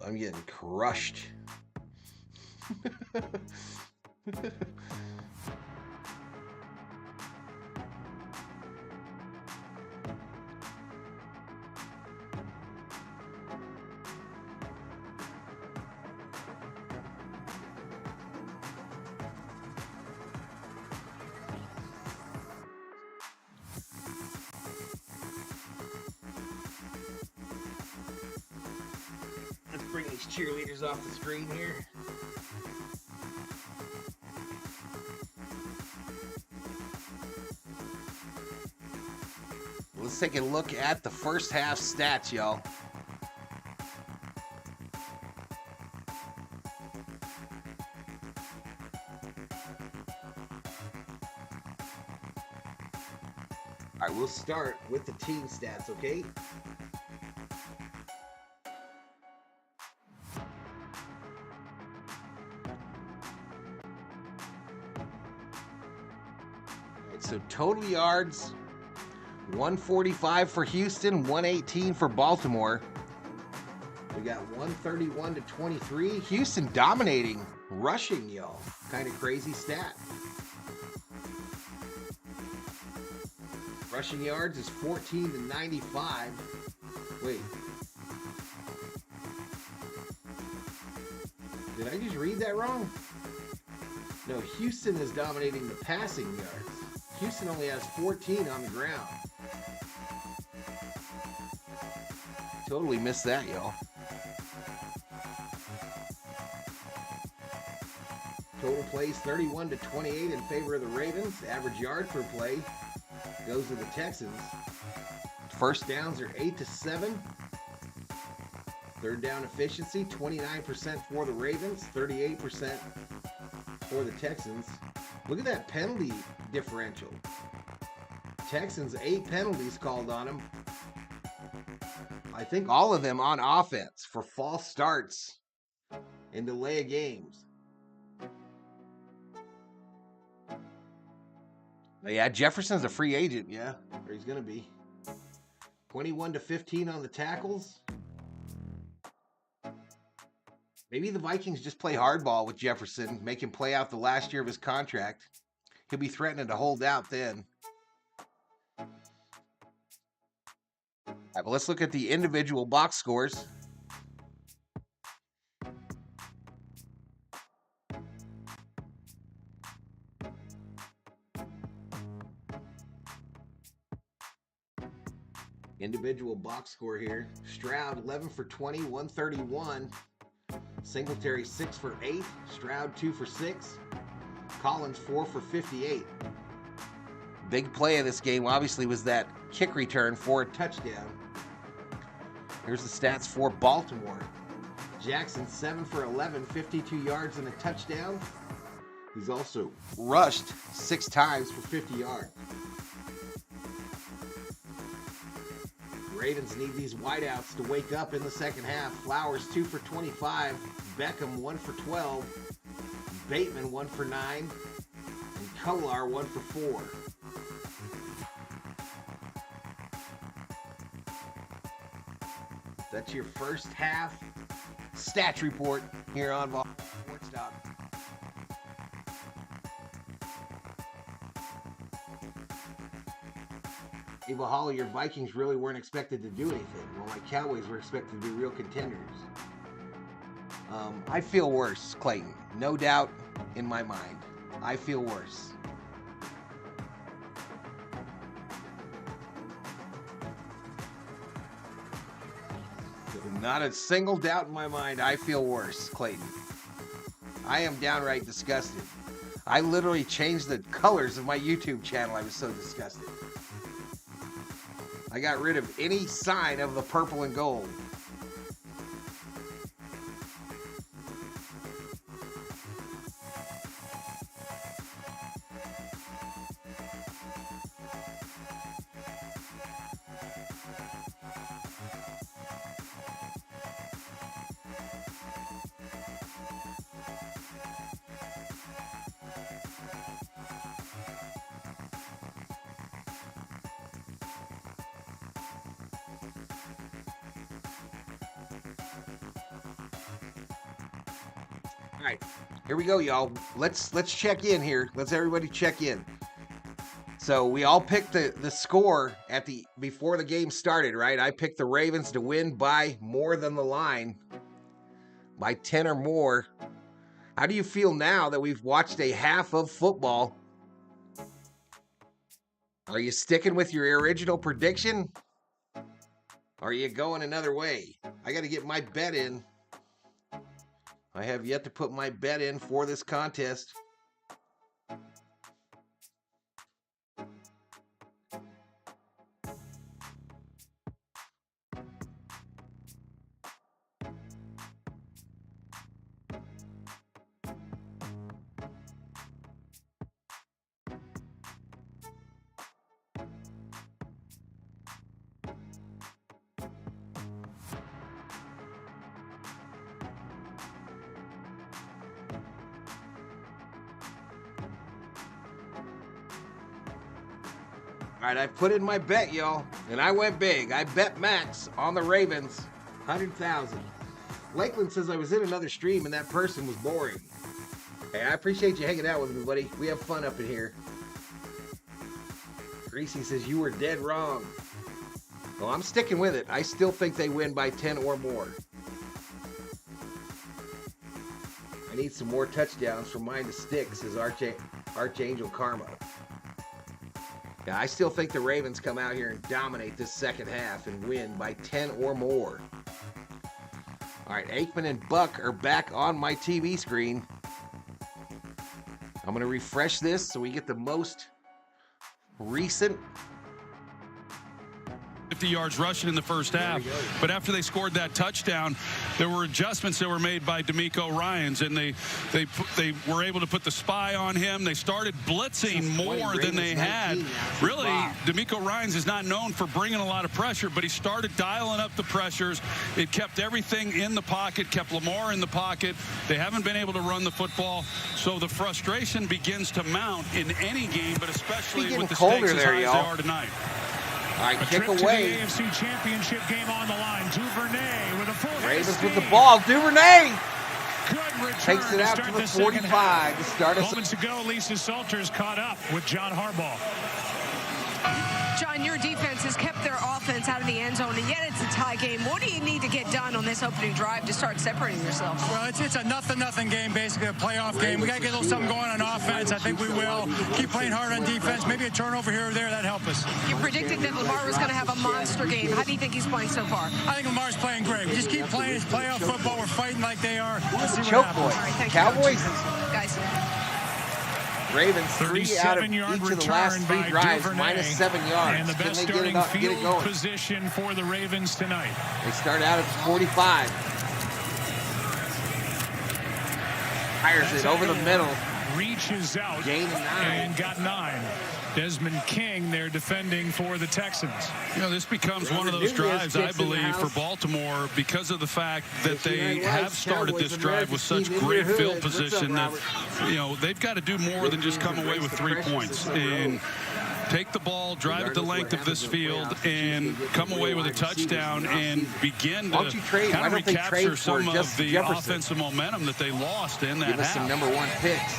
I'm getting crushed. Let's bring these cheerleaders off the screen here. Let's take a look at the first half stats, y'all. All right, we'll start with the team stats, okay? So total yards, 145 for Houston, 118 for Baltimore. We got 131-23. Houston dominating rushing, y'all. Kind of crazy stat. Rushing yards is 14-95. Wait. Did I just read that wrong? No, Houston is dominating the passing yards. Houston only has 14 on the ground. Totally missed that, y'all. Total plays 31-28 in favor of the Ravens. Average yard per play goes to the Texans. First downs are 8-7. Third down efficiency, 29% for the Ravens, 38% for the Texans. Look at that penalty differential. Texans, 8 penalties called on them. I think all of them on offense for false starts and delay of games. But yeah, Jefferson's a free agent, yeah, or he's going to be. 21-15 on the tackles. Maybe the Vikings just play hardball with Jefferson, make him play out the last year of his contract. He'll be threatening to hold out then. All right, but let's look at the individual box scores. Individual box score here. Stroud, 11 for 20, 131. Singletary, 6 for 8. Stroud, 2 for 6. Collins, 4 for 58. Big play of this game, obviously, was that kick return for a touchdown. Here's the stats for Baltimore. Jackson, 7 for 11, 52 yards and a touchdown. He's also rushed 6 times for 50 yards. Ravens need these wideouts to wake up in the second half. Flowers, 2 for 25. Beckham, 1 for 12. Bateman, 1 for 9. And Kolar, 1 for 4. That's your first half stats report here on Valhalla Sports Talk. Hey, Valhalla, your Vikings really weren't expected to do anything. Well, my Cowboys were expected to be real contenders. I feel worse, Clayton. No doubt in my mind. I feel worse. Not a single doubt in my mind. I feel worse, Clayton. I am downright disgusted. I literally changed the colors of my YouTube channel. I was so disgusted. I got rid of any sign of the purple and gold. All right, here we go, y'all. Let's check in here. Let's everybody check in. So we all picked the score at before the game started, right? I picked the Ravens to win by more than the line, by 10 or more. How do you feel now that we've watched a half of football? Are you sticking with your original prediction? Or are you going another way? I got to get my bet in. I have yet to put my bet in for this contest. All right, I put in my bet, y'all, and I went big. I bet max on the Ravens, 100,000. Lakeland says I was in another stream and that person was boring. Hey, I appreciate you hanging out with me, buddy. We have fun up in here. Greasy says you were dead wrong. Well, I'm sticking with it. I still think they win by 10 or more. I need some more touchdowns for mine to stick, says Archangel Karma. Yeah, I still think the Ravens come out here and dominate this second half and win by 10 or more. All right, Aikman and Buck are back on my TV screen. I'm going to refresh this so we get the most recent. 50 yards rushing in the first half, but after they scored that touchdown, there were adjustments that were made by DeMeco Ryans, and they were able to put the spy on him. They started blitzing more than they had. Really, DeMeco Ryans is not known for bringing a lot of pressure, but he started dialing up the pressures. It kept everything in the pocket, kept Lamar in the pocket. They haven't been able to run the football, so the frustration begins to mount in any game, but especially with the stakes as high as they are tonight. All right, kick away. The AFC Championship game on the line. Duvernay with a full Ravens with the ball. Duvernay good return takes it out to the 45 to start us. Moments ago, Lisa Salters caught up with John Harbaugh. John, your defense has kept their offense out of the end zone, and yet it's a tie game. What do you need to get done on this opening drive to start separating yourself? Well, it's a nothing game, basically, a playoff game. We got to get a little something going on offense. I think we will. Keep playing hard on defense. Maybe a turnover here or there, that'd help us. You predicted that Lamar was going to have a monster game. How do you think he's playing so far? I think Lamar's playing great. We just keep playing his playoff football. We're fighting like they are. Let's see Choke what happens. boy. All right, Cowboys. Guys. Ravens 3 out of each of the last 3 drives, Duvernay, -7 yards. And the best Can they starting get it field going? position for the Ravens tonight. They start out at 45. Fires it over the middle. Reaches out Gain 9. and got 9. Desmond King there defending for the Texans. You know, this becomes one of those drives, I believe, for Baltimore because of the fact that they have started this drive with such great field position that, you know, they've got to do more than just come away with 3 points and take the ball, drive it the length of this field, and come away with a touchdown and begin to kind of recapture some of the offensive momentum that they lost in that half. Give us some number 1 picks.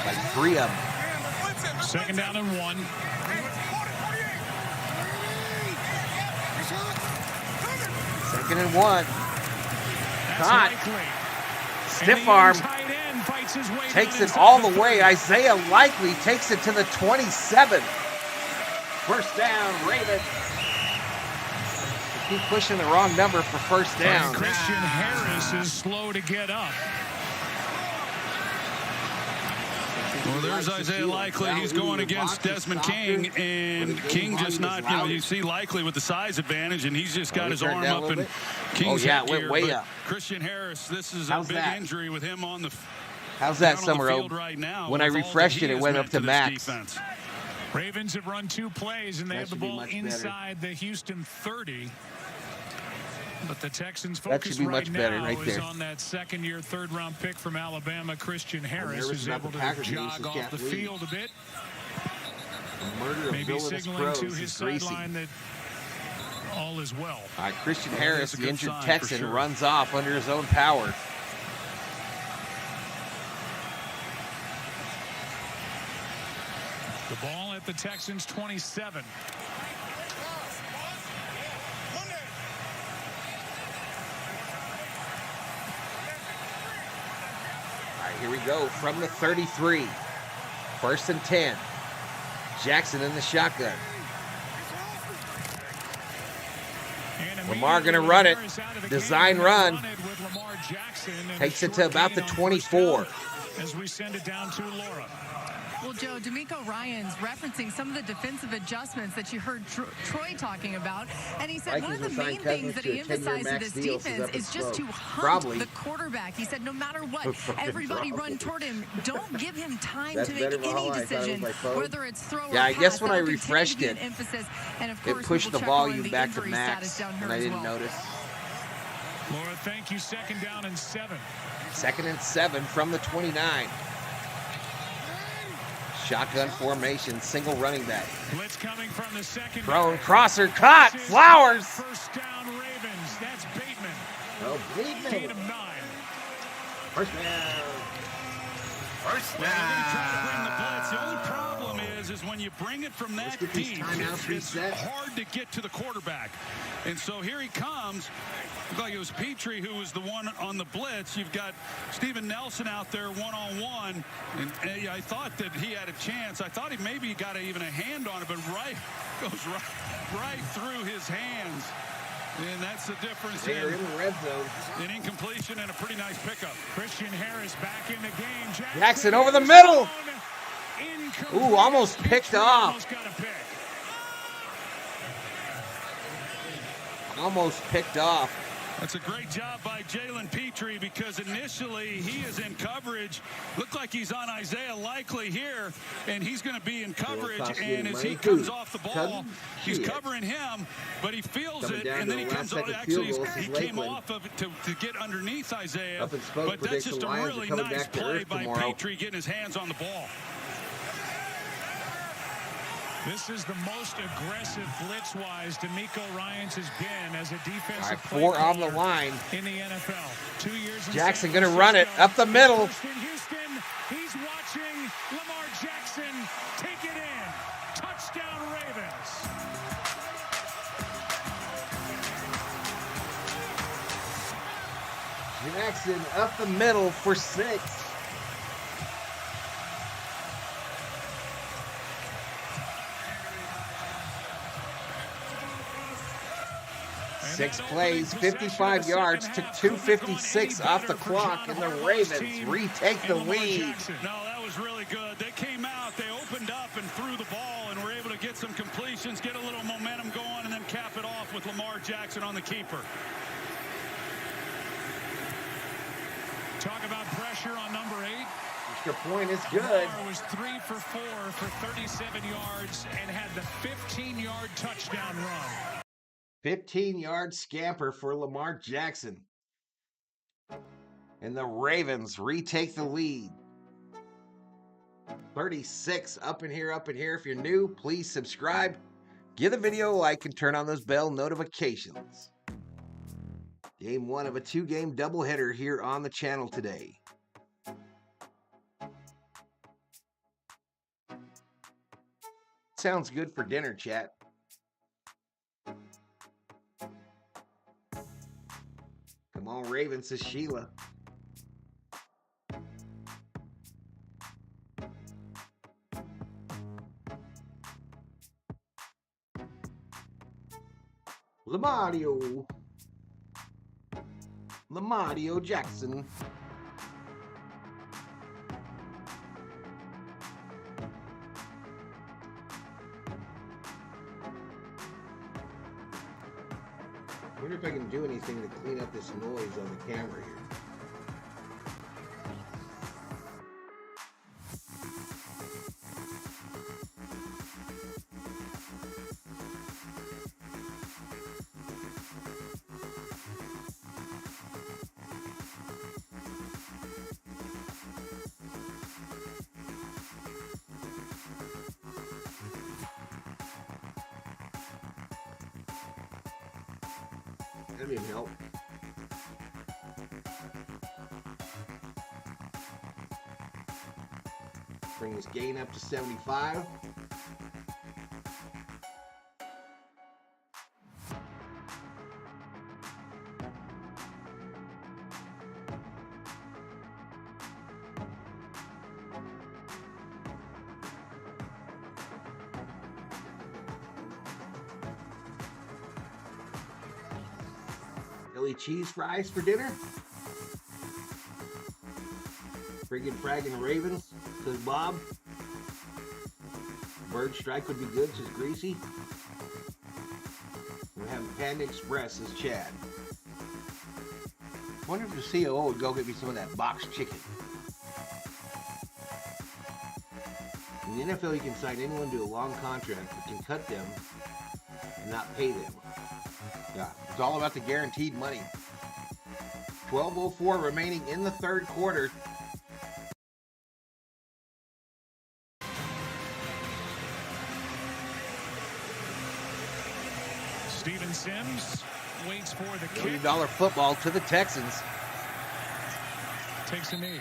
Like 3 of them. Second down and 1. Second and 1. Caught. Stiff arm. Takes it all the way. Isaiah Likely takes it to the 27. First down, Ravens. Keep pushing the wrong number for first down. And Christian Harris is slow to get up. Well, there's Isaiah Likely. He's going against Desmond King, and King just not, you know, you see Likely with the size advantage, and he's just got his arm up in King's it went way up. Christian Harris, this is a big injury with him on the How's that, Summer Oak? right now. When I refreshed it, it went up to max. Defense. Ravens have run 2 plays, and they have the ball inside the Houston 30. But the Texans' focus right now is on that second-year, third-round pick from Alabama, Christian Harris, who's able to jog off the field a bit. Maybe signaling to his sideline that all is well. All right, Christian Harris, the injured Texan, runs off under his own power. The ball at the Texans' 27. Here we go from the 33. First and 10. Jackson in the shotgun. Lamar going to run it. Design run. Takes it to about the 24. As we send it down to Laura. Well, Joe, DeMeco Ryans referencing some of the defensive adjustments that you heard Troy talking about. And he said one of the main things that he emphasized in this defense is just to hunt the quarterback. He said no matter what, everybody run toward him. Don't give him time to make any decision, whether it's throw or pass. Yeah, I guess when I refreshed it, it pushed the volume back to max, and I didn't notice. Laura, thank you. Second down and 7. Second and 7 from the 29. Shotgun formation, single running back. Blitz coming from the second. Thrown, crosser, caught, Flowers. First down, Ravens. That's Bateman. Oh, Bateman. Gain of 9. First down. First down. Well, they're trying to bring the blitz. The only problem is when you bring it from that deep, it's hard to get to the quarterback. And so here he comes. Looked like it was Petrie who was the one on the blitz. You've got Steven Nelson out there one-on-one. And I thought that he had a chance. I thought he maybe got even a hand on it, but goes right through his hands. And that's the difference They're in the red zone. An incompletion and a pretty nice pickup. Christian Harris back in the game. Jackson over the middle. Ooh, almost picked off. Almost got a pick. Almost picked off. That's a great job by Jalen Petrie, because initially he is in coverage. Looked like he's on Isaiah Likely here, and he's going to be in coverage. And as he comes off the ball, he's covering him, but he feels it, and then he comes off. Actually, he came off of it to get underneath Isaiah. But that's just a really nice play by Petrie, getting his hands on the ball. This is the most aggressive blitz-wise DeMeco Ryans has been as a defensive player. 4 on the line in the NFL. 2 years. Jackson going to run it up the middle. In Houston, he's watching Lamar Jackson take it in. Touchdown, Ravens. Jackson up the middle for 6. Six plays, 55 yards, took 2:56 off the clock, and the Ravens retake the lead. No, that was really good. They came out, they opened up and threw the ball, and were able to get some completions, get a little momentum going, and then cap it off with Lamar Jackson on the keeper. Talk about pressure on number 8. Extra point is good. Lamar was 3 for 4 for 37 yards and had the 15-yard touchdown run. 15-yard scamper for Lamar Jackson. And the Ravens retake the lead. 36 up in here. If you're new, please subscribe. Give the video a like and turn on those bell notifications. Game 1 of a 2-game doubleheader here on the channel today. Sounds good for dinner, chat. Come on, Ravens, says Sheila. Lamario Jackson. I wonder if I can do anything to clean up this noise on the camera here. That didn't help. Bring this gain up to 75. Philly cheese fries for dinner. Friggin' fraggin' Ravens, says Bob. Bird strike would be good, says Greasy. We're having Panda Express, says Chad. Wonder if the COO would go get me some of that boxed chicken. In the NFL, you can sign anyone to a long contract, but can cut them and not pay them. Yeah, it's all about the guaranteed money. 12:04 remaining in the third quarter. Steven Sims waits for the $1 kick. million football to the Texans. Takes a knee.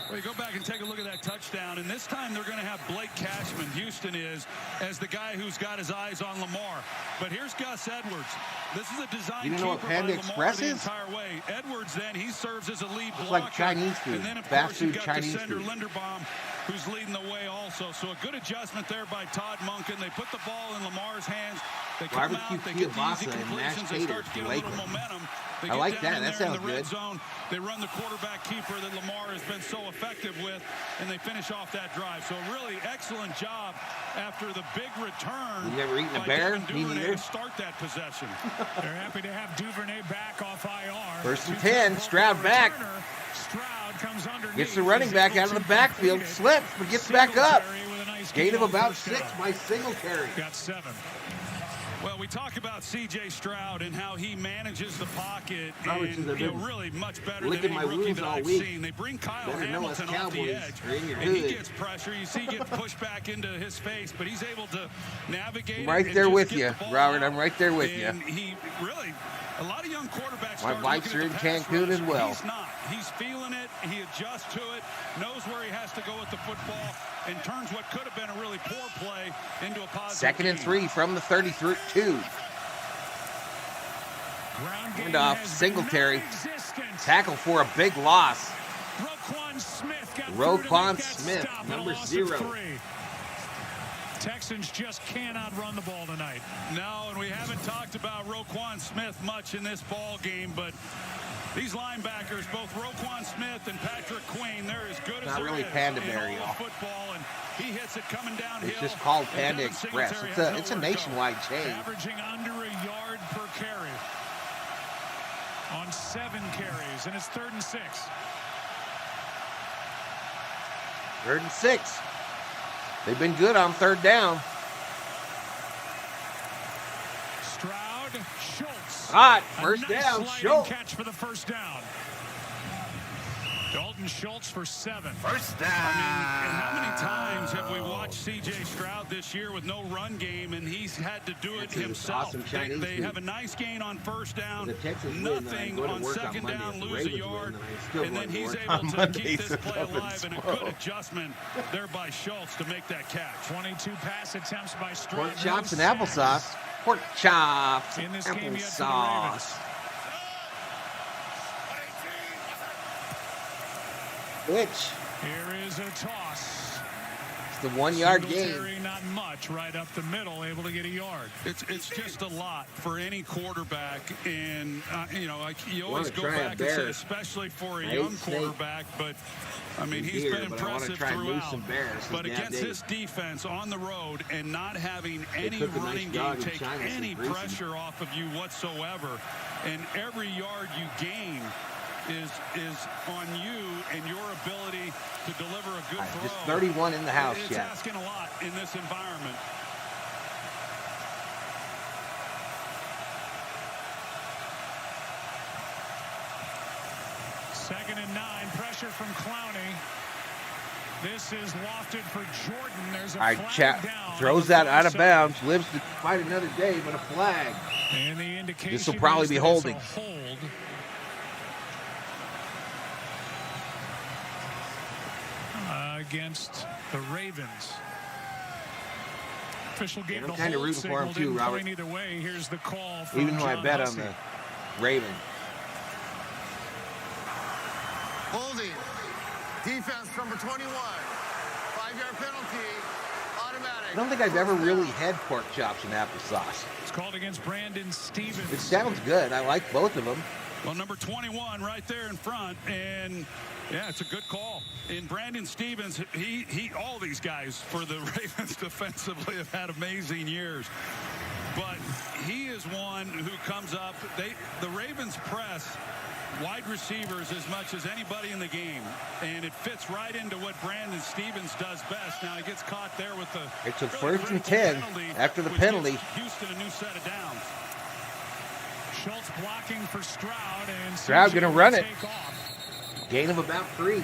Well, you go back and take a look at that touchdown, and this time they're going to have Blake Cashman, Houston is, as the guy who's got his eyes on Lamar. But here's Gus Edwards. This is a design You know what Panda Express the is? entire way. Edwards, then, he serves as a lead blocker. It's like Chinese food, And then, of fast course, you've food got Chinese Descender food. Linderbaum, who's leading the way also. So a good adjustment there by Todd Monken. They put the ball in Lamar's hands. They come Barbecue out, they get the easy kielbasa and mashed completions, they start taters to get for a little Lakeland. momentum. They I get like down that. in That there in sounds the red good. zone. They run the quarterback keeper that Lamar has been so effective with, and they finish off that drive. So really excellent job after the big return. You never eaten a by bear? Devin Me Duvernay neither. to start that possession. They're happy to have Duvernay back off IR. First and 10, Stroud back. Stroud comes underneath. Gets the running back out of the backfield, slips, but gets back up. Gain of about 6 by Singletary. Got 7. Well, we talk about C.J. Stroud and how he manages the pocket, and really much better than any rookie that I've seen. They bring Kyle Hamilton off the edge, and he gets pressure. You see, he gets pushed back into his face, but he's able to navigate. Right there with you, Robert. I'm right there with you. And he really, a lot of young quarterbacks. My Vikes are in Cancun as well. He's not. He's feeling it. He adjusts to it, knows where he has to go with the football, and turns what could have been a really poor play into a positive. 2nd and 3 from the 32. Hand off, Singletary. Tackle for a big loss. Roquan Smith, number 0. Texans just cannot run the ball tonight. No, and we haven't talked about Roquan Smith much in this ball game, but these linebackers, both Roquan Smith and Patrick Queen, they're as good as not really Panda Berry, y'all. Football, and he hits it coming downhill. It's just called Panda Express. It's a nationwide chain. Averaging under a yard per carry on 7 carries, and it's 3rd and 6. 3rd and 6. They've been good on 3rd down. Stroud, Schultz. Hot, first down, Schultz. Catch for the first down. Dalton Schultz for 7. First down. I mean, and how many times have we watched C.J. Stroud this year with no run game, and he's had to do it himself? Awesome they have a nice gain on 1st down, the Texans nothing win, on 2nd down, lose a yard, and then he's able to keep this play alive, and a good adjustment there by Schultz to make that catch. 22 pass attempts by Stroud. Pork chops and applesauce. Pork chops and applesauce. Which? Here is a toss. It's the 1-yard gain. Not much, right up the middle, able to get a yard. It's just a lot for any quarterback, and you know, like you always go back and say, especially for a young quarterback, but I mean, he's been impressive throughout. But against this defense on the road and not having any running game take any pressure off of you whatsoever, and every yard you gain is on you and your ability to deliver a good throw. Just 31 in the house it's yet. Asking a lot in this environment. Second and 9, pressure from Clowney. This is lofted for Jordan. There's a flag down. Throws that out of bounds. Lives to fight another day, but a flag. And the indication this will probably be holding. Hold. Against the Ravens. Official gave the kind of rooting for him too, Robert. Either way, here's the call from even though I bet Hussey. on the Ravens. Holding. Defense number 21. 5-yard penalty. Automatic. I don't think I've ever really had pork chops and applesauce. It's called against Brandon Stevens. It sounds good. I like both of them. Well, number 21 right there in front, and yeah, it's a good call. And Brandon Stevens, all these guys for the Ravens defensively have had amazing years. But he is one who comes up. The Ravens press wide receivers as much as anybody in the game, and it fits right into what Brandon Stevens does best. Now he gets caught there with the. It's a 1st and 10 after the penalty. Houston a new set of downs. Schultz blocking for Stroud, and Stroud going to run it. Gain of about 3.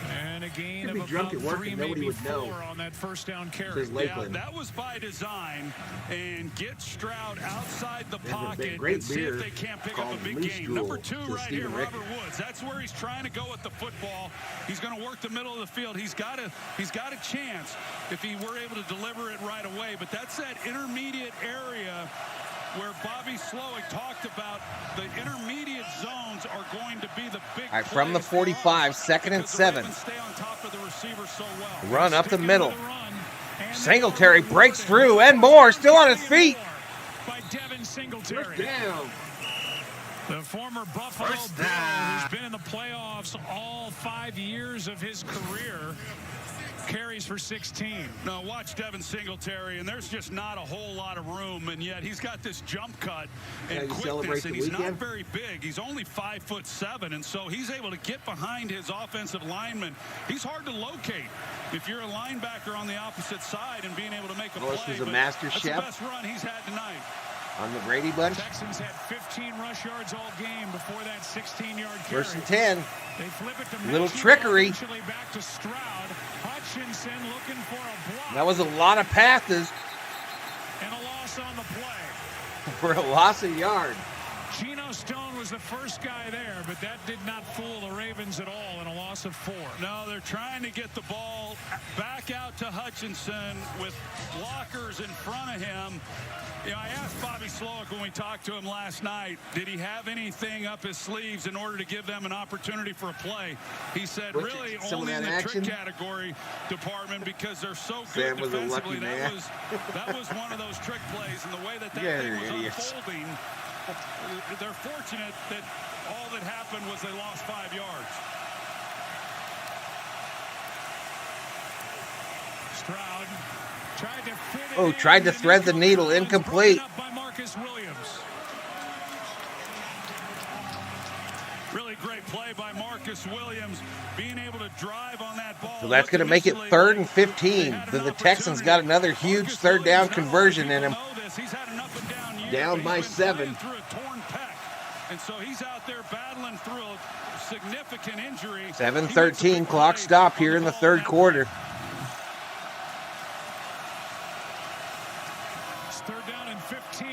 And a gain of be drunk about at work 3, and nobody maybe would know. 4 on that first down carry. Yeah, that was by design, and get Stroud outside the pocket great and see if they can't pick up a big gain. Number 2 right here, Robert Woods. That's where he's trying to go with the football. He's going to work the middle of the field. He's got a chance if he were able to deliver it right away. But that's that intermediate area where Bobby Slowick talked about. The intermediate zones are going to be the big All right, from the 45, 2nd and 7. Stay on top of the receiver so well. Run up the middle. Singletary breaks through, and more, still on his feet. By Devin Singletary. First down. The former Buffalo Bill, who's been in the playoffs all 5 years of his career, carries for 16. Now watch Devin Singletary, and there's just not a whole lot of room, and yet he's got this jump cut and quickness, and he's not very big. He's only 5'7", and so he's able to get behind his offensive lineman. He's hard to locate if you're a linebacker on the opposite side and being able to make a play. He's a master That's chef. the best run he's had tonight. On the Brady Bunch. Texans had 15 rush yards all game before that 16-yard carry. First and 10. They flip it to Little trickery. Back to Stroud. Hutchinson looking for a block. That was a lot of passes. And a loss on the play. For a loss of yard. Geno Stone was the first guy there, but that did not fool the Ravens at all in a loss of 4. No, they're trying to get the ball back out to Hutchinson with blockers in front of him. You know, I asked Bobby Slowick when we talked to him last night, did he have anything up his sleeves in order to give them an opportunity for a play? He said, really only in the trick category department because they're so good defensively. That was one of those trick plays, and the way that thing was unfolding, they're fortunate that all that happened was they lost 5 yards. Stroud tried to fit it tried to thread the needle, incomplete. By Marcus Williams. Really great play by Marcus Williams, being able to drive on that ball. So that's going to make it 3rd and 15. Then the Texans got another huge third down conversion in him. Down by 7. And so he's out there battling through a significant injury. 7:13, clock stop here in the third quarter. It's 3rd down and 15.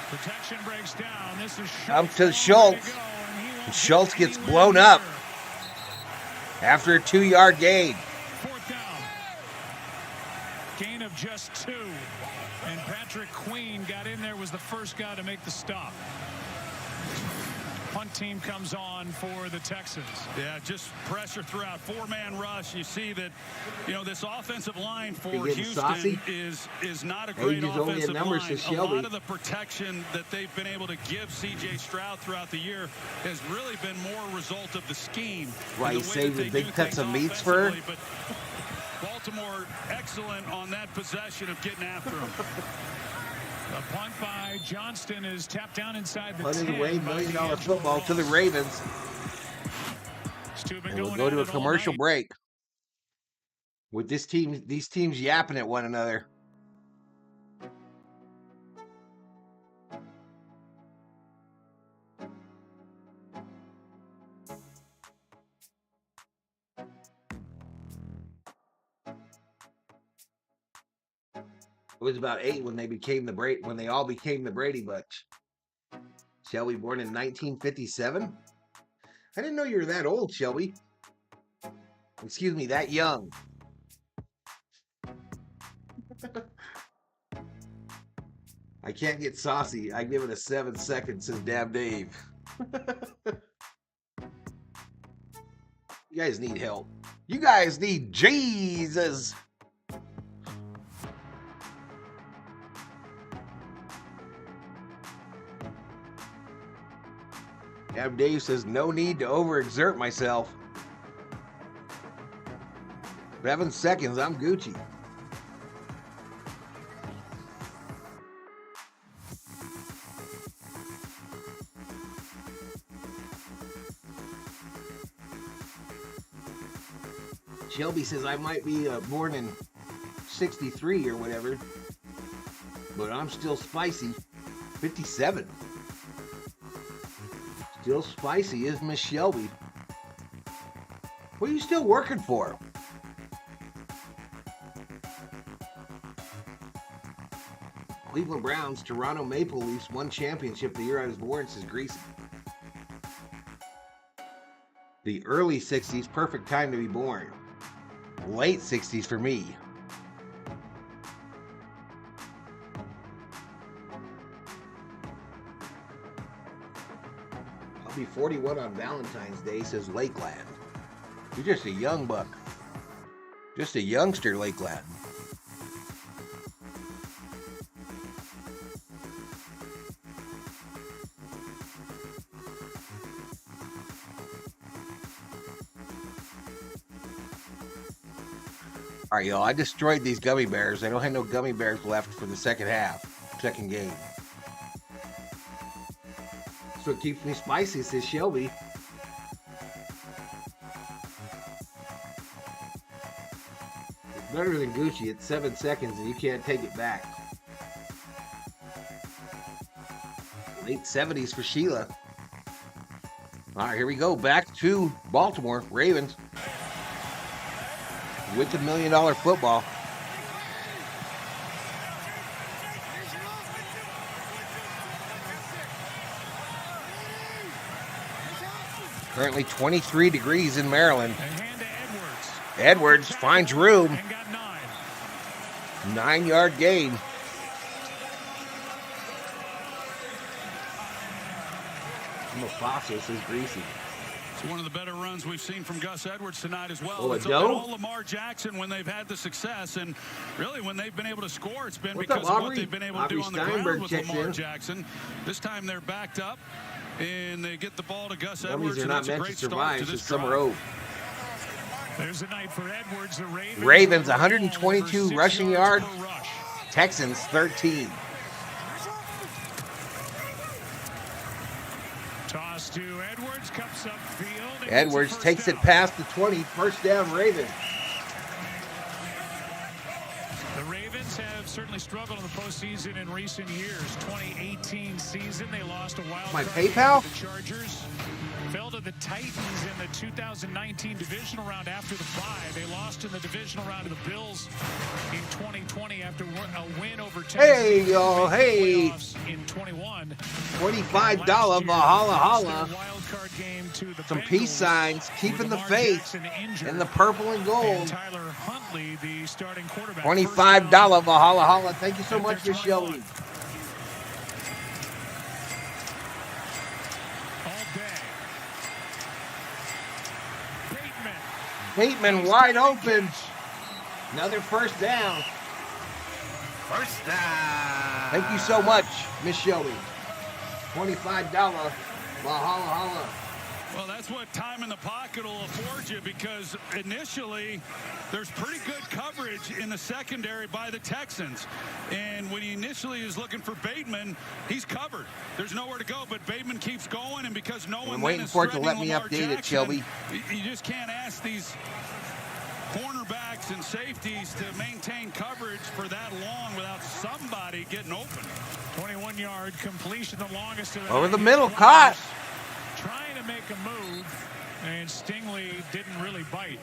Protection breaks down. This is Up to Schultz. And Schultz gets blown up after a 2-yard gain. 4th down. Gain of just 2. And Patrick Queen got in there, was the first guy to make the stop. Punt team comes on for the Texans. Yeah, just pressure throughout. 4-man rush. You see that, you know, this offensive line for Houston is not a great offensive line. A lot of the protection that they've been able to give C.J. Stroud throughout the year has really been more a result of the scheme. Right, he saved the big cuts of meats for her. But Baltimore excellent on that possession of getting after him. The punt by Johnston is tapped down inside the 10. Punted away $1 million football to the Ravens. And we'll go to a commercial break. With these teams yapping at one another. It was about 8 when they all became the Brady Bunch. Shelby born in 1957? I didn't know you were that old, Shelby. Excuse me, that young. I can't get saucy. I give it a 7 seconds, says Dab Dave. You guys need help. You guys need Jesus. Dab Dave says, no need to overexert myself. 7 seconds, I'm Gucci. Shelby says I might be born in 63 or whatever, but I'm still spicy. 57. Still spicy is Miss Shelby. What are you still working for? Cleveland Browns, Toronto Maple Leafs won championship the year I was born, says Greasy. The early 60s, perfect time to be born. Late 60s for me. I'll be 41 on Valentine's Day, says Lakeland. You're just a young buck. Just a youngster, Lakeland. All right, y'all, I destroyed these gummy bears. I don't have no gummy bears left for the second game. That's what keeps me spicy, says Shelby. It's better than Gucci. It's 7 seconds and you can't take it back. Late 70s for Sheila. All right, here we go. Back to Baltimore. Ravens. With the $1 million football. Currently 23 degrees in Maryland. Edwards finds room. 9-yard gain. Mufasa is greasy. It's one of the better runs we've seen from Gus Edwards tonight as well. Oh, it's been all Lamar Jackson when they've had the success, and really when they've been able to score, it's been because of what they've been able to do on the ground with Lamar Jackson. This time they're backed up, and they get the ball to Gus Edwards, and that's a great start to this drive. There's a night for Edwards. The Ravens 122 rushing yards. Texans 13. Toss to Edwards, cups up field. Edwards takes it past the 20. First down, Ravens. The Ravens have certainly struggled in the postseason in recent years. 2018 season, they lost a wild My card PayPal? to the Chargers. Fell to the Titans in the 2019 divisional round after the bye. They lost in the divisional round to the Bills in 2020 after a win over Tennessee. Hey, y'all, hey. In 21. $25 Valhalla Holla. Some peace signs, keeping the faith in the purple and gold. Tyler Huntley, the starting quarterback. $25 Valhalla Holla. Thank you so much for showing. Bateman wide open. Another first down. First down. Thank you so much, Miss Shelby. $25 Valhalla Holla. Well, that's what time in the pocket will afford you, because initially there's pretty good coverage in the secondary by the Texans. And when he initially is looking for Bateman, he's covered. There's nowhere to go, but Bateman keeps going, and because no one I'm waiting for it to let me update it, Shelby. You just can't ask these cornerbacks and safeties to maintain coverage for that long without somebody getting open. 21-yard completion, the longest of the over the middle, caught. Trying to make a move, and Stingley didn't really bite.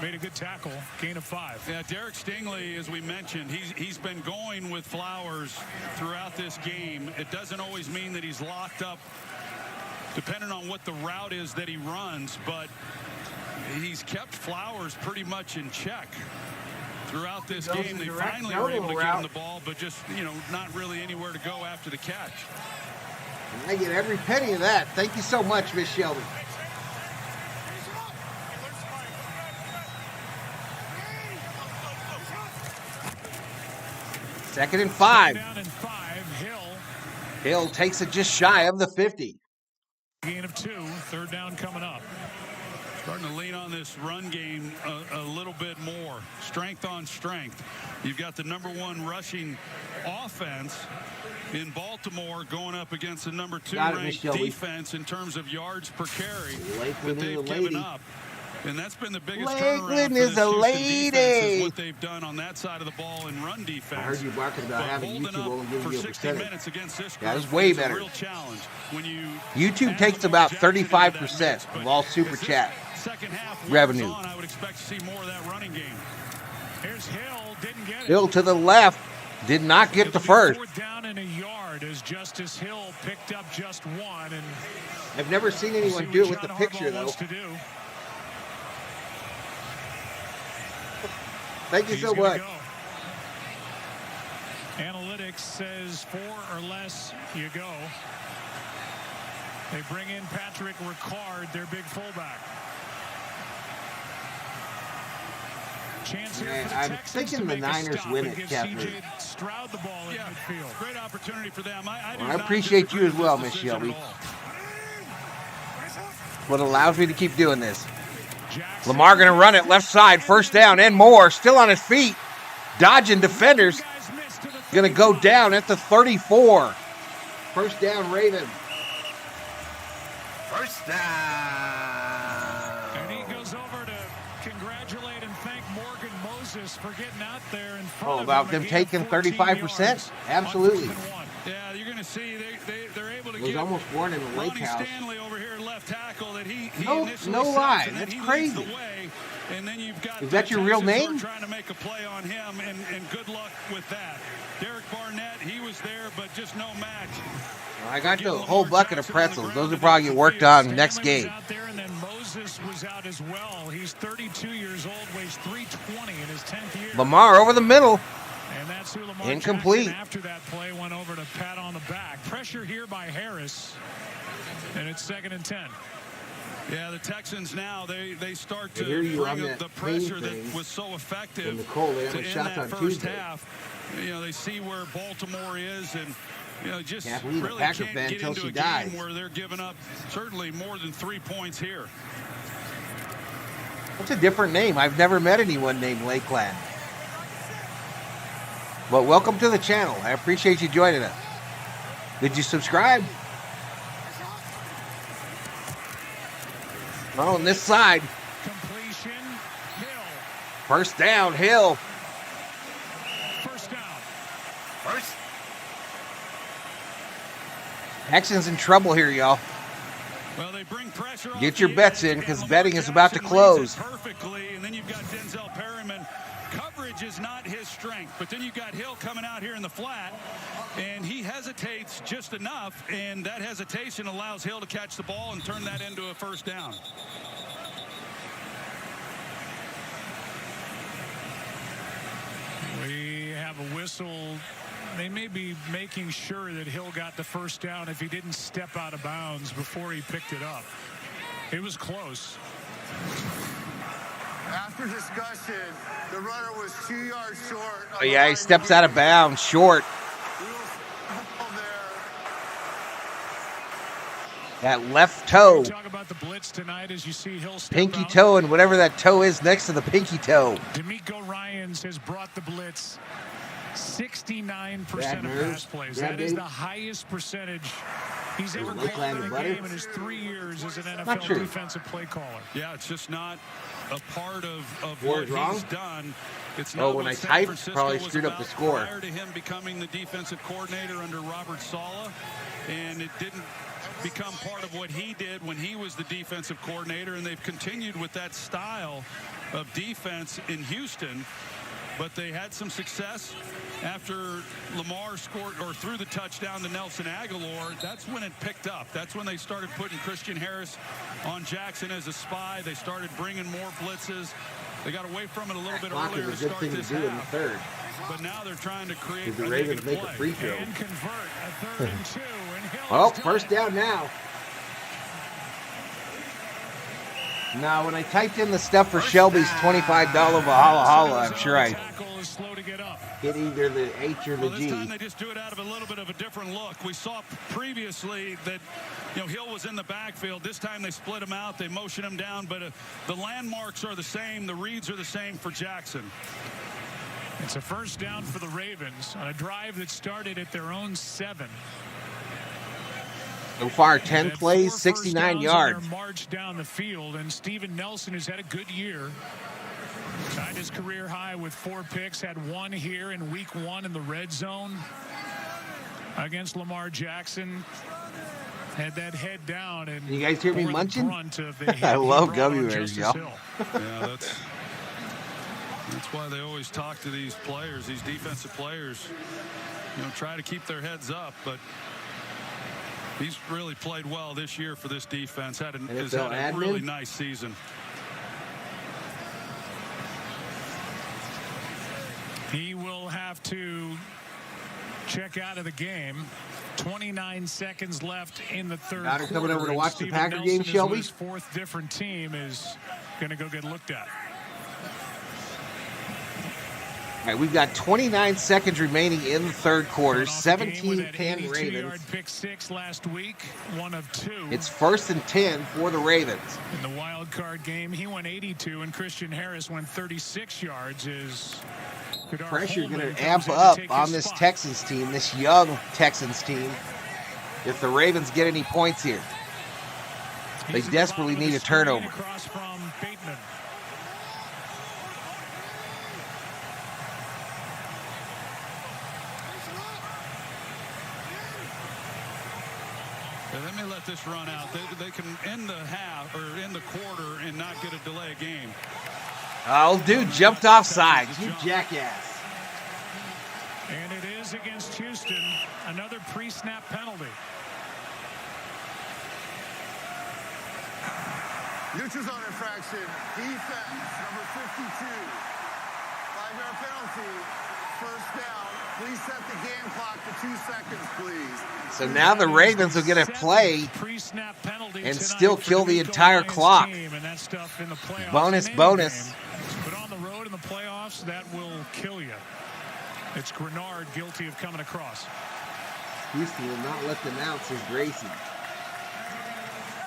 Made a good tackle, gain of 5. Yeah, Derek Stingley, as we mentioned, he's been going with Flowers throughout this game. It doesn't always mean that he's locked up, depending on what the route is that he runs, but he's kept Flowers pretty much in check throughout this game. They finally were able to get him the ball, but just, not really anywhere to go after the catch. I get every penny of that. Thank you so much, Miss Shelby. Second and 5. Down and 5, Hill takes it just shy of the 50. Gain of 2, third down coming up. Starting to lean on this run game a little bit more. Strength on strength. You've got the #1 rushing offense in Baltimore going up against the #2 ranked defense in terms of yards per carry that they've given up. And that's been the biggest turnaround for this Houston defense, is what they've done on that side of the ball in run defense. I heard you barking about having YouTube only giving you a percentage. Against this that is way better. Real challenge. When YouTube takes about 35% of all Super Chat revenue. I would expect to see more of that running game. Here's Hill, didn't get it. Hill to the left, did not get the first. 4th down and a yard as Justice Hill picked up just 1. And I've never seen anyone do it with the picture, though. Thank you so much. Analytics says 4 or less, you go. They bring in Patrick Ricard, their big fullback. Chance here for the I'm Texans thinking the Niners win it, Kevin. Stroud the ball in midfield. Great opportunity for them. I appreciate you as well, Miss Shelby. What allows me to keep doing this. Lamar going to run it left side, first down and more. Still on his feet, dodging defenders. Going to go down at the 34. First down, Ravens. First down. And he goes over to congratulate and thank Morgan Moses for getting out there in front of about them taking 35%? Absolutely. Yeah, you're going to see they're able to was get almost born in the lake Ronnie house. Stanley over here left tackle that he no lie. That's crazy. And then you've got Is that your real name? Trying to make a play on him, and good luck with that. Derek Barnett, he was there, but just no match. I got the whole bucket of pretzels. Those will probably get worked on next game. Out there, and then Moses was out as well. He's 32 years old, weighs 320 in his 10th year. Lamar over the middle. And that's who Lamar incomplete. Jackson, after that play, went over to pat on the back. Pressure here by Harris, and it's 2nd and 10. Yeah, the Texans now, they start to bring up the pressure that was so effective to end that first half. You know, they see where Baltimore is, and just really can't get into a game where they're giving up certainly more than 3 points here. That's a different name. I've never met anyone named Lakeland. But welcome to the channel. I appreciate you joining us. Did you subscribe? Well, on this side. Completion, Hill. First down, Hill. First down. First. Texans in trouble here, y'all. Well, they bring pressure. Get your bets in because betting is about to close. Perfectly, and then you've got Denzel Perryman. Coverage is not his strength, but then you've got Hill coming out here in the flat, and he hesitates just enough, and that hesitation allows Hill to catch the ball and turn that into a first down. We have a whistle. They may be making sure that Hill got the first down if he didn't step out of bounds before he picked it up. It was close. After discussion, the runner was 2 yards short. Oh, yeah, he steps out of bounds, short. That left toe. Talk about the blitz tonight as you see Hill step pinky out. toe and whatever that toe is next to the pinky toe. D'Amico Ryans has brought the blitz 69% of pass plays. That is the highest percentage he's ever called in a game in his 3 years as an NFL defensive play caller. Yeah, it's just not a part of what he's done. It's not when I typed, probably screwed up the score. Prior to him becoming the defensive coordinator under Robert Saleh, and it didn't become part of what he did when he was the defensive coordinator, and they've continued with that style of defense in Houston. But they had some success after Lamar scored or threw the touchdown to Nelson Aguilar. That's when it picked up. That's when they started putting Christian Harris on Jackson as a spy. They started bringing more blitzes. They got away from it a little bit earlier to start this half. But now they're trying to create the a Ravens negative make a play. free throw. And convert a 3rd and 2. And Hill Oh, first down now. Now, when I typed in the stuff for Shelby's $25 Valhalla, I'm sure I hit either the H or the G. This time they just do it out of a little bit of a different look. We saw previously that Hill was in the backfield. This time they split him out. They motion him down, but the landmarks are the same. The reads are the same for Jackson. It's a first down for the Ravens on a drive that started at their own 7. So far, 10 plays, 69 yards. March down the field, and Steven Nelson has had a good year. Tied his career high with 4 picks, had 1 here in week 1 in the red zone against Lamar Jackson. Had that head down, and you guys hear me munching? I love gummy bears, y'all. Yeah, that's why they always talk to these players, these defensive players. Try to keep their heads up, but he's really played well this year for this defense. Has had a really nice season. He will have to check out of the game. 29 seconds left in the third Now they're coming over to quarter, watch the Steven Packer Nelson, game, Shelby. His fourth different team is going to go get looked at. All right, we've got 29 seconds remaining in the third quarter. 17-10 Ravens. Pick six last week, one of two. It's 1st and 10 for the Ravens. In the wild card game, he went 82, and Christian Harris went 36 yards. Pressure going to amp up on this Texans team, this young Texans team, if the Ravens get any points here. They desperately need a turnover. Across from Bateman. Let me let this run out. They can end the half or end the quarter and not get a delay game. Oh, dude, jumped off sides. You jackass. And it is against Houston. Another pre-snap penalty. Neutral zone infraction. Defense, number 52. 5-yard penalty. First down. Please set the game clock to 2 seconds, please. So now the Ravens will get a play and still kill the entire clock. Bonus. But on the road in the playoffs, that will kill you. It's Grenard guilty of coming across. Houston will not let them out, says Gracie.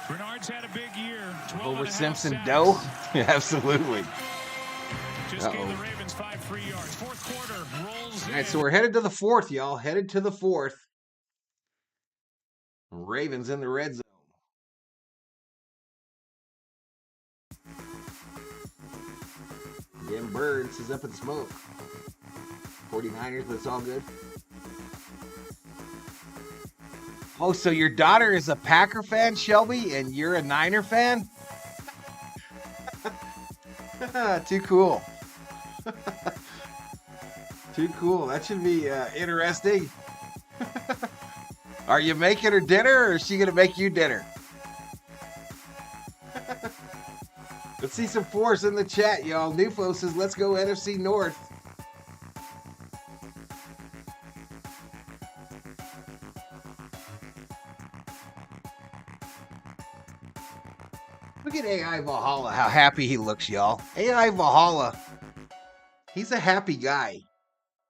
Grenard's had a big year. Over Simpson Doe? Absolutely. Just gave the Ravens 5 free yards. Fourth quarter rolls in. All right, so we're headed to the fourth, y'all. Headed to the fourth. Ravens in the red zone. Again, Birds is up in smoke. 49ers, but it's all good. Oh, so your daughter is a Packer fan, Shelby, and you're a Niner fan? Too cool. Too cool. That should be interesting. Are you making her dinner, or is she going to make you dinner? Let's see some force in the chat, y'all. Nufo says, let's go NFC North. Look at AI Valhalla, how happy he looks, y'all. AI Valhalla, he's a happy guy.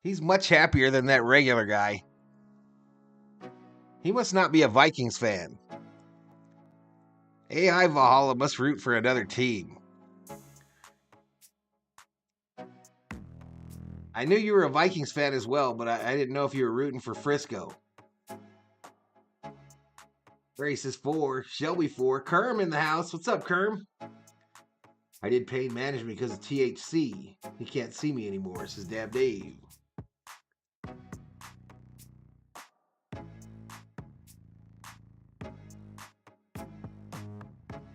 He's much happier than that regular guy. He must not be a Vikings fan. AI Valhalla must root for another team. I knew you were a Vikings fan as well, but I didn't know if you were rooting for Frisco. Grace is 4. Shelby 4. Kerm in the house. What's up, Kerm? I did pain management because of THC. He can't see me anymore, says Dab Dave.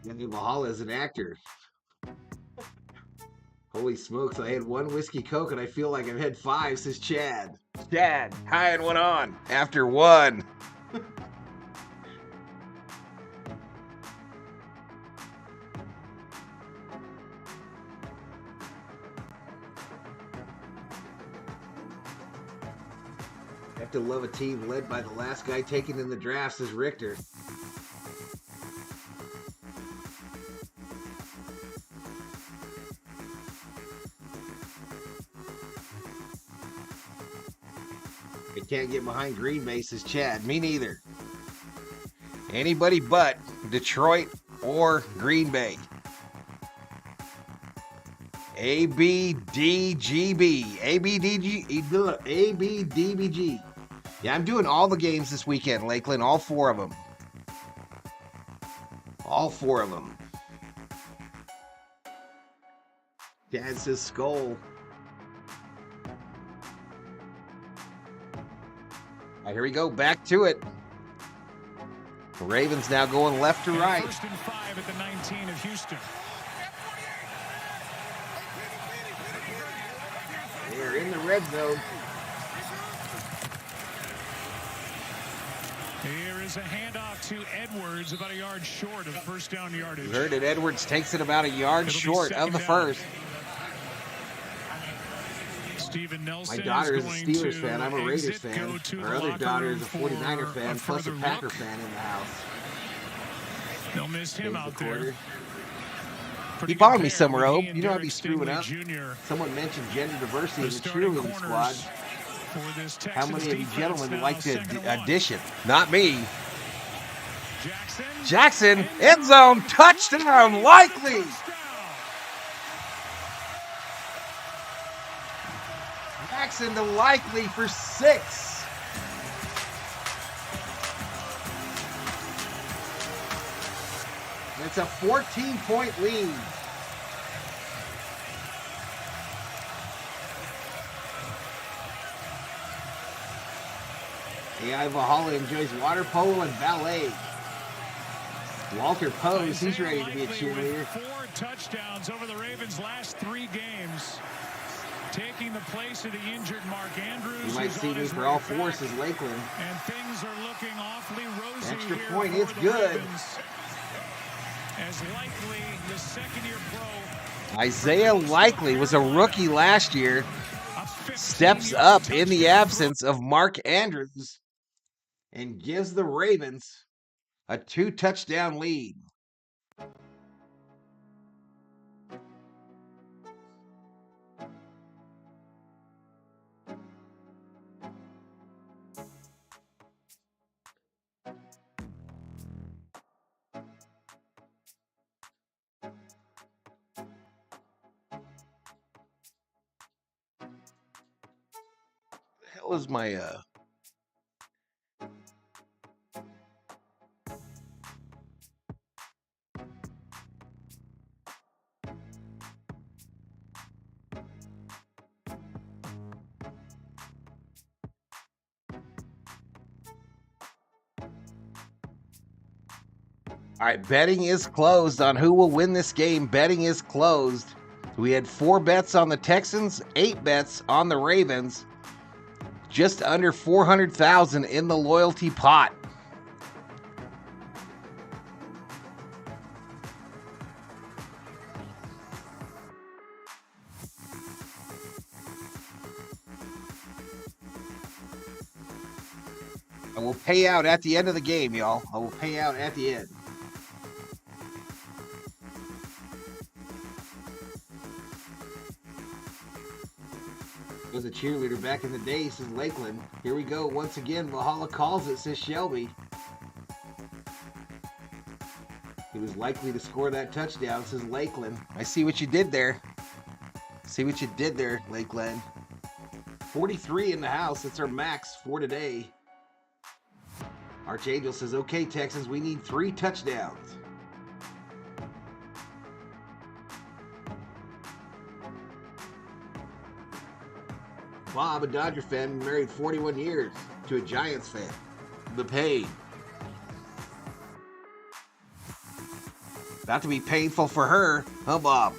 Andy Valhalla is an actor. Holy smokes, I had 1 whiskey coke and I feel like I've had 5, says Chad. Chad, high and one on after 1. Have to love a team led by the last guy taken in the draft, says Richter. I can't get behind Green Bay, says Chad. Me neither. Anybody but Detroit or Green Bay. ABDGB. ABDBG. Yeah, I'm doing all the games this weekend, Lakeland. All 4 of them. All 4 of them. Dad says Skull. All right, here we go. Back to it. The Ravens now going left to right. 1st and 5 at the 19 of Houston. They're in the red zone. Here is a handoff to Edwards, about a yard short of first down yardage. You heard it. Edwards takes it about a yard short of the first. Steven Nelson. My daughter is a Steelers fan. I'm a Raiders fan. Our other daughter is a 49er fan, plus a Packer fan in the house. They'll miss him out there. He followed me some rope. You know I'd be screwing up. Someone mentioned gender diversity in the cheerleading squad. How many of you gentlemen would like to audition? Not me. Jackson, end zone, touchdown, Likely. Jackson to Likely for 6. It's a 14-point lead. AI Valhalla enjoys water polo and ballet. Walter Pose, he's ready to be a cheerleader. 4 touchdowns over the Ravens' last 3 games. Taking the place of the injured Mark Andrews. You might see me for all forces, Lakeland. And things are looking awfully rosy. Extra here point, for it's the good. Ravens. As Likely, the second-year pro. Isaiah Likely was a rookie last year. Steps up in the absence of Mark Andrews and gives the Ravens a 2-touchdown lead. The hell is my All right, betting is closed on who will win this game. Betting is closed. We had 4 bets on the Texans, 8 bets on the Ravens. Just under $400,000 in the loyalty pot. I will pay out at the end of the game, y'all. I will pay out at the end. Was a cheerleader back in the day, says Lakeland. Here we go once again. Valhalla calls it, says Shelby. He was likely to score that touchdown, says Lakeland. I see what you did there. See what you did there, Lakeland. 43 in the house. That's our max for today. Archangel says, okay, Texans, we need 3 touchdowns. Bob, a Dodger fan, married 41 years to a Giants fan. The pain. About to be painful for her, huh, Bob?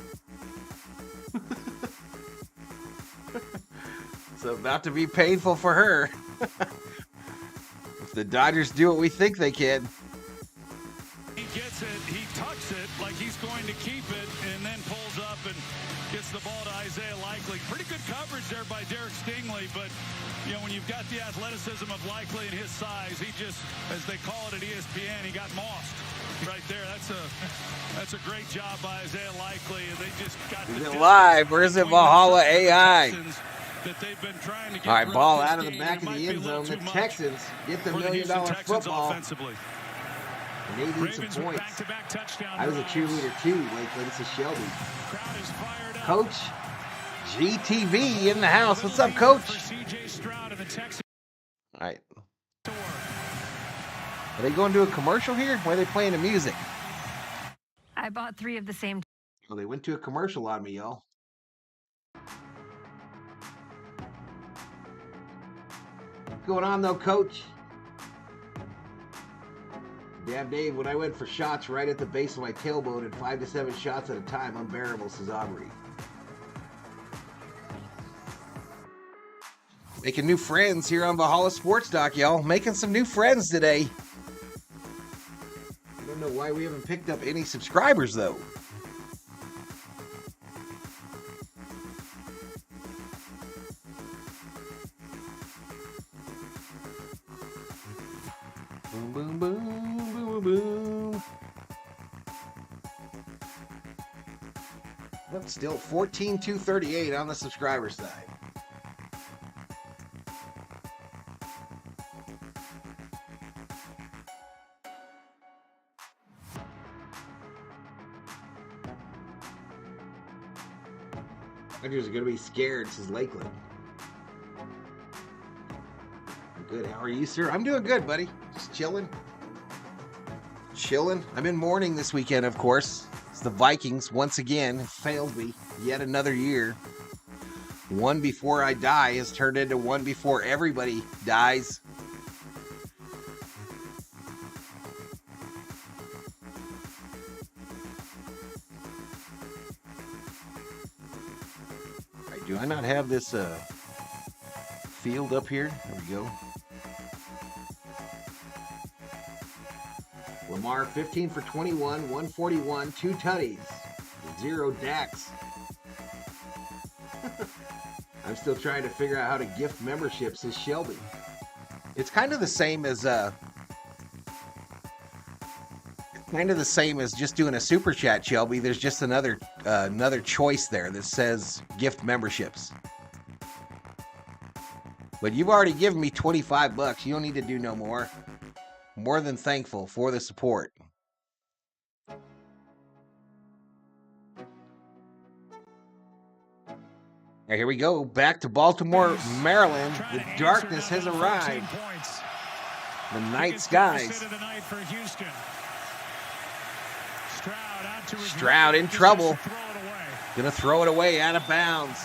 It's about to be painful for her. If the Dodgers do what we think they can. He gets it, he tucks it like he's going to keep it, and then pulls up and gets the ball to Isaiah Likely. Pretty good coverage there by Derek Stingley, but you know, when you've got the athleticism of Likely and his size, he just, as they call it at ESPN, he got mossed right there. That's a great job by Isaiah Likely, and they just got. Is it live? Where is it, Valhalla AI? That they've been trying to get. All right, ball out of the back of the end zone. The Texans get the $1 million football. Offensively. And they need some points. I was a cheerleader too, Lakeland. This is Shelby. Coach GTV in the house. What's up, Coach? All right. Are they going to a commercial here? Why are they playing the music? I bought 3 of the same. Well, they went to a commercial on me, y'all. What's going on, though, Coach? Damn, Dave, when I went for shots right at the base of my tailbone and 5 to 7 shots at a time, unbearable, says Aubrey. Making new friends here on Valhalla Sports Talk, y'all. Making some new friends today. I don't know why we haven't picked up any subscribers, though. But still 14,238 on the subscriber side. Rogers are going to be scared, says Lakeland. I'm good. How are you, sir? I'm doing good, buddy. Just chilling. I'm in mourning this weekend, of course. It's the Vikings, once again, have failed me yet another year. One before I die has turned into one before everybody dies. Do I not have this field up here? There we go. Lamar 15 for 21, 141, 2 tutties, 0 DAX. I'm still trying to figure out how to gift memberships, says Shelby. It's kind of the same as just doing a super chat, Shelby. There's just another choice there that says gift memberships. But you've already given me $25. You don't need to do no more. More than thankful for the support. Now here we go. Back to Baltimore, Maryland. The darkness has arrived. The night skies. Stroud in trouble. Gonna throw it away out of bounds.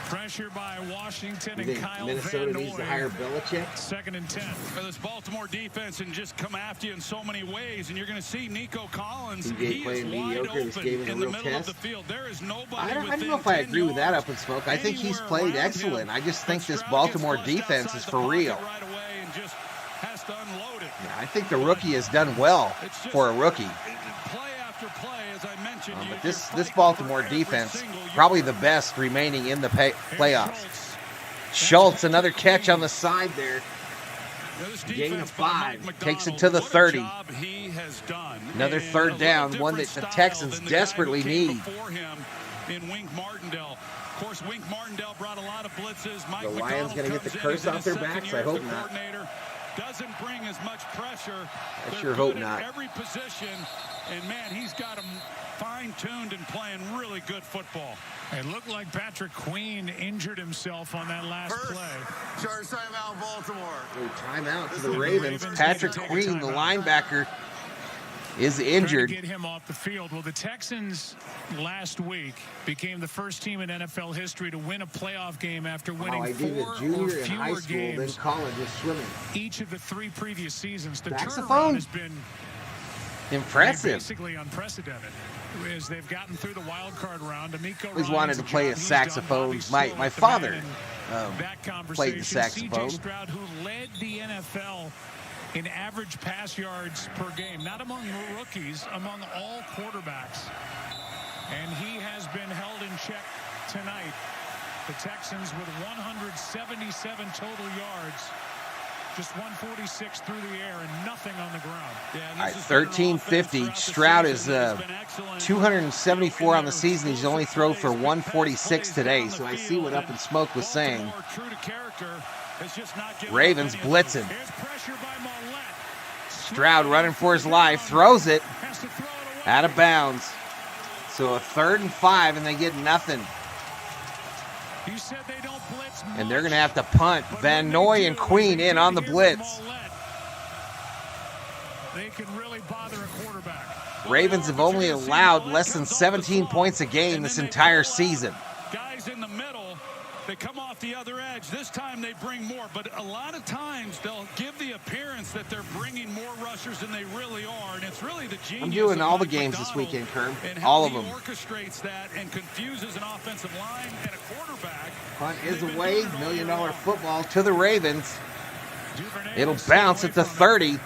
Pressure by Washington and Kyle Minnesota needs to hire Belichick. 2nd and 10. For this Baltimore defense and just come after you in so many ways, and you're going to see Nico Collins. He is wide open in the middle of the field. There is nobody. I don't know if I agree with that, Up and Smoke. I think he's played excellent. I just think this Baltimore defense is for real. Right away and just has to unload it. Yeah, I think the rookie has done well for a rookie. Play after play, as I mentioned. But this Baltimore defense, probably the best remaining in the playoffs. Schultz, another catch on the side there. Gain of 5. Takes it to the 30. Another third down, one that the Texans desperately need. In Wink Martindale. Of course, Wink Martindale brought a lot of blitzes. The Lions going to get the curse off their backs? I hope not. Doesn't bring as much pressure. I sure hope not. Every position, and man, he's got them fine-tuned and playing really good football. It looked like Patrick Queen injured himself on that last play. Charge timeout, Baltimore. Timeout to the Ravens. Patrick Queen, the linebacker, is injured. Get him off the field. Well, the Texans last week became the first team in NFL history to win a playoff game after winning 4 or fewer games. College is swimming. Each of the 3 previous seasons. The Saxophone turnaround has been impressive. Basically unprecedented. As they've gotten through the wild card round, always wanted to play a saxophone. My father played the saxophone. CJ Stroud, who led the NFL in average pass yards per game, not among rookies, among all quarterbacks. And he has been held in check tonight. The Texans with 177 total yards, just 146 through the air and nothing on the ground. All right, 1350. Stroud is 274 on the season. He's only thrown for 146 today. So I see what Up and Smoke was saying. Ravens blitzing. Stroud running for his life, throws it out of bounds. So a 3rd and 5, and they get nothing. And they're going to have to punt. Van Noy and Queen in on the blitz. They can really bother a quarterback. Ravens have only allowed less than 17 points a game this entire season. Guys in the middle, they come off the other edge. This time they bring more, but a lot of times they'll give the appearance that they're bringing more rushers than they really are, and it's really the genius. I'm doing all the games this weekend, Kerm. All of them. Orchestrates that and confuses an offensive line and a quarterback. Punt is away. $1 million football to the Ravens. It'll bounce at the 30.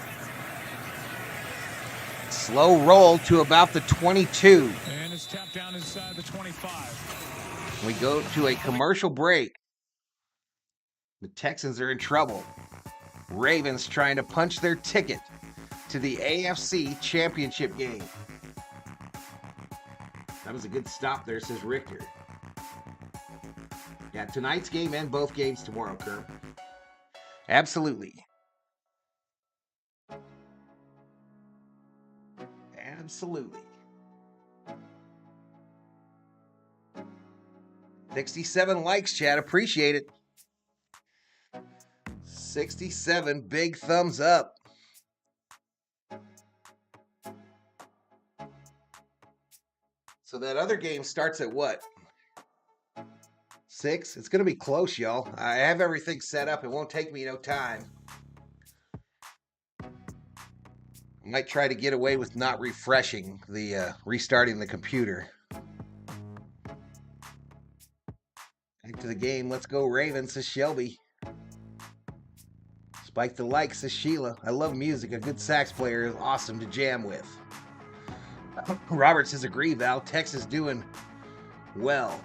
Slow roll to about the 22. And it's tapped down inside the 25. We go to a commercial break. The Texans are in trouble. Ravens trying to punch their ticket to the AFC Championship game. That was a good stop there, says Richter. Yeah, tonight's game and both games tomorrow, Kerr. Absolutely. Absolutely. 67 likes, Chad. Appreciate it. 67 big thumbs up. So that other game starts at what? 6? It's going to be close, y'all. I have everything set up. It won't take me no time. I might try to get away with not refreshing the restarting the computer. Back to the game. Let's go Ravens, says Shelby. Spike the like, says Sheila. I love music. A good sax player is awesome to jam with. Robert says, agree, Val. Texas doing well.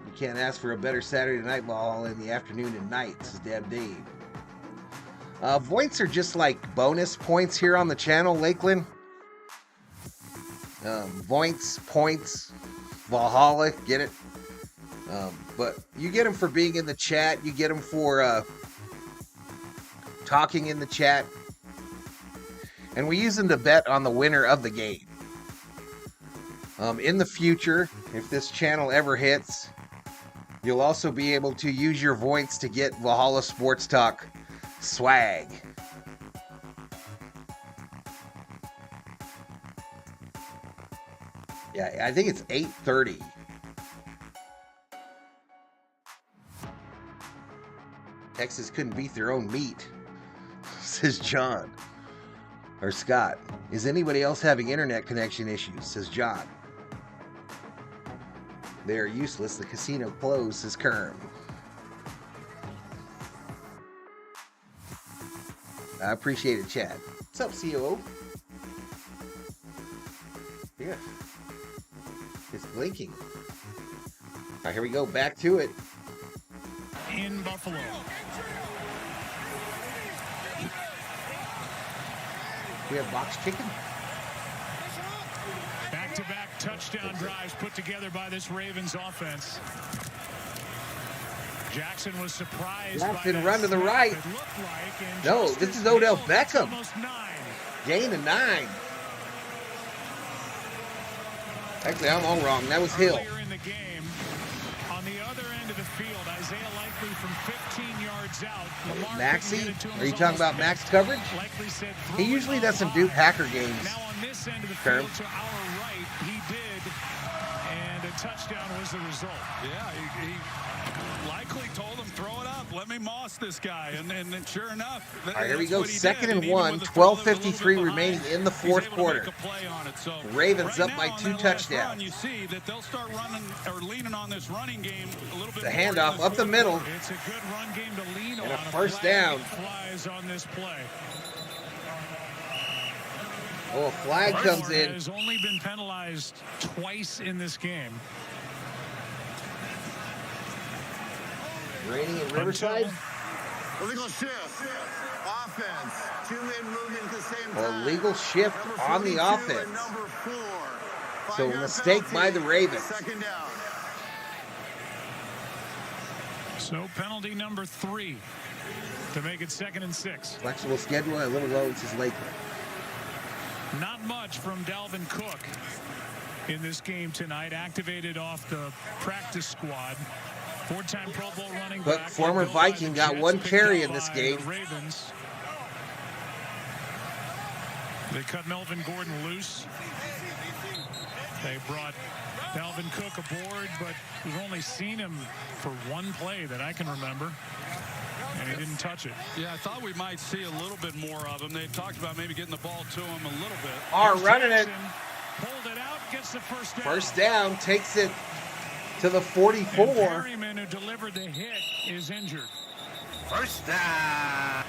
You can't ask for a better Saturday night ball in the afternoon and night, says Dab Dave. Points are just like bonus points here on the channel, Lakeland. Points, Valhalla, get it? But you get them for being in the chat. You get them for talking in the chat. And we use them to bet on the winner of the game. In the future, if this channel ever hits, you'll also be able to use your points to get Valhalla Sports Talk swag. Yeah, I think it's 8:30. Texas couldn't beat their own meat, says John. Or Scott. Is anybody else having internet connection issues, says John. They are useless. The casino closed, says Kern. I appreciate it, Chad. What's up, COO? Yeah. It's blinking. All right, here we go. Back to it. In Buffalo. We have box chicken. Back-to-back touchdown drives put together by this Ravens offense. Jackson was surprised. Jackson run to the right. No, this is Odell Beckham. Gain of 9. Actually, I'm all wrong. That was Hill. In the game, on the other end of the field, Isaiah Likely from 15 yards out. Maxie? Are you talking about max coverage? He usually doesn't do Packer games. Now on this end of the field to our right, he did, and a touchdown was the result. Yeah, he Likely told him, throw it up. Let me moss this guy. And sure enough. All right, here we go. 2nd and 1. 12:53 remaining in the fourth quarter. Ravens up by 2 touchdowns. You see that they'll start running or leaning on this running game a little bit. The handoff up the middle. It's a good run game to lean on. And a first down. Flies on this play. Oh, a flag comes in. Has only been penalized twice in this game. Raining at Riverside. Illegal shift. Offense. 2 men moving at the same time. Illegal shift on the offense. Number 4. So mistake by the Ravens. Second down. So penalty number 3 to make it 2nd and 6. Flexible schedule at Little Roads is Lakeland. Not much from Dalvin Cook in this game tonight. Activated off the practice squad. 4-time Pro Bowl running back. But former Viking got 1 carry in this game. Ravens. They cut Melvin Gordon loose. They brought Dalvin Cook aboard, but we've only seen him for 1 play that I can remember. And he didn't touch it. Yeah, I thought we might see a little bit more of him. They talked about maybe getting the ball to him a little bit. Are running it. Pulled it out, gets the first down. First down, takes it to the 44. And Perryman, who delivered the hit, is injured. First down.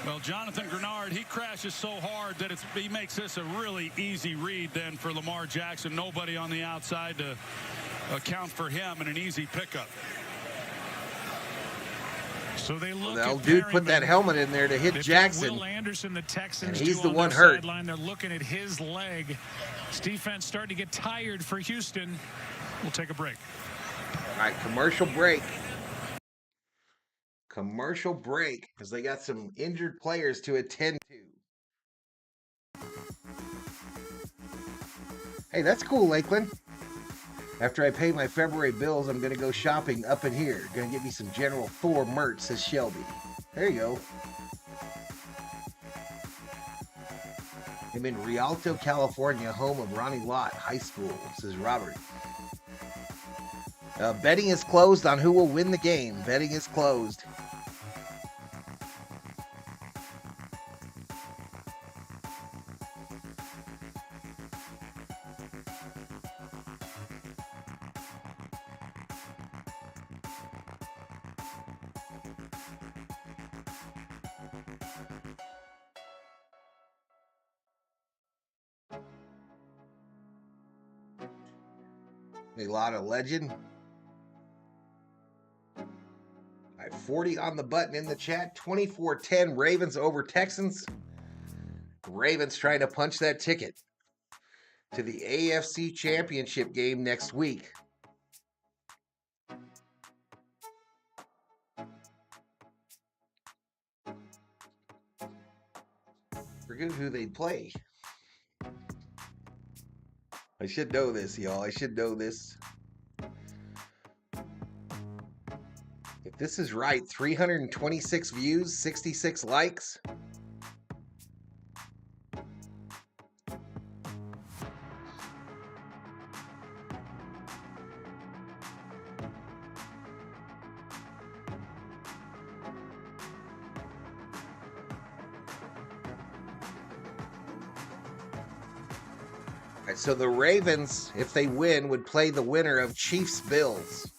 Well, Jonathan Grenard, he crashes so hard that he makes this a really easy read then for Lamar Jackson. Nobody on the outside to account for him, and an easy pickup. So they look the old dude put that helmet in there to hit Jackson. Will Anderson, the Texans, and he's the one hurt. Sideline. They're looking at his leg. This defense starting to get tired for Houston. We'll take a break. All right, commercial break. Commercial break, because they got some injured players to attend to. Hey, that's cool, Lakeland. After I pay my February bills, I'm going to go shopping up in here. Going to get me some General Thor merch, says Shelby. There you go. I'm in Rialto, California, home of Ronnie Lott High School, says Robert. Betting is closed on who will win the game. Betting is closed. A lot of legend. All right, 40 on the button in the chat. 24-10 Ravens over Texans. Ravens trying to punch that ticket to the AFC Championship game next week. Forget who they play. I should know this, y'all. I should know this. If this is right, 326 views, 66 likes. So the Ravens, if they win, would play the winner of Chiefs-Bills.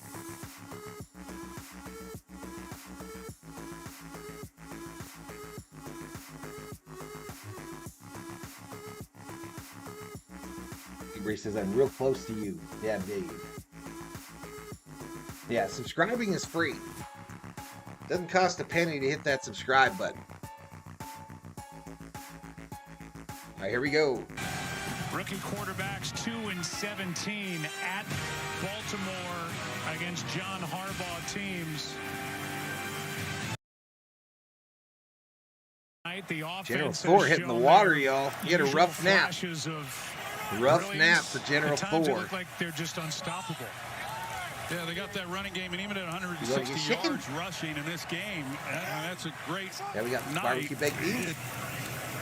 He says, I'm real close to you. Yeah, Dave. Yeah, subscribing is free. Doesn't cost a penny to hit that subscribe button. All right, here we go. Rookie quarterbacks 2-17 at Baltimore against John Harbaugh teams. The General Thor hitting the water, y'all. He had a rough nap. Rough nap for General Thor. They look like they're just unstoppable. Yeah, they got that running game, and even at 160 yards rushing in this game, that's a great night. Yeah, we got barbecue baked beans. It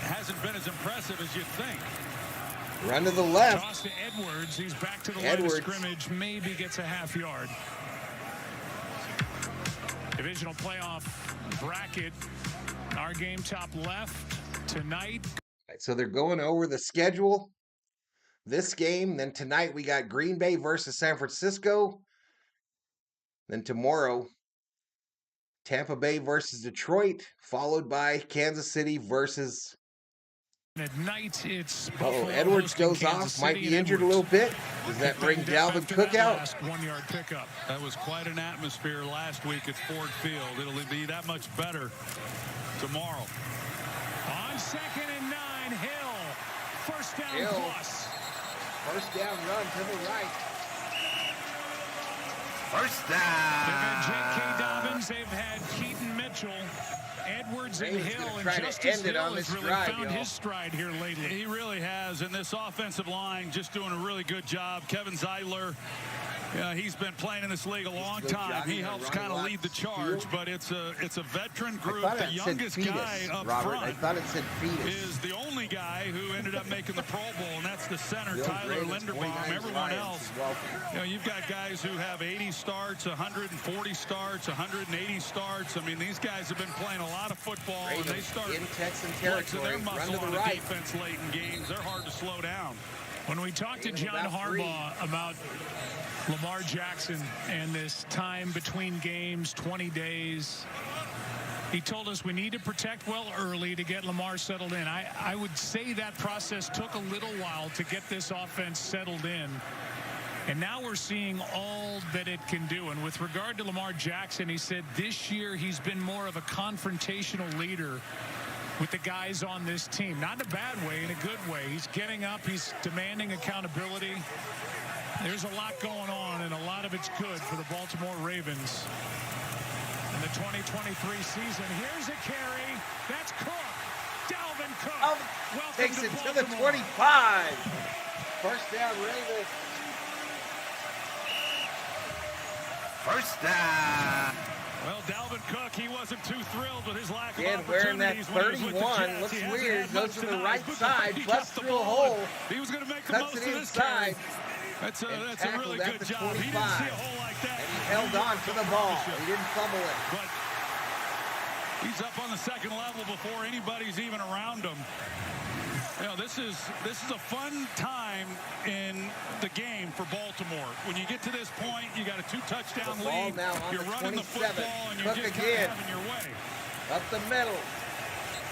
hasn't been as impressive as you'd think. Run to the left. Toss to Edwards. He's back to the line of scrimmage. Maybe gets a half yard. Divisional playoff bracket. Our game top left tonight. Right, so they're going over the schedule. This game. Then tonight we got Green Bay versus San Francisco. Then tomorrow, Tampa Bay versus Detroit. Followed by Kansas City versus... At night, it's Edwards goes off, might be injured a little bit. Does that bring Dalvin Cook out? 1-yard pickup. That was quite an atmosphere last week at Ford Field. It'll be that much better tomorrow. On 2nd and 9, Hill. First down plus. First down run to the right. First down. They've had J.K. Dobbins. They've had Keaton Mitchell. Edwards and Hill, and Justice Hill has really found his stride here lately. He really has, and this offensive line just doing a really good job. Kevin Zeitler, he's been playing in this league a long time. He helps kind of lead the charge, but it's a veteran group. The youngest guy up front I thought it said fetus. Is the only guy who ended up making the Pro Bowl, and that's the center, Tyler Linderbaum. Everyone else, you've got guys who have 80 starts, 140 starts, 180 starts. I mean, these guys have been playing a lot of football, and they start in Texan territory. Their muscle on the defense late in games. They're hard to slow down. When we talked to John Harbaugh about Lamar Jackson and this time between games, 20 days, he told us we need to protect well early to get Lamar settled in. I would say that process took a little while to get this offense settled in. And now we're seeing all that it can do. And with regard to Lamar Jackson, he said this year he's been more of a confrontational leader with the guys on this team. Not in a bad way, in a good way. He's getting up. He's demanding accountability. There's a lot going on, and a lot of it's good for the Baltimore Ravens in the 2023 season. Here's a carry. That's Cook. Dalvin Cook. Takes it to the 25. First down, Ravens. First down. Well, Dalvin Cook, he wasn't too thrilled with his lack of wearing that opportunities. 31. Looks weird. Goes to the right side. Busts through a hole. He was going to make the Cuts most it of this carry. inside. That's a really good job. 25. He didn't see a hole like that. And he held on to the ball. He didn't fumble it. But he's up on the second level before anybody's even around him. You know, this is a fun time in the game for Baltimore. When you get to this point, you got a 2-touchdown lead. You're running the football, and you're just kind of having your way. Up the middle.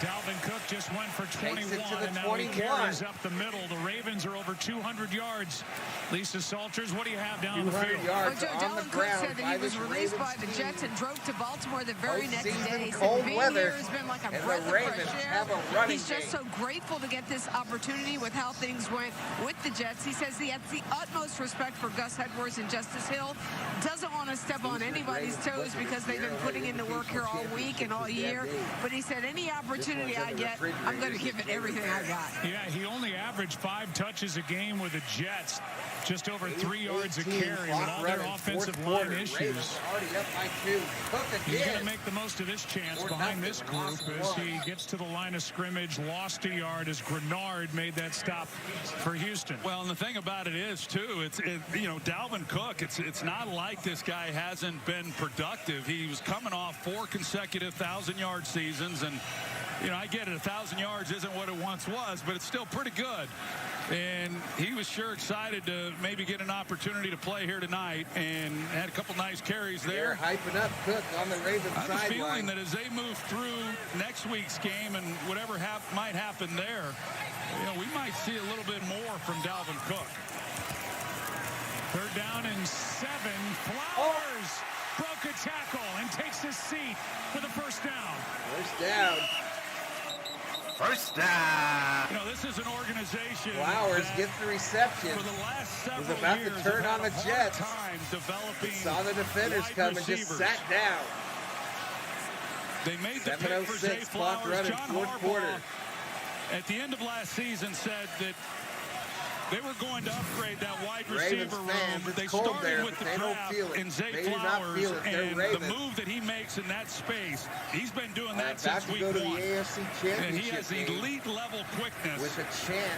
Dalvin Cook just went for 21, and now he carries up the middle. The Ravens are over 200 yards. Lisa Salters, what do you have down the field? Yards Joe, on the Dalvin Cook ground said that he was released by the Jets and drove to Baltimore the very next day. Cold weather, has been like a and breath the of Ravens fresh air. have a running He's just so grateful to get this opportunity with how things went with the Jets. He says he has the utmost respect for Gus Edwards and Justice Hill. Doesn't want to step on anybody's toes because they've been putting in the work here all week and all year. But he said any opportunity I get, I'm going to give it everything I got. Yeah, he only averaged 5 touches a game with the Jets. Just over 3 yards a carry with all their offensive line issues. He's going to make the most of this chance behind this group as he gets to the line of scrimmage, lost a yard as Grenard made that stop for Houston. Well, and the thing about it is, too, you know, Dalvin Cook, it's not like this guy hasn't been productive. He was coming off 4 consecutive 1,000-yard seasons, and you know, I get it, 1,000 yards isn't what it once was, but it's still pretty good. And he was sure excited to maybe get an opportunity to play here tonight, and had a couple nice carries there. They're hyping up Cook on the Ravens sideline. I have a feeling that as they move through next week's game and whatever might happen there, you know, we might see a little bit more from Dalvin Cook. 3rd down and 7. Flowers broke a tackle and takes his seat for the first down. First down. First down. You know, this is an organization. Flowers gets the reception. For the last several was about years, to turn on the Jets. Saw the defenders come and just sat down. They made the pick for Zay Flowers. John Harbaugh, at the end of last season, said that they were going to upgrade that wide receiver room. They started with the draft in Zay Flowers, and the move that he makes in that space, he's been doing that since week 1. And he has elite level quickness. With a chance.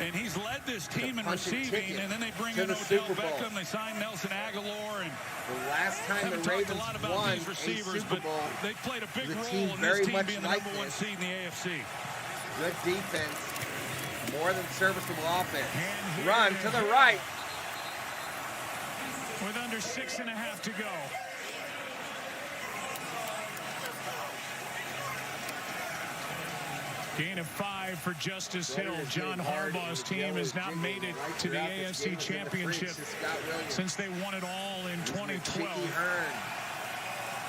And he's led this team in receiving, and then they bring in Odell Beckham. They sign Nelson Aguilar, and the last time the Ravens a lot about these receivers, but they played a big role in this team being the #1 seed in the AFC. Good defense. More than serviceable offense. Run to the right. With under 6.5 to go. Gain of 5 for Justice Hill. John Harbaugh's team has not made it to the AFC Championship since they won it all in 2012.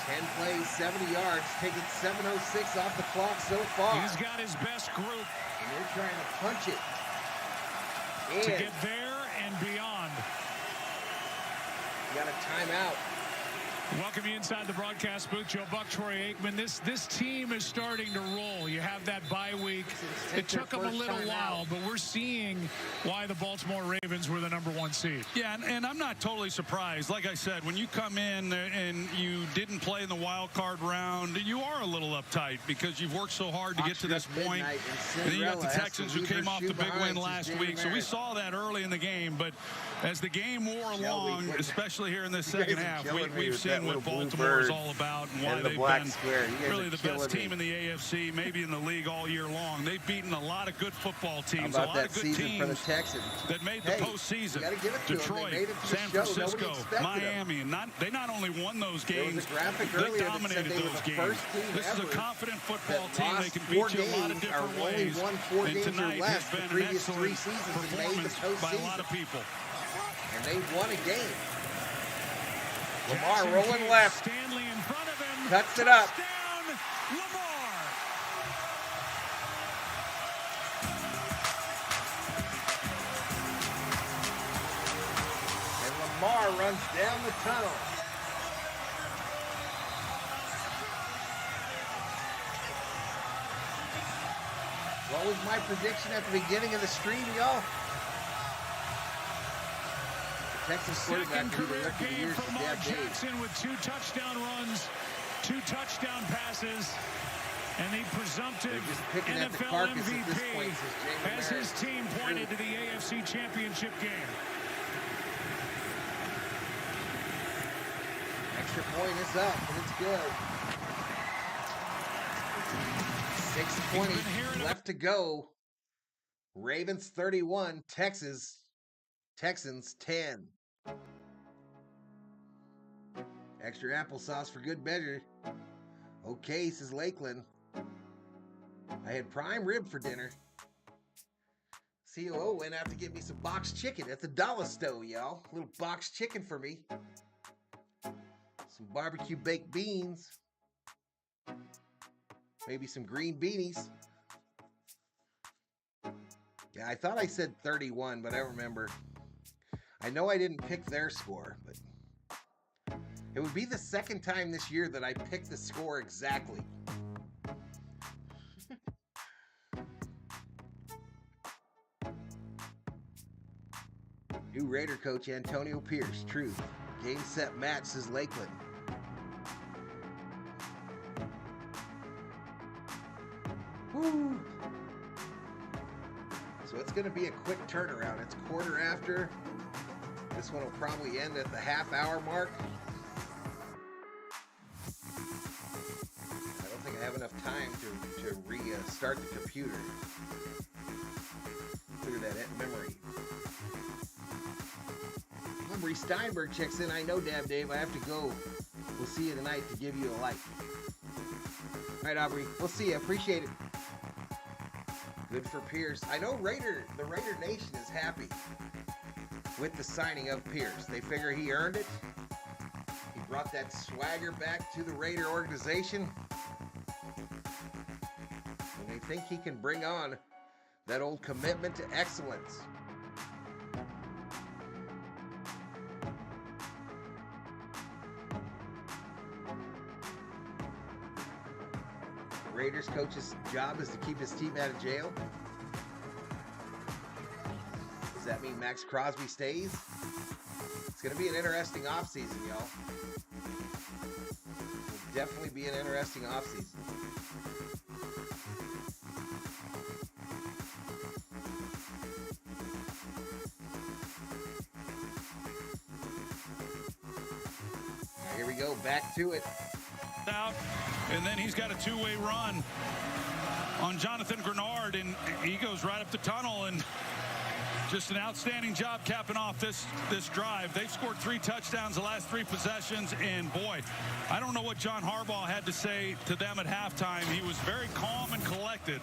10 plays, 70 yards, taking 7:06 off the clock so far. He's got his best group. And they're trying to punch it. To get there and beyond. You got a timeout. Welcome you inside the broadcast booth. Joe Buck, Troy Aikman. This team is starting to roll. You have that bye week. It took them a little while, but we're seeing why the Baltimore Ravens were the #1 seed. Yeah, and I'm not totally surprised. Like I said, when you come in and you didn't play in the wild card round, you are a little uptight because you've worked so hard to get to this point. And then you got the Texans who came off the big win last week. So we saw that early in the game. But as the game wore along, especially here in this second half, we've seen what Baltimore is all about and why they've been really the best team in the AFC, maybe in the league all year long. They've beaten a lot of good football teams, a lot of good teams that made the postseason. Detroit, San Francisco, Miami, and they not only won those games, they dominated those games. This is a confident football team. They can beat you a lot of different ways. And tonight has been an excellent performance by a lot of people. And And they've won a game. Lamar rolling left. Stanley in front of him. Cuts it up. Touchdown, Lamar. And Lamar runs down the tunnel. What was my prediction at the beginning of the stream, y'all? The Texas quarterback Second career game for Lamar Jackson with 2 touchdown runs, 2 touchdown passes, and the presumptive NFL MVP as his team pointed to the AFC Championship game. Extra point is up, and it's good. 6:20 left to go. Ravens 31, Texans 10. Extra applesauce for good measure. Okay, says Lakeland. I had prime rib for dinner. COO went out to get me some boxed chicken at the dollar store, y'all. A little boxed chicken for me. Some barbecue baked beans. Maybe some green beanies. Yeah, I thought I said 31, but I don't remember. I know I didn't pick their score, but it would be the second time this year that I picked the score exactly. New Raider coach Antonio Pierce, truth. Game set match, says Lakeland. Woo. So it's going to be a quick turnaround. It's quarter after. This one will probably end at the half-hour mark. I don't think I have enough time to restart the computer. Clear that memory. Aubrey Steinberg checks in. I know, Dab Dave, I have to go. We'll see you tonight to give you a like. All right, Aubrey. We'll see you. Appreciate it. Good for Pierce. I know the Raider Nation is happy with the signing of Pierce. They figure he earned it. He brought that swagger back to the Raider organization. And they think he can bring on that old commitment to excellence. Raiders coach's job is to keep his team out of jail. Does that mean Max Crosby stays? It's going to be an interesting offseason, y'all. It'll definitely be an interesting offseason. Here we go, back to it. Out, and then he's got a two-way run on Jonathan Grenard, and he goes right up the tunnel, and just an outstanding job capping off this drive. They've scored 3 touchdowns the last 3 possessions, and boy, I don't know what John Harbaugh had to say to them at halftime. He was very calm and collected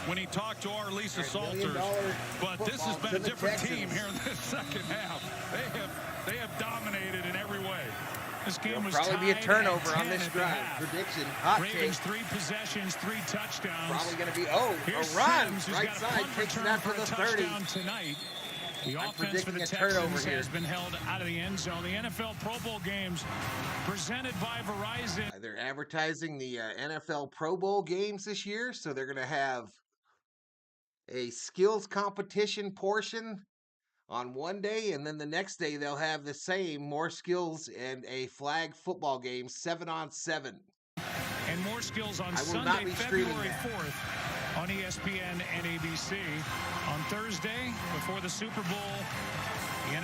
when he talked to our Lisa Salters, but this has been a different team here in this second half. They have dominated in every way. This game was probably be a turnover on this drive. Prediction. Hot Ravens, take. 3 possessions, 3 touchdowns. Probably going to be, a run. Right side takes it out for the 30. Tonight. The offense for the Texans has been held out of the end zone. The NFL Pro Bowl games presented by Verizon. They're advertising the NFL Pro Bowl games this year, so they're going to have a skills competition portion on one day, and then the next day they'll have the same, more skills, and a flag football game, 7-on-7. And more skills on Sunday, February 4th on ESPN and ABC. On Thursday, before the Super Bowl, the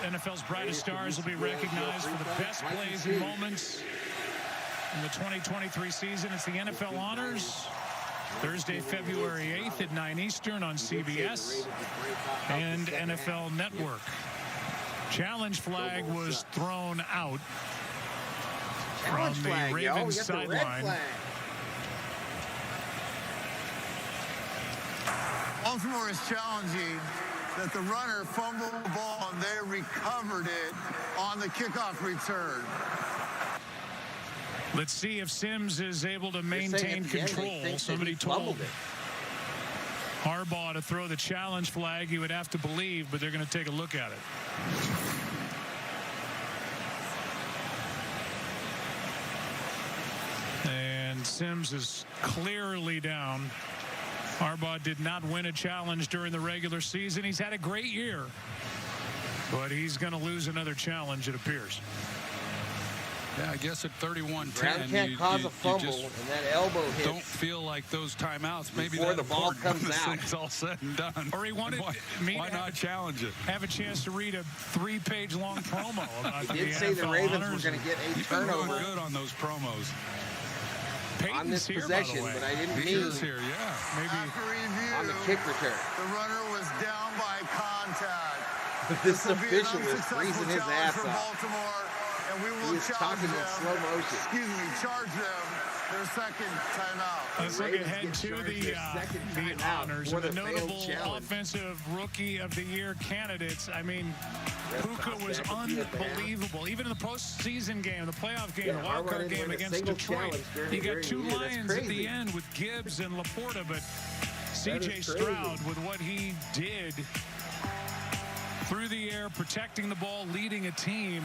NFL's brightest stars will be recognized for the best plays and moments in the 2023 season. It's the NFL Honors. Thursday, February 8th at 9 Eastern on CBS and NFL Network. Challenge flag was thrown out from the Ravens sideline. Baltimore is challenging that the runner fumbled the ball and they recovered it on the kickoff return. Let's see if Sims is able to maintain control. Somebody told Harbaugh to throw the challenge flag. You would have to believe, but they're going to take a look at it. And Sims is clearly down. Harbaugh did not win a challenge during the regular season. He's had a great year, but he's going to lose another challenge, it appears. Yeah, I guess at 31-10, Brown can't cause a fumble, and that elbow hit. Don't feel like those timeouts. Maybe before the ball comes out. It's all said and done. Or he wanted why not challenge it? Have a chance to read a 3-page long promo about he did say the Ravens were going to get a turnover. Really good on those promos. Peyton's on this here, possession, by the way. but I didn't He mean is here, yeah. Maybe on the kick return. The runner was down by contact. This official is freezing his ass off. Baltimore, and we will He is talking in slow motion. Charge them their second timeout. Let's look ahead to the honors of the notable offensive rookie of the year candidates. I mean, Puka was unbelievable. Even in the postseason game, the playoff game, the wild card game against Detroit, you got two Lions at the end with Gibbs and Laporta, but C.J. Stroud with what he did through the air, protecting the ball, leading a team,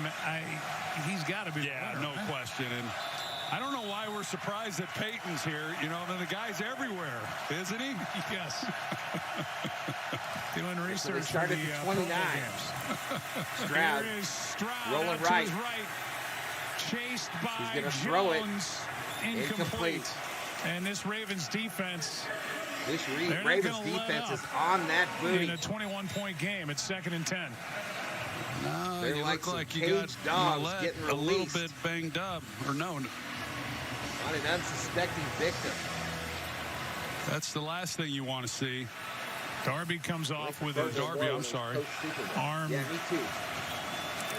he's got to be better. No question. And I don't know why we're surprised that Peyton's here. You know, the guy's everywhere, isn't he? Yes. Doing research so for the 29. Stroud. Here is Stroud rolling right. To his right. Chased by He's going to throw it. Incomplete. And this Ravens defense. This Ravens defense is on that booty. In a 21-point game, it's 2nd and 10. No, They're you like look like you caged got dogs getting a little released. bit banged up, or no. On an unsuspecting victim. That's the last thing you want to see. Darby comes off with a arm. Yeah, me too.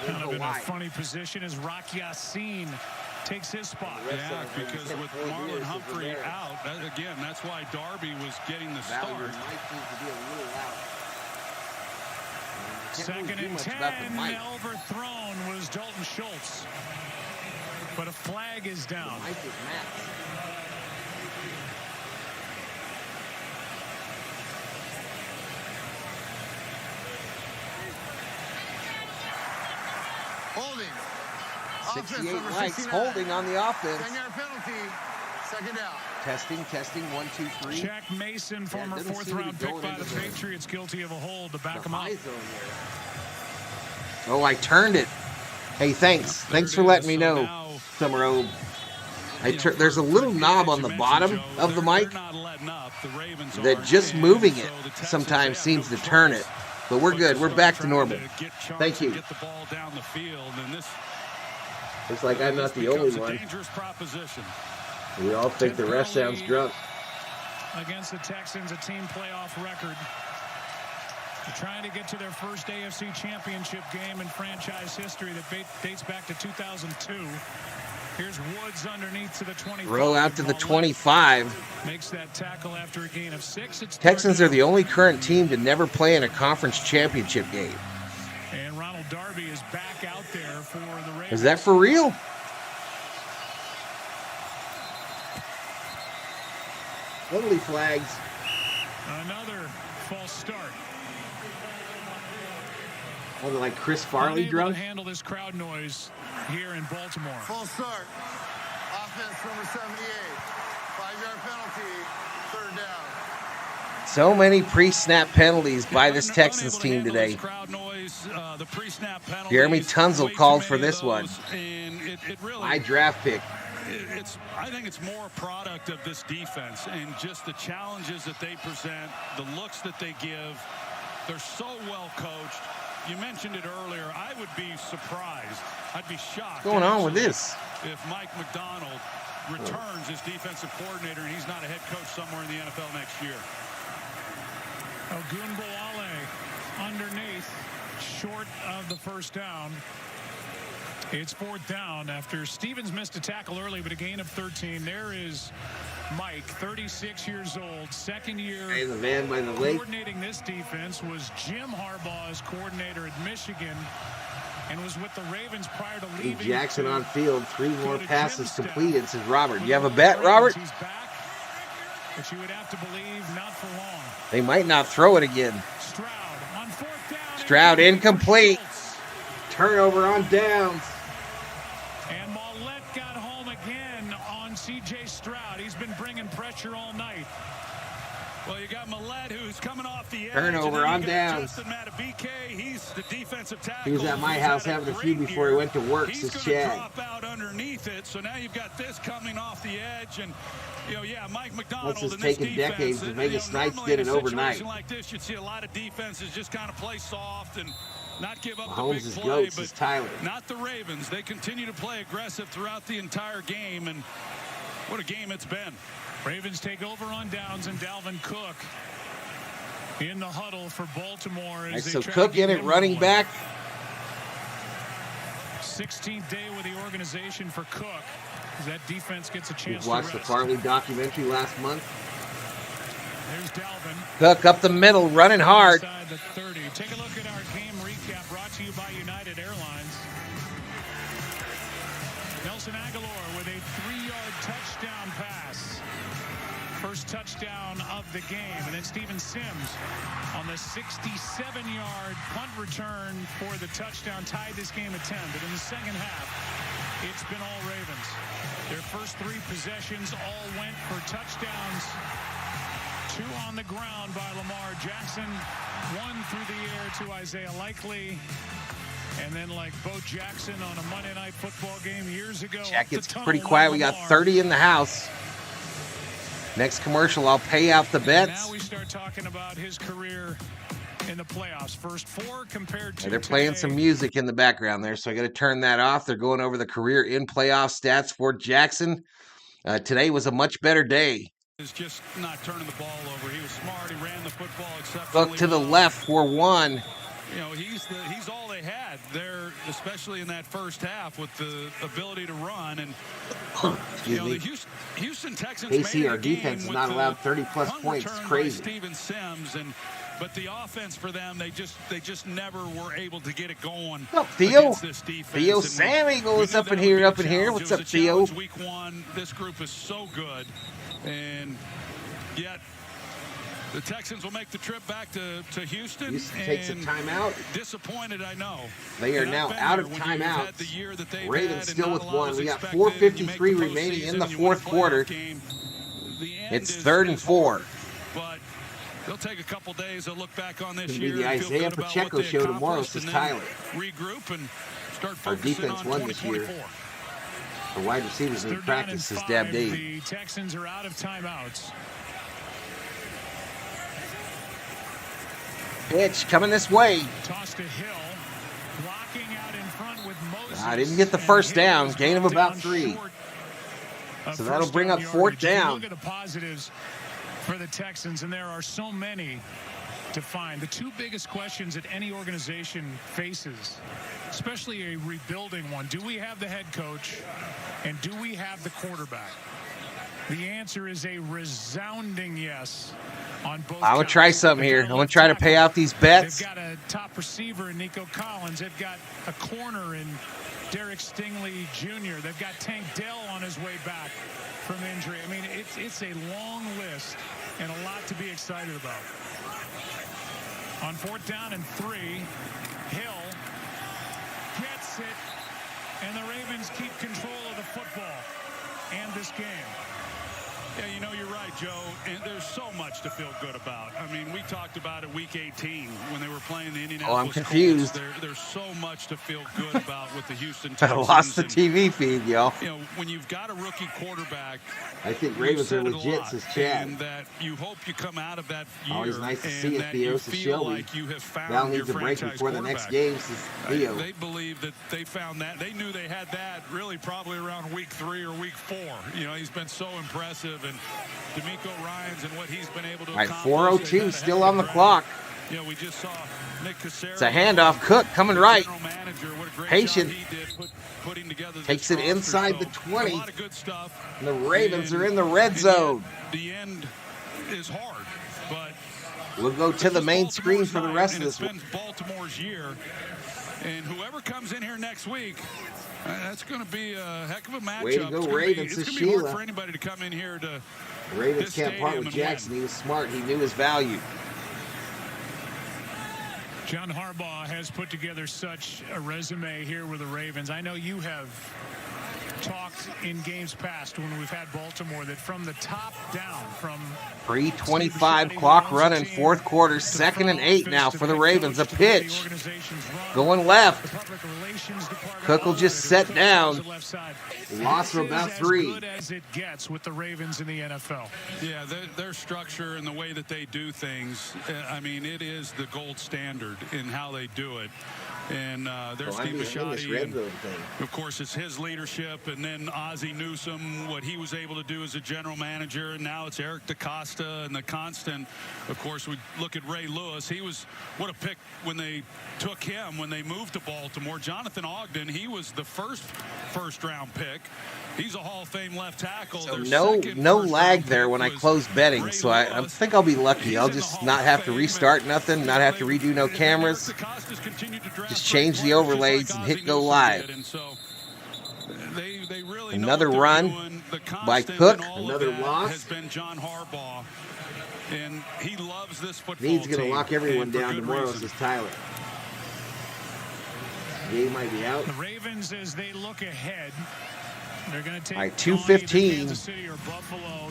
Kind of in a funny position as Rock Yassin takes his spot. Yeah, because with Marlon Humphrey out, again, that's why Darby was getting the start. Second and 10, overthrown was Dalton Schultz. But a flag is down. Holding. 68 likes holding on the offense. 10-yard penalty. Second down. Testing, 1, 2, 3. Jack Mason, former 4th-round pick by the Patriots, guilty of a hold to back him up. Oh, I turned it. Hey, thanks. Thanks for letting me know, Summer Obe. There's a little knob on the bottom of the mic that just moving it sometimes seems to turn it. But we're good. We're back to normal. Thank you. Looks like I'm not the only one. We all think the ref sounds drunk. Against the Texans, a team playoff record. They're trying to get to their first AFC championship game in franchise history that dates back to 2002. Here's Woods underneath to the 25. Roll out to the 25. Makes that tackle after a gain of 6. Texans are the only current team to never play in a conference championship game. And Ronald Darby is back out there for the Ravens. Is that for real? Penalty flags. Another false start. Oh, like Chris Farley drunk? To handle this crowd noise here in Baltimore. Full start. Offense number 78. 5-yard penalty. 3rd down. So many pre-snap penalties by this Texans team today. Jeremy Tunzel called for this one. My draft pick. I think it's more a product of this defense and just the challenges that they present, the looks that they give. They're so well coached. You mentioned it earlier. I would be surprised. I'd be shocked. What's going on with this? If Mike McDonald returns as defensive coordinator and he's not a head coach somewhere in the NFL next year. Ogunbowale underneath, short of the first down. It's 4th down after Stevens missed a tackle early, but a gain of 13. There is Mike, 36 years old, second year. Hey, the man by the lake. Coordinating this defense was Jim Harbaugh's coordinator at Michigan and was with the Ravens prior to leaving. Jackson on field, 3 more passes completed, says Robert. You have a bet, Robert? He's back, but you would have to believe not for long. They might not throw it again. Stroud on 4th down. Stroud incomplete. Turnover on downs. And Mollett got home again on C.J. Stroud. He's been bringing pressure all night. Well, you got Mollett, who's coming off the edge. Turnover on downs. He's the defensive tackle. He was at my house having a few before he went to work, says Chad. Drop out underneath it, so now you've got this coming off the edge, and Mike McDonald. This has taken decades. The Vegas Knights did it overnight. Like this, you'd see a lot of defenses just kind of play soft and not give up Mahomes the big is play, goats, but is Tyler. Not the Ravens. They continue to play aggressive throughout the entire game, and what a game it's been. Ravens take over on downs, and Dalvin Cook in the huddle for Baltimore. Right, so Cook in at running back. 16th day with the organization for Cook. That defense gets a chance We watched the Farley documentary last month. There's Dalvin. Cook up the middle, running hard. The 30. Take a look at our game recap brought to you by United Airlines. Nelson Aguilar with a 3-yard touchdown pass. First touchdown of the game. And then Steven Sims on the 67-yard punt return for the touchdown, tied this game at 10. But in the second half, it's been all Ravens. Their first 3 possessions all went for touchdowns. 2 on the ground by Lamar Jackson. 1 through the air to Isaiah Likely. And then like Bo Jackson on a Monday Night Football game years ago. Jack, it's pretty quiet. We got 30 in the house. Next commercial, I'll pay out the bets. Now we start talking about his career in the playoffs. First 4 compared to They're playing some music in the background there, so I got to turn that off. They're going over the career in playoff stats for Jackson. Today was a much better day. Is just not turning the ball over. He was smart. He ran the football exceptionally. Look to the left for 1. He's all they had there, especially in that first half with the ability to run. And the Houston Texans. KC, our defense is not allowed 30-plus points. It's crazy. Steven Sims, but the offense for them, they just never were able to get it going. What's up, Theo? This defense. Theo Sam Eagles up in here, What's up, Theo? Week 1, this group is so good, and yet the Texans will make the trip back to Houston. Houston takes a timeout. Disappointed, I know. They are now out of timeouts. Ravens still with 1. We got 4:53 remaining in the fourth quarter. It's 3rd and 4. But they'll take a couple days. They'll look back on this year. It's going to be the Isaiah Pacheco show tomorrow, says Tyler. Regroup and start our defense won this year. The wide receivers in practice, says Dab Dave. The Texans are out of timeouts. Pitch coming this way. Toss to Hill. Blocking out in front with Moses. I didn't get the first down. Gain of about 3. So that'll bring up 4th down. Look at the positives for the Texans, and there are so many to find. The 2 biggest questions that any organization faces, especially a rebuilding one: do we have the head coach, and do we have the quarterback? The answer is a resounding yes on both. I want to try something here. I want to try to pay out these bets. They've got a top receiver in Nico Collins. They've got a corner in Derek Stingley Jr. They've got Tank Dell on his way back from injury. I mean, it's a long list and a lot to be excited about. On 4th down and 3, Hill gets it, and the Ravens keep control of the football and this game. Yeah, you're right, Joe. And there's so much to feel good about. I mean, we talked about it week 18 when they were playing the Indianapolis. I'm confused. There's so much to feel good about with the Houston Texans. I lost the TV feed, y'all. When you've got a rookie quarterback, I think Ravens are legit, says Chad. And that you hope you come out of that year. Always nice to see it, Theo, says Shelby. Like you have found Val needs a break before the next game, says Theo. They believe that they found that. They knew they had that really probably around week 3 or week 4. He's been so impressive. And D'Amico Ryans and what he's been able to accomplish. All right, 4:02 still on the clock. We just saw Nick Cassera. It's a handoff. Cook coming right. Patient. putting together. Takes it inside the 20. A lot of good stuff. And the Ravens are in the red zone. The end is hard, but we'll go to the main screen for the rest of this one. It's been Baltimore's year, and whoever comes in here next week, that's going to be a heck of a matchup. Way to go, Ravens. It's going to be hard for anybody to come in here to. The Ravens can't part with Jackson. He was smart. He knew his value. John Harbaugh has put together such a resume here with the Ravens. I know you have talked in games past when we've had Baltimore that from the top down, from 3:25 clock running, fourth quarter, 2nd and 8 now for the Ravens. A pitch going left. Cook will just set down. Loss of about 3. As good as it gets with the Ravens in the NFL. Yeah, their structure and the way that they do things, I mean, it is the gold standard in how they do it. And there's Steve Bisciotti, of course, it's his leadership, and then Ozzie Newsome, what he was able to do as a general manager, and now it's Eric DaCosta and the constant. Of course, we look at Ray Lewis. He was, what a pick when they took him, when they moved to Baltimore. Jonathan Ogden, he was the first-round pick. He's a Hall of Fame left tackle. So no lag there when I close betting, so I think I'll be lucky. I'll just not have to restart nothing, not have to redo no cameras. Just change the overlays and hit go live. Another run by Cook, another loss. Has been John Harbaugh, and he loves this football team. He's going to lock everyone down tomorrow, says Tyler. Game might be out. The Ravens, as they look ahead, they're going to take 2:15.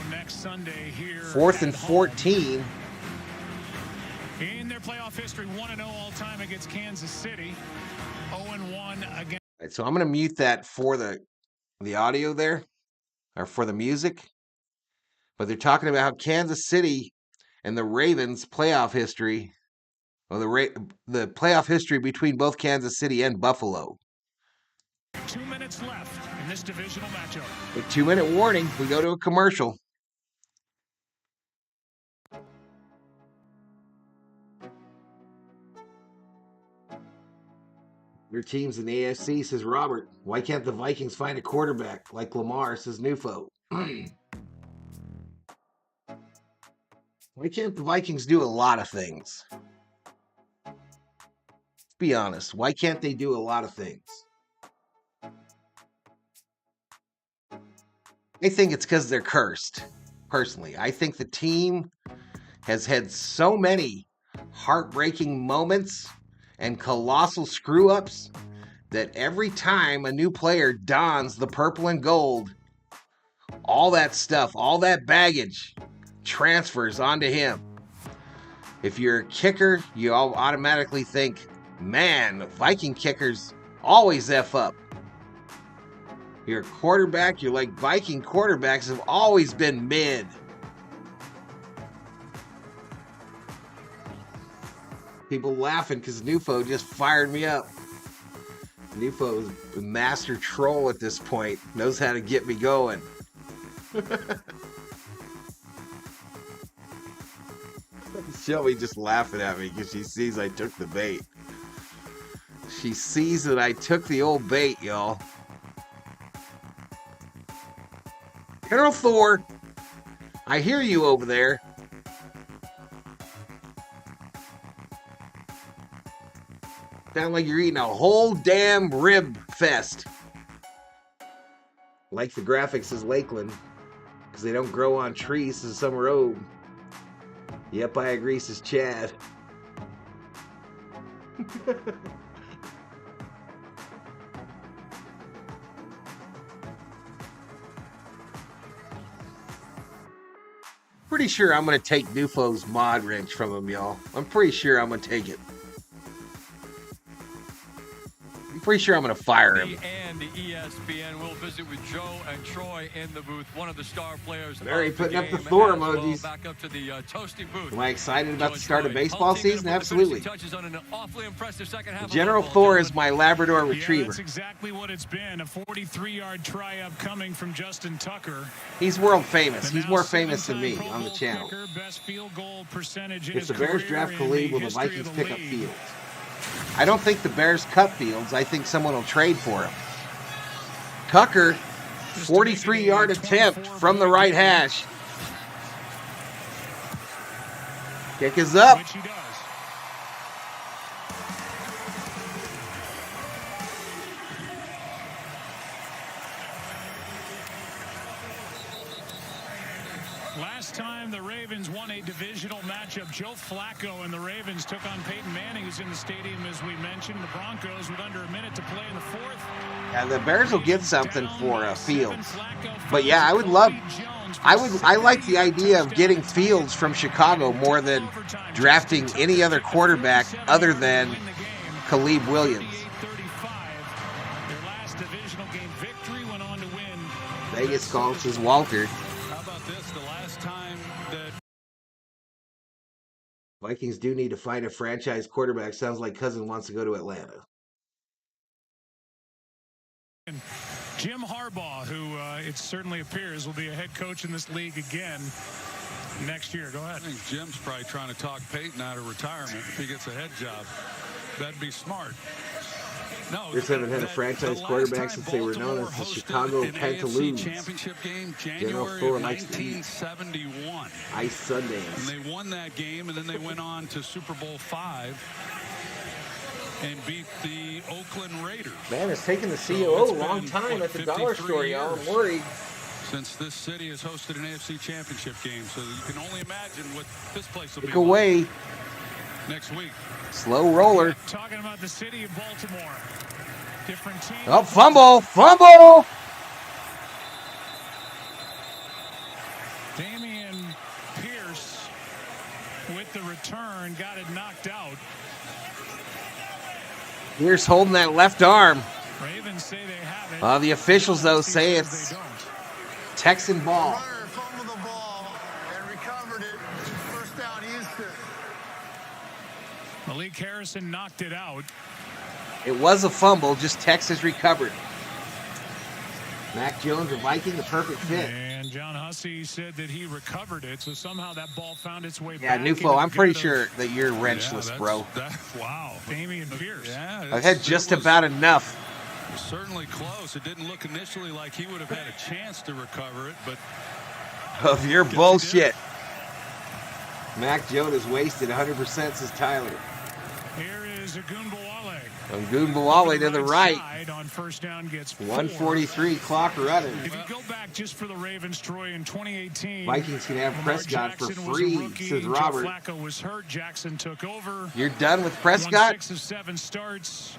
next Sunday here. 4th and 14. In their playoff history, 1-0 all time against Kansas City. 0-1 against. Right, so I'm going to mute that for the audio there, or for the music. But they're talking about how Kansas City and the Ravens playoff history, or the playoff history between both Kansas City and Buffalo. 2 minutes left in this divisional matchup. A 2-minute warning. We go to a commercial. Your team's in the AFC, says Robert. Why can't the Vikings find a quarterback like Lamar, says Nufo. Why can't the Vikings do a lot of things? Let's be honest. Why can't they do a lot of things? I think it's because they're cursed, personally. I think the team has had so many heartbreaking moments and colossal screw-ups that every time a new player dons the purple and gold, all that stuff, all that baggage transfers onto him. If you're a kicker, you all automatically think, man, Viking kickers always F up. You're a quarterback, you're like, Viking quarterbacks have always been mid. People laughing because Nufo just fired me up. Nufo is a master troll at this point. Knows how to get me going. Shelby just laughing at me because she sees I took the bait. She sees that I took the old bait, y'all. General Thor, I hear you over there. Sound like you're eating a whole damn rib fest. Like the graphics, says Lakeland, because they don't grow on trees, says Summer Road. Yep, I agree, says Chad. Pretty sure I'm going to take Nufo's mod wrench from him, y'all. I'm pretty sure I'm going to take it. I'm pretty sure I'm going to fire him. And the ESPN will visit with Joe and Troy in the booth. One of the star players. They're putting up the Thor emojis. Back up to the toasty booth. Am I excited about the start of baseball season? Absolutely. General Thor is my Labrador Retriever. That's exactly what it's been. A 43-yard try-up coming from Justin Tucker. He's world famous. He's more famous than me on the channel. Best field goal percentage if the Bears draft Khalid, will the Vikings pick up Fields? I don't think the Bears cut Fields. I think someone will trade for him. Tucker, 43-yard attempt from the right hash. Kick is up. Which he does. Last time the Ravens won a divisional matchup, Joe Flacco and the Ravens took on Peyton Manning, who's in the stadium, as we mentioned. The Broncos with under a minute to play in the fourth. Yeah, the Bears will get something for Fields. But yeah, I like the idea of getting Fields from Chicago more than drafting any other quarterback other than Caleb Williams. Their last divisional game victory went on to win. Vegas calls his Walter. How about this? The last time that Vikings do need to find a franchise quarterback. Sounds like Cousin wants to go to Atlanta. Jim Harbaugh, who it certainly appears will be a head coach in this league again next year. Go ahead. I think Jim's probably trying to talk Peyton out of retirement if he gets a head job. That'd be smart. No, Just haven't had a franchise quarterback since they were known as the Chicago Pantaloons. Championship game, General January Thor of likes to eat 1971. Ice Sundays. And they won that game, and then they went on to Super Bowl V and beat the Oakland Raiders. Man, it's taken the COO a long time at the dollar store, y'all. I'm worried. Since this city has hosted an AFC Championship game, so you can only imagine what this place will Kick be away. like next week. Slow roller. Talking about the city of Baltimore. Different team. Oh, fumble. Fumble. Damian Pierce with the return got it knocked out. Pierce holding that left arm. Ravens say they have it. The officials, though, say it's Texan ball. Runner fumbled the ball and recovered it. First down, Houston. Malik Harrison knocked it out. It was a fumble, just Texas recovered. Mac Jones, a Viking, a perfect fit. And John Hussey said that he recovered it, so somehow that ball found its way Yeah, back. Nufo, I'm pretty sure that you're wrenchless, bro. Wow, Damian Pierce. Yeah, I've had just about enough. Certainly close. It didn't look initially like he would have had a chance to recover it, but Of your bullshit. Mac Jones has wasted 100% since Tyler. Here is Ogunbowale. Ogunbowale to the right. On first down gets 4. 143 clock running. If you go back just for the Ravens, Troy, in 2018, Vikings can have Lamar Prescott for Jackson was a free, rookie, says Joe Robert. Flacco was hurt. Jackson took over. You're done with Won Prescott? 6 of 7 starts.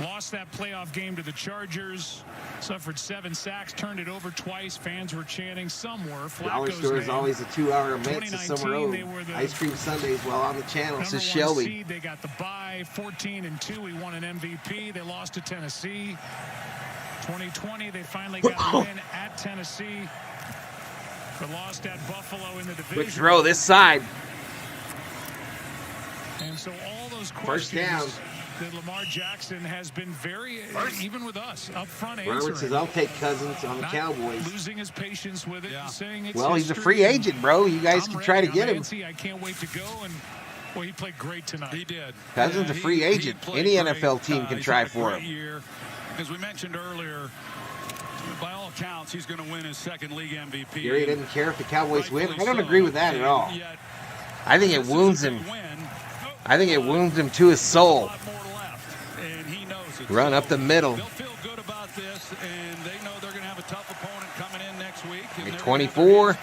Lost that playoff game to the Chargers. Suffered 7 sacks. Turned it over twice. Fans were chanting. Some were. Dollar store is always a 2-hour event to Summer Road. Ice cream Sundays while on the channel, says Shelby. Seed. They got the bye. 14-2. He won an MVP. They lost to Tennessee. 2020, they finally got a win at Tennessee. But lost at Buffalo in the division. Quick throw this side. And so all those questions First down. that Lamar Jackson has been very, even with us, up front answering. Robert says, I'll take Cousins on the Cowboys. Losing his patience with it, saying it's Well, he's a history. free agent, bro. You guys can try to get him. I can't wait to go. And well, he played great tonight. he did. Cousins a free agent. Any NFL team can try for him. Year. As we mentioned earlier, by all accounts, he's going to win his second league MVP. Gary doesn't care if the Cowboys win. I don't agree with that at all. I think it wounds him. I think it wounds him to his soul. Run up the middle. They'll feel good about this, and they know they're going to have a tough opponent coming in next week. At 24,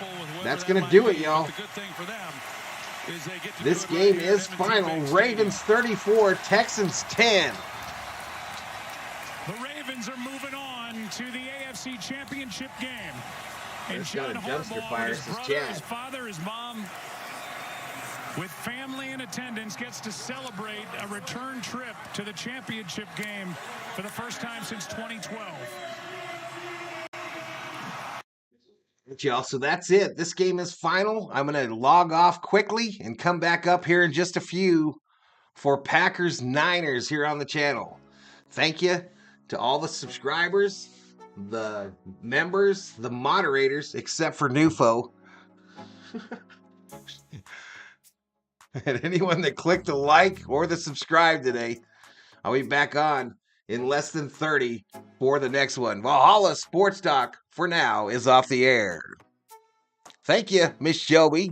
that's going to do it, y'all. This game is final. Ravens 34, Texans 10. The Ravens are moving on to the AFC Championship game. And John Harbaugh, his brother, his father, his mom, with family in attendance, gets to celebrate a return trip to the championship game for the first time since 2012. Y'all, so that's it. This game is final. I'm going to log off quickly and come back up here in just a few for Packers Niners here on the channel. Thank you to all the subscribers, the members, the moderators, except for Nufo. And anyone that clicked the like or the subscribe today. I'll be back on in less than 30 for the next one. Valhalla Sports Talk, for now, is off the air. Thank you, Miss Shelby.